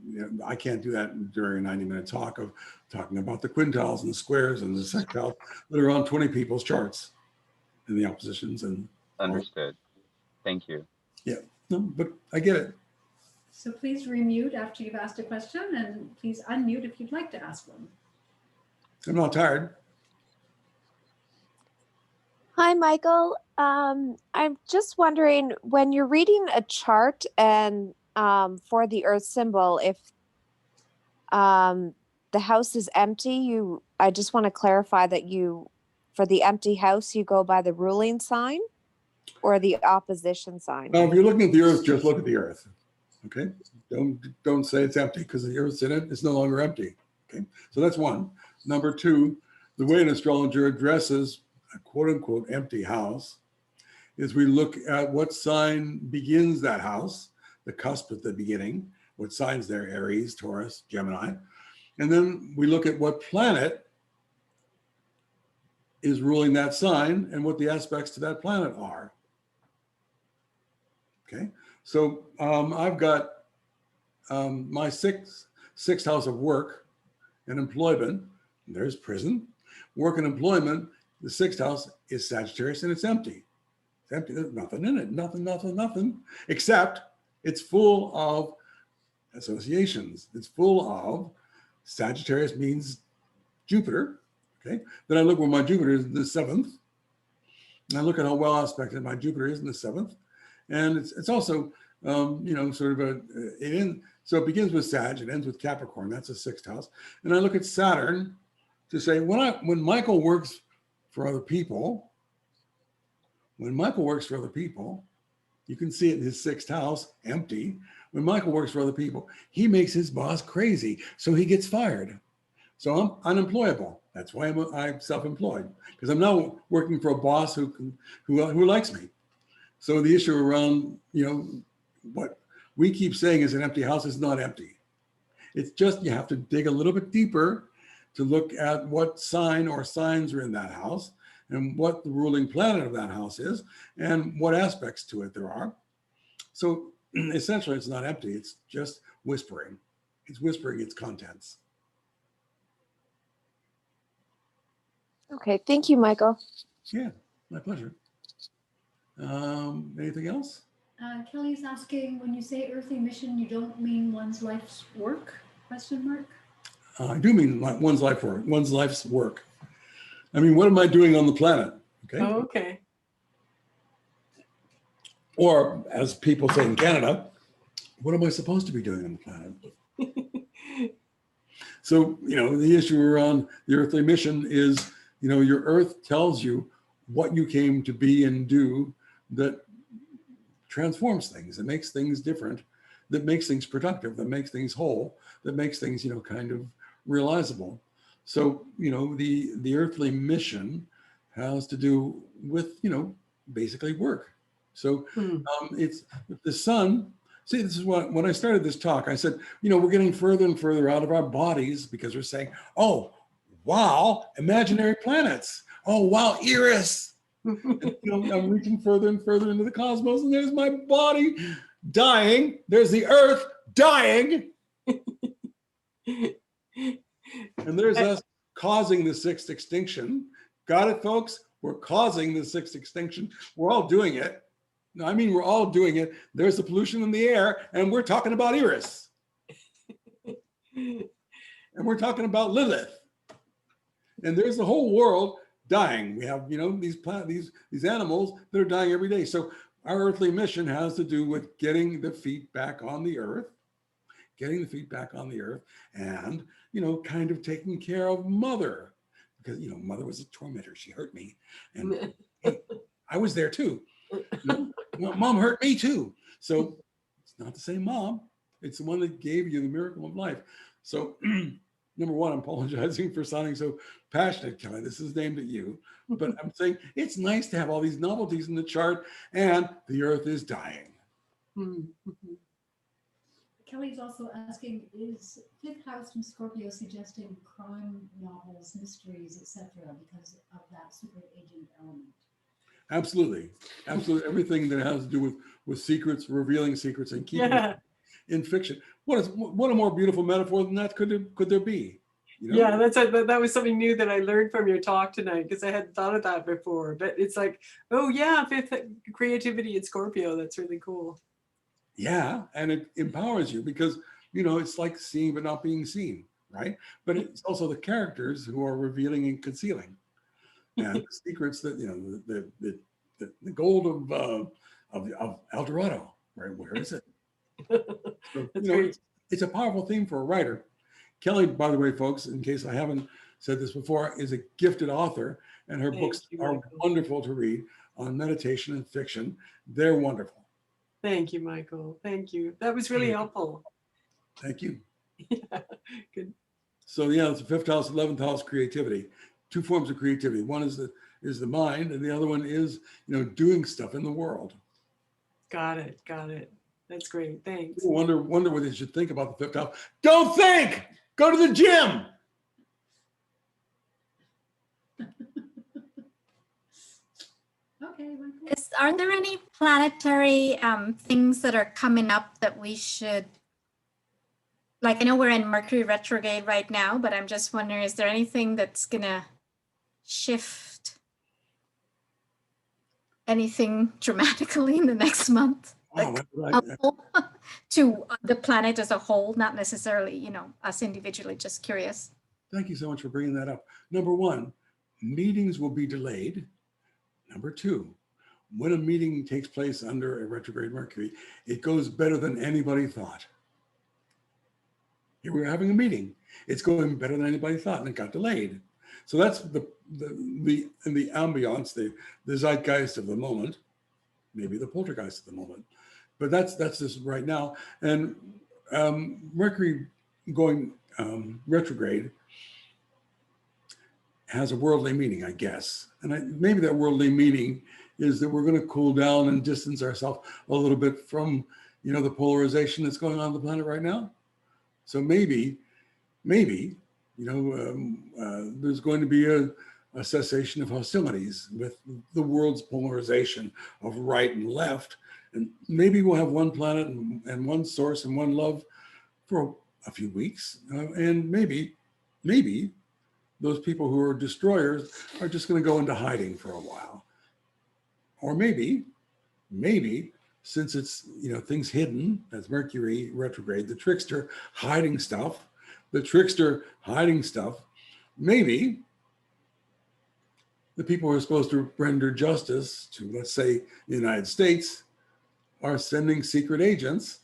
I can't do that during a 90-minute talk of talking about the quintiles and the squares and the sextiles that are on 20 people's charts and the oppositions and Understood. Thank you. Yeah, no, but I get it. So please remute after you've asked a question, and please unmute if you'd like to ask one. I'm not tired. Hi, Michael. I'm just wondering, when you're reading a chart and for the Earth symbol, if the house is empty, I just want to clarify that for the empty house, you go by the ruling sign or the opposition sign. Now, if you're looking at the Earth, just look at the Earth. Okay, don't say it's empty because the Earth's in it. It's no longer empty. Okay, so that's one. Number two, the way an astrologer addresses a quote unquote empty house is we look at what sign begins that house, the cusp at the beginning, what signs there, Aries, Taurus, Gemini. And then we look at what planet is ruling that sign and what the aspects to that planet are. Okay, so I've got my sixth house of work and employment. There's prison. Work and employment, the sixth house is Sagittarius and it's empty. It's empty, there's nothing in it, nothing, except it's full of associations. It's full of Sagittarius means Jupiter. Okay, then I look where my Jupiter is in the seventh, and I look at how well aspected my Jupiter is in the seventh, and it's also sort of so it begins with Sag, it ends with Capricorn. That's a sixth house, and I look at Saturn to say when Michael works for other people, you can see it in his sixth house, empty. When Michael works for other people, he makes his boss crazy, so he gets fired. So I'm unemployable. That's why I'm self-employed, because I'm now working for a boss who likes me. So the issue around, what we keep saying is an empty house is not empty. It's just you have to dig a little bit deeper to look at what sign or signs are in that house and what the ruling planet of that house is and what aspects to it there are. So essentially, it's not empty. It's just whispering. It's whispering its contents. Okay, thank you, Michael. Yeah, my pleasure. Anything else? Kelly's asking, when you say earthly mission, you don't mean one's life's work? ? I do mean one's life's work. I mean, what am I doing on the planet? Okay. Oh, okay. Or as people say in Canada, what am I supposed to be doing on the planet? So, the issue around the earthly mission is, your earth tells you what you came to be and do that transforms things, that makes things different, that makes things productive, that makes things whole, that makes things, kind of realizable. So, the earthly mission has to do with, basically work. So it's the sun. See, this is what, when I started this talk, I said, we're getting further and further out of our bodies because we're saying, oh, wow, imaginary planets. Oh, wow, Eris. And, I'm reaching further and further into the cosmos, and there's my body dying. There's the earth dying. And there's us causing the sixth extinction. Got it, folks? We're causing the sixth extinction. We're all doing it. No, I mean, we're all doing it. There's the pollution in the air, and we're talking about Eris. And we're talking about Lilith. And there's the whole world dying. We have, these animals that are dying every day. So our earthly mission has to do with getting the feet back on the earth, and, kind of taking care of Mother, because, Mother was a tormentor. She hurt me. And hey, I was there too. Mom hurt me too. So it's not the same mom. It's the one that gave you the miracle of life. So number one, I'm apologizing for sounding so passionate, Kelly. This is aimed at you. But I'm saying it's nice to have all these novelties in the chart, and the earth is dying. Kelly's also asking, is fifth house from Scorpio suggesting crime novels, mysteries, etc., because of that super agent element? Absolutely. Everything that has to do with secrets, revealing secrets, and keeping it in fiction. What a more beautiful metaphor than that could there be? Yeah, that was something new that I learned from your talk tonight, because I hadn't thought of that before. But it's like, oh yeah, fifth creativity in Scorpio. That's really cool. Yeah, and it empowers you because it's like seeing but not being seen, right? But it's also the characters who are revealing and concealing, and the secrets that the gold of El Dorado, right? Where is it? So, it's a powerful theme for a writer. Kelly, by the way, folks, in case I haven't said this before, is a gifted author, and her books are wonderful to read on meditation and fiction. They're wonderful. Thank you, Michael. Thank you. That was really helpful. Thank you. Yeah, good. So yeah, it's the 5th house, 11th house creativity. Two forms of creativity. One is the mind, and the other one is, you know, doing stuff in the world. Got it. Got it. That's great. Thanks. People wonder what they should think about the 5th house. Don't think. Go to the gym. Okay, Michael. Are there any planetary things that are coming up that we should, like, I know we're in Mercury retrograde right now, but I'm just wondering, is there anything that's gonna shift anything dramatically in the next month? Wow, Like, to the planet as a whole, not necessarily, you know, us individually, just curious. thank you so much for bringing that up. Number one, meetings will be delayed. Number two, when a meeting takes place under a retrograde Mercury, it goes better than anybody thought. Here we're having a meeting. It's going better than anybody thought, and it got delayed. So that's the ambiance, the zeitgeist of the moment, maybe the poltergeist of the moment. But that's this right now. And Mercury going retrograde has a worldly meaning, I guess. And maybe that worldly meaning is that we're going to cool down and distance ourselves a little bit from, you know, the polarization that's going on the planet right now. So maybe, you know, there's going to be a cessation of hostilities with the world's polarization of right and left. And maybe we'll have one planet and one source and one love for a few weeks. And maybe those people who are destroyers are just going to go into hiding for a while. Or maybe, since it's, you know, things hidden, that's Mercury retrograde, the trickster hiding stuff, maybe the people who are supposed to render justice to, let's say, the United States are sending secret agents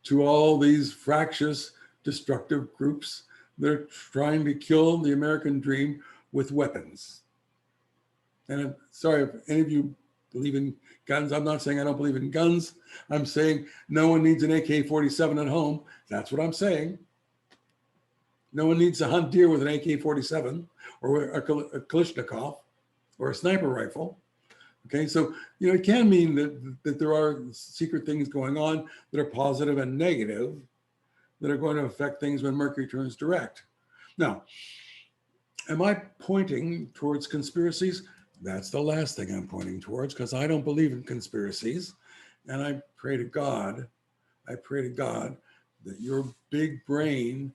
to all these fractious, destructive groups that are trying to kill the American dream with weapons. And I'm sorry if any of you believe in guns. I'm not saying I don't believe in guns. I'm saying no one needs an AK-47 at home. That's what I'm saying. No one needs to hunt deer with an AK-47 or a Kalashnikov or a sniper rifle. Okay, so, you know, it can mean that there are secret things going on that are positive and negative that are going to affect things when Mercury turns direct. Now, am I pointing towards conspiracies? That's the last thing I'm pointing towards, because I don't believe in conspiracies. And I pray to God that your big brain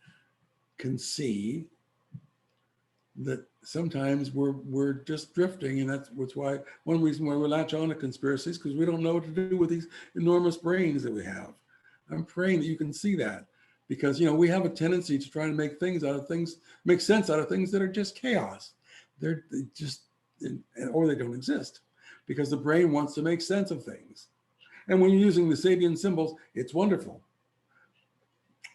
can see that sometimes we're just drifting, and that's why one reason why we latch on to conspiracies, because we don't know what to do with these enormous brains that we have. I'm praying that you can see that, because, you know, we have a tendency to try to make sense out of things that are just chaos. They just, or they don't exist, because the brain wants to make sense of things. And when you're using the Sabian symbols, it's wonderful.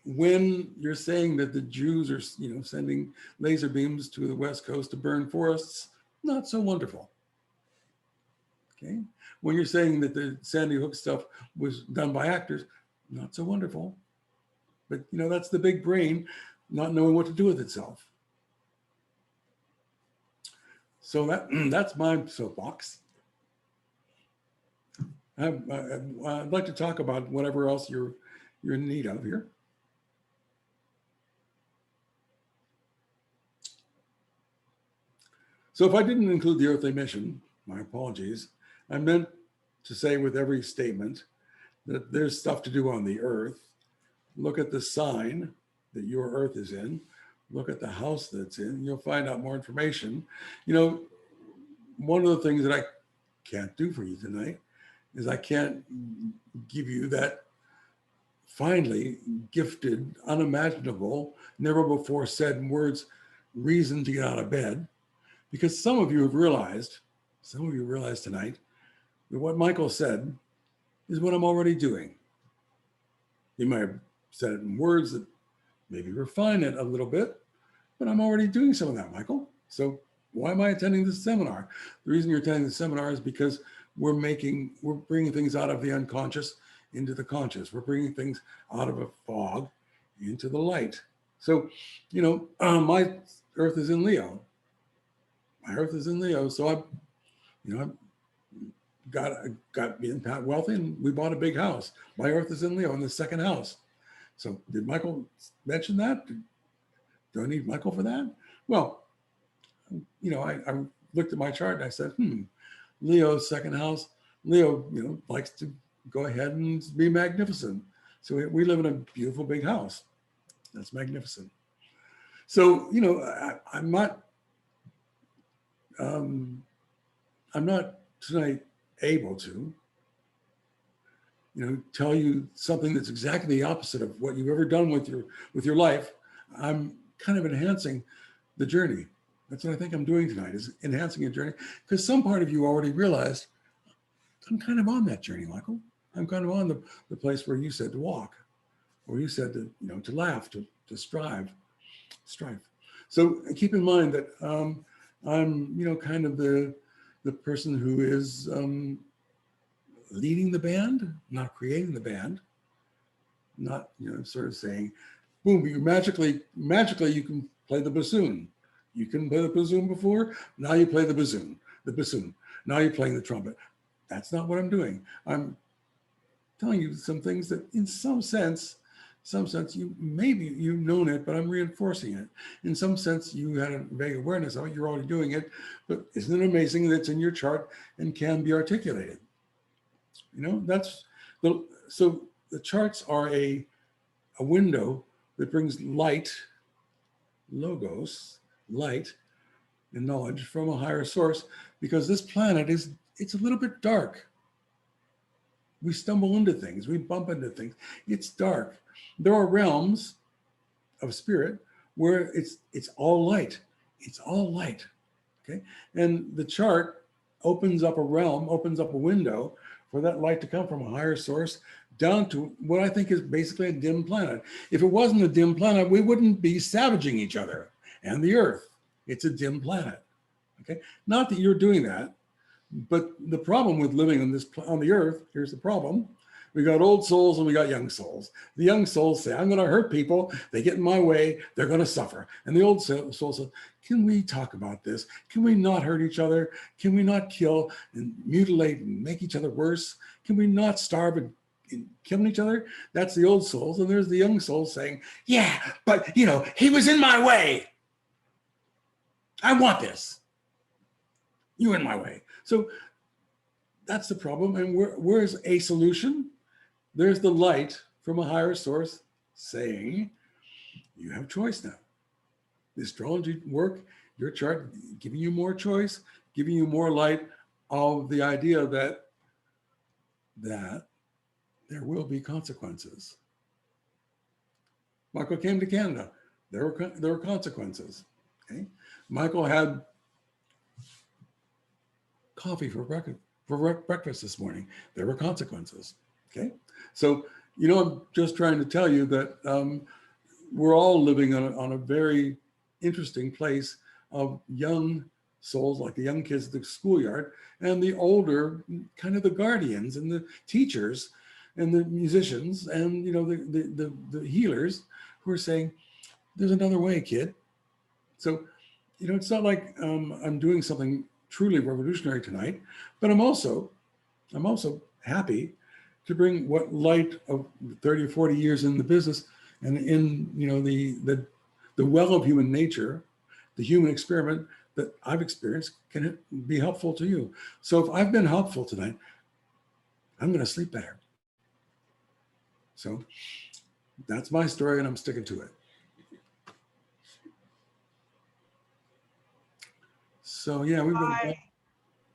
When you're saying that the Jews are, you know, sending laser beams to the West Coast to burn forests, not so wonderful. Okay. When you're saying that the Sandy Hook stuff was done by actors, not so wonderful. But, you know, that's the big brain not knowing what to do with itself. So that's my soapbox. I'd like to talk about whatever else you're in need of here. So if I didn't include the earthly mission, my apologies. I meant to say with every statement that there's stuff to do on the earth. Look at the sign that your earth is in. Look at the house that's in. You'll find out more information. You know, one of the things that I can't do for you tonight is I can't give you that finely gifted, unimaginable, never before said in words, reason to get out of bed. Because some of you have realized tonight that what Michael said is what I'm already doing. He might have said it in words that maybe refine it a little bit, but I'm already doing some of that, Michael. So why am I attending this seminar? The reason you're attending the seminar is because we're bringing things out of the unconscious into the conscious. We're bringing things out of a fog into the light. So, my Earth is in Leo. My Earth is in Leo. So I got being wealthy, and we bought a big house. My Earth is in Leo in the second house. So did Michael mention that? Do I need Michael for that? Well, I looked at my chart and I said, Leo's second house. Leo, likes to go ahead and be magnificent. So we live in a beautiful big house. That's magnificent. So, I'm not tonight able to, tell you something that's exactly the opposite of what you've ever done with your life. I'm kind of enhancing the journey. That's what I think I'm doing tonight, is enhancing a journey, because some part of you already realized I'm kind of on that journey, Michael. I'm kind of on the place where you said to walk, or you said to, to laugh, to strive. So keep in mind that I'm, kind of the person who is leading the band, not creating the band, not, sort of saying, boom, you magically you can play the bassoon. You couldn't play the bassoon before, now you play the bassoon. Now you're playing the trumpet. That's not what I'm doing. I'm telling you some things that in some sense, you've known it, but I'm reinforcing it. In some sense, you had a vague awareness of it, you're already doing it, but isn't it amazing that it's in your chart and can be articulated? So the charts are a window that brings light, logos, light and knowledge from a higher source, because this planet it's a little bit dark. We stumble into things, we bump into things. It's dark. There are realms of spirit where it's all light. It's all light. Okay. And the chart opens up a realm, opens up a window for that light to come from a higher source down to what I think is basically a dim planet. If it wasn't a dim planet, we wouldn't be savaging each other and the earth. It's a dim planet. Okay. Not that you're doing that, but the problem with living on the earth, here's the problem. We got old souls and we got young souls. The young souls say, I'm going to hurt people. They get in my way, they're going to suffer. And the old soul says, can we talk about this? Can we not hurt each other? Can we not kill and mutilate and make each other worse? Can we not starve and kill each other? That's the old souls. And there's the young souls saying, yeah, but he was in my way. I want this. You were in my way. So that's the problem. And where's a solution? There's the light from a higher source saying, you have choice now. The astrology work, your chart, giving you more choice, giving you more light of the idea that there will be consequences. Michael came to Canada. There were consequences. Okay? Michael had coffee for breakfast this morning. There were consequences. Okay, so I'm just trying to tell you that we're all living on a very interesting place of young souls, like the young kids at the schoolyard, and the older, kind of the guardians and the teachers and the musicians and the healers who are saying, "There's another way, kid." So it's not like I'm doing something truly revolutionary tonight, but I'm also happy to bring what light of 30 or 40 years in the business and in the well of human nature, the human experiment that I've experienced can be helpful to you. So if I've been helpful tonight, I'm going to sleep better. So that's my story, and I'm sticking to it. So yeah, we've been.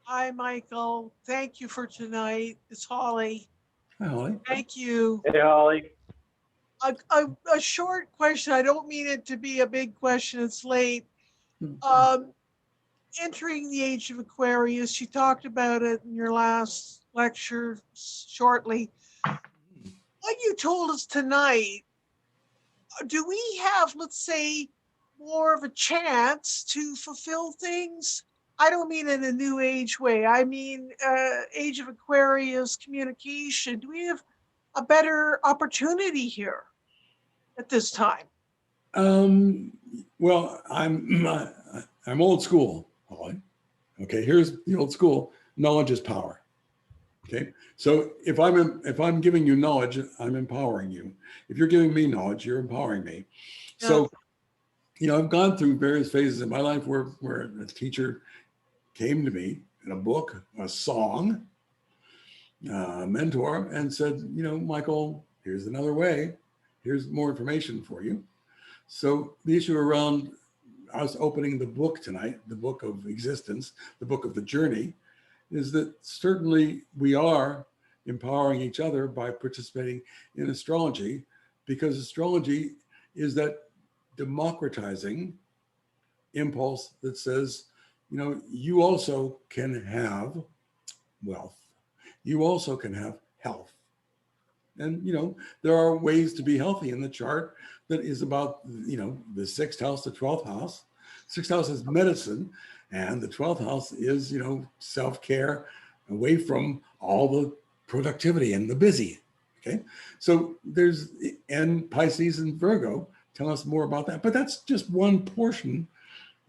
Hi, Michael. Thank you for tonight. It's Holly. Hi, Holly. Thank you. Hey, Holly. A short question. I don't mean it to be a big question. It's late. Entering the age of Aquarius, you talked about it in your last lecture shortly. What you told us tonight, do we have, let's say, more of a chance to fulfill things? I don't mean in a new age way. I mean, age of Aquarius communication. Do we have a better opportunity here at this time? Well, I'm old school, Holly. Okay, here's the old school. Knowledge is power. Okay, so if I'm giving you knowledge, I'm empowering you. If you're giving me knowledge, you're empowering me. So, I've gone through various phases in my life where a teacher came to me in a book, a song, a mentor, and said, Michael, here's another way. Here's more information for you. So the issue around us opening the book tonight, the book of existence, the book of the journey, is that certainly we are empowering each other by participating in astrology, because astrology is that democratizing impulse that says, you also can have wealth. You also can have health. And, there are ways to be healthy in the chart that is about, the 6th house, the 12th house. 6th house is medicine, and the 12th house is, self-care, away from all the productivity and the busy. Okay. So and Pisces and Virgo tell us more about that, but that's just one portion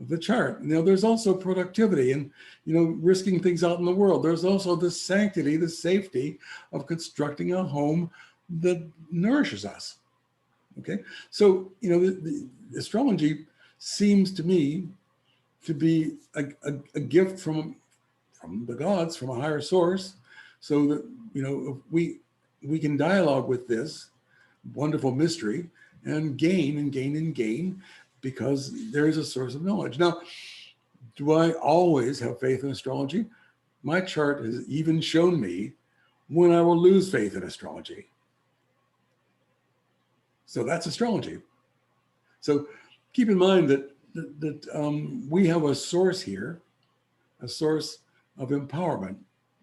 of the chart. There's also productivity and, risking things out in the world. There's also the sanctity, the safety of constructing a home that nourishes us. Okay. So, the astrology seems to me to be a gift from the gods, from a higher source, so that, we can dialogue with this wonderful mystery and gain and gain and gain, because there is a source of knowledge. Now, do I always have faith in astrology? My chart has even shown me when I will lose faith in astrology. So that's astrology. So keep in mind that we have a source here, a source of empowerment.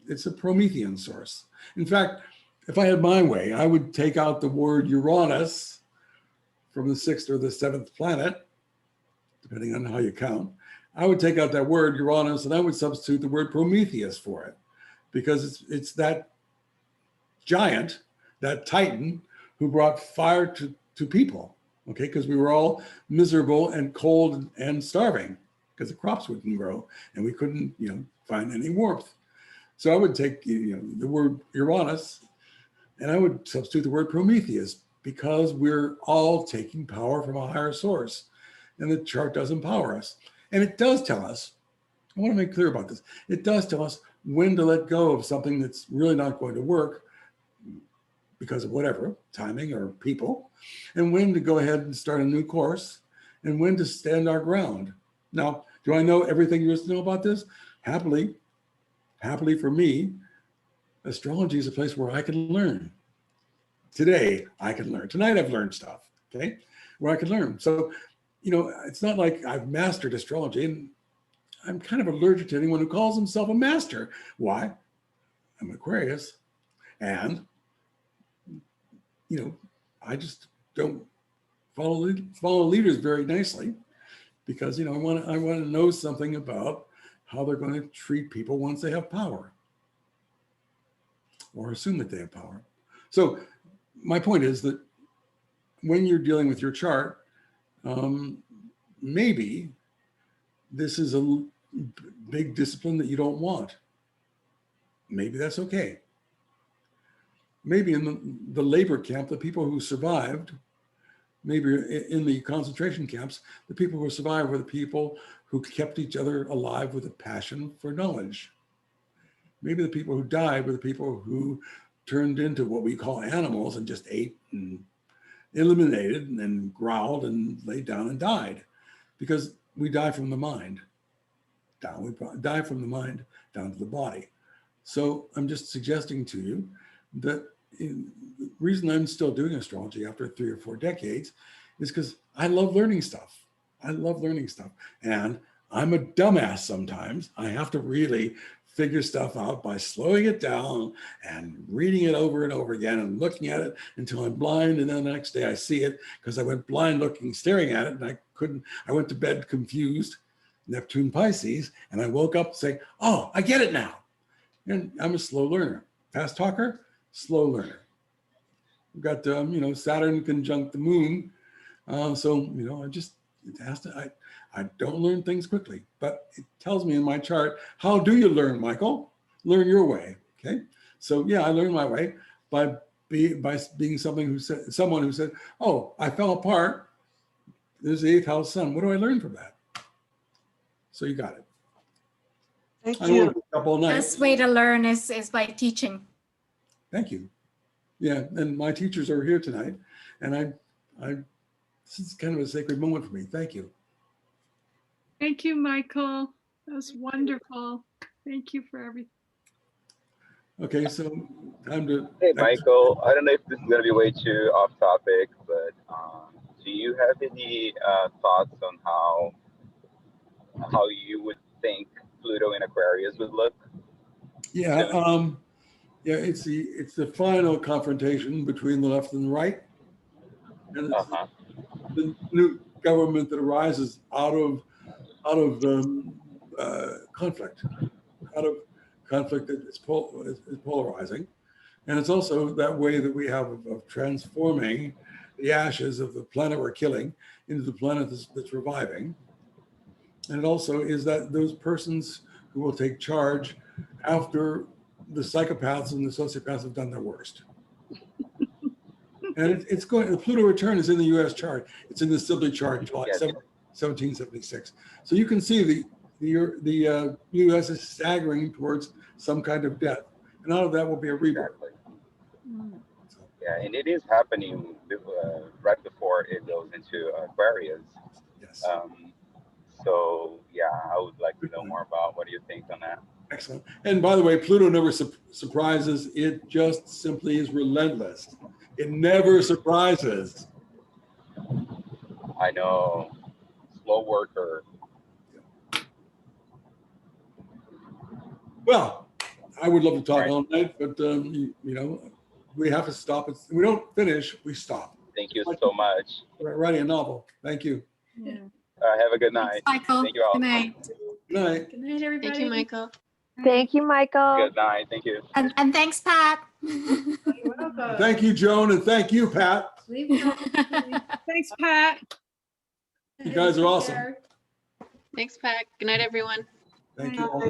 It's a Promethean source. In fact, if I had my way, I would take out the word Uranus from the 6th or the 7th planet, depending on how you count. I would take out that word Uranus and I would substitute the word Prometheus for it, because it's that giant, that titan, who brought fire to people, okay? Because we were all miserable and cold and starving because the crops wouldn't grow and we couldn't, find any warmth. So I would take, the word Uranus and I would substitute the word Prometheus, because we're all taking power from a higher source, and the chart does empower us. And it does tell us, I want to make clear about this, it does tell us when to let go of something that's really not going to work because of whatever, timing or people, and when to go ahead and start a new course, and when to stand our ground. Now, do I know everything there is to know about this? Happily for me, astrology is a place where I can learn. Today, I can learn. Tonight, I've learned stuff, okay, where I can learn. So, it's not like I've mastered astrology, and I'm kind of allergic to anyone who calls himself a master. Why? I'm Aquarius, and, I just don't follow leaders very nicely, because, I want to know something about how they're going to treat people once they have power, or assume that they have power. So my point is that when you're dealing with your chart, maybe this is a big discipline that you don't want. Maybe that's okay. Maybe in the labor camp, the people who survived, maybe in the concentration camps, the people who survived were the people who kept each other alive with a passion for knowledge. Maybe the people who died were the people who turned into what we call animals and just ate and eliminated and then growled and laid down and died, because we die from the mind down. We die from the mind down to the body. So I'm just suggesting to you that the reason I'm still doing astrology after 3 or 4 decades is because I love learning stuff. I love learning stuff. And I'm a dumbass sometimes. I have to really figure stuff out by slowing it down and reading it over and over again and looking at it until I'm blind. And then the next day I see it, because I went blind looking, staring at it, and I went to bed confused, Neptune Pisces, and I woke up saying, oh, I get it now. And I'm a slow learner. Fast talker, slow learner. We've got, Saturn conjunct the moon So, you know, I don't learn things quickly, but it tells me in my chart, how do you learn, Michael? Learn your way, okay? So yeah, I learned my way by being someone who said, oh, I fell apart. There's the 8th house sun. What do I learn from that? So you got it. Thank I don't want you. to be up all night. Best way to learn is by teaching. Thank you. Yeah, and my teachers are here tonight, and this is kind of a sacred moment for me. Thank you. Thank you, Michael. That was wonderful. Thank you for everything. Okay, so time to. Hey, Michael, I don't know if this is going to be way too off topic, but do you have any thoughts on how you would think Pluto in Aquarius would look? Yeah, yeah, it's the final confrontation between the left and the right, and it's the new government that arises out of conflict, out of conflict that is polarizing, and it's also that way that we have of transforming the ashes of the planet we're killing into the planet that's reviving, and it also is that those persons who will take charge after the psychopaths and the sociopaths have done their worst. And it's going, the Pluto return is in the US chart. It's in the Sibley chart until like 1776. So you can see the US is staggering towards some kind of death. And out of that will be a rebirth. Exactly. Yeah, and it is happening right before it goes into Aquarius. Yes. So yeah, I would like to know more about what do you think on that. Excellent. And by the way, Pluto never surprises. It just simply is relentless. It never surprises. I know, slow worker. Well, I would love to talk all night, but you know, we have to stop. We don't finish, we stop. Thank you so much. We're writing a novel. Thank you. Yeah. Have a good night. Thanks, Michael. Thank you all. Good night. Good night. Good night, everybody. Thank you, Michael. Thank you, Michael. Good night. Thank you. And thanks, Pat. You're welcome. Thank you, Joan, and thank you, Pat. Leave it all. Thanks, Pat. You guys are awesome. Take care. Thanks, Pat. Good night, everyone. Thank you all.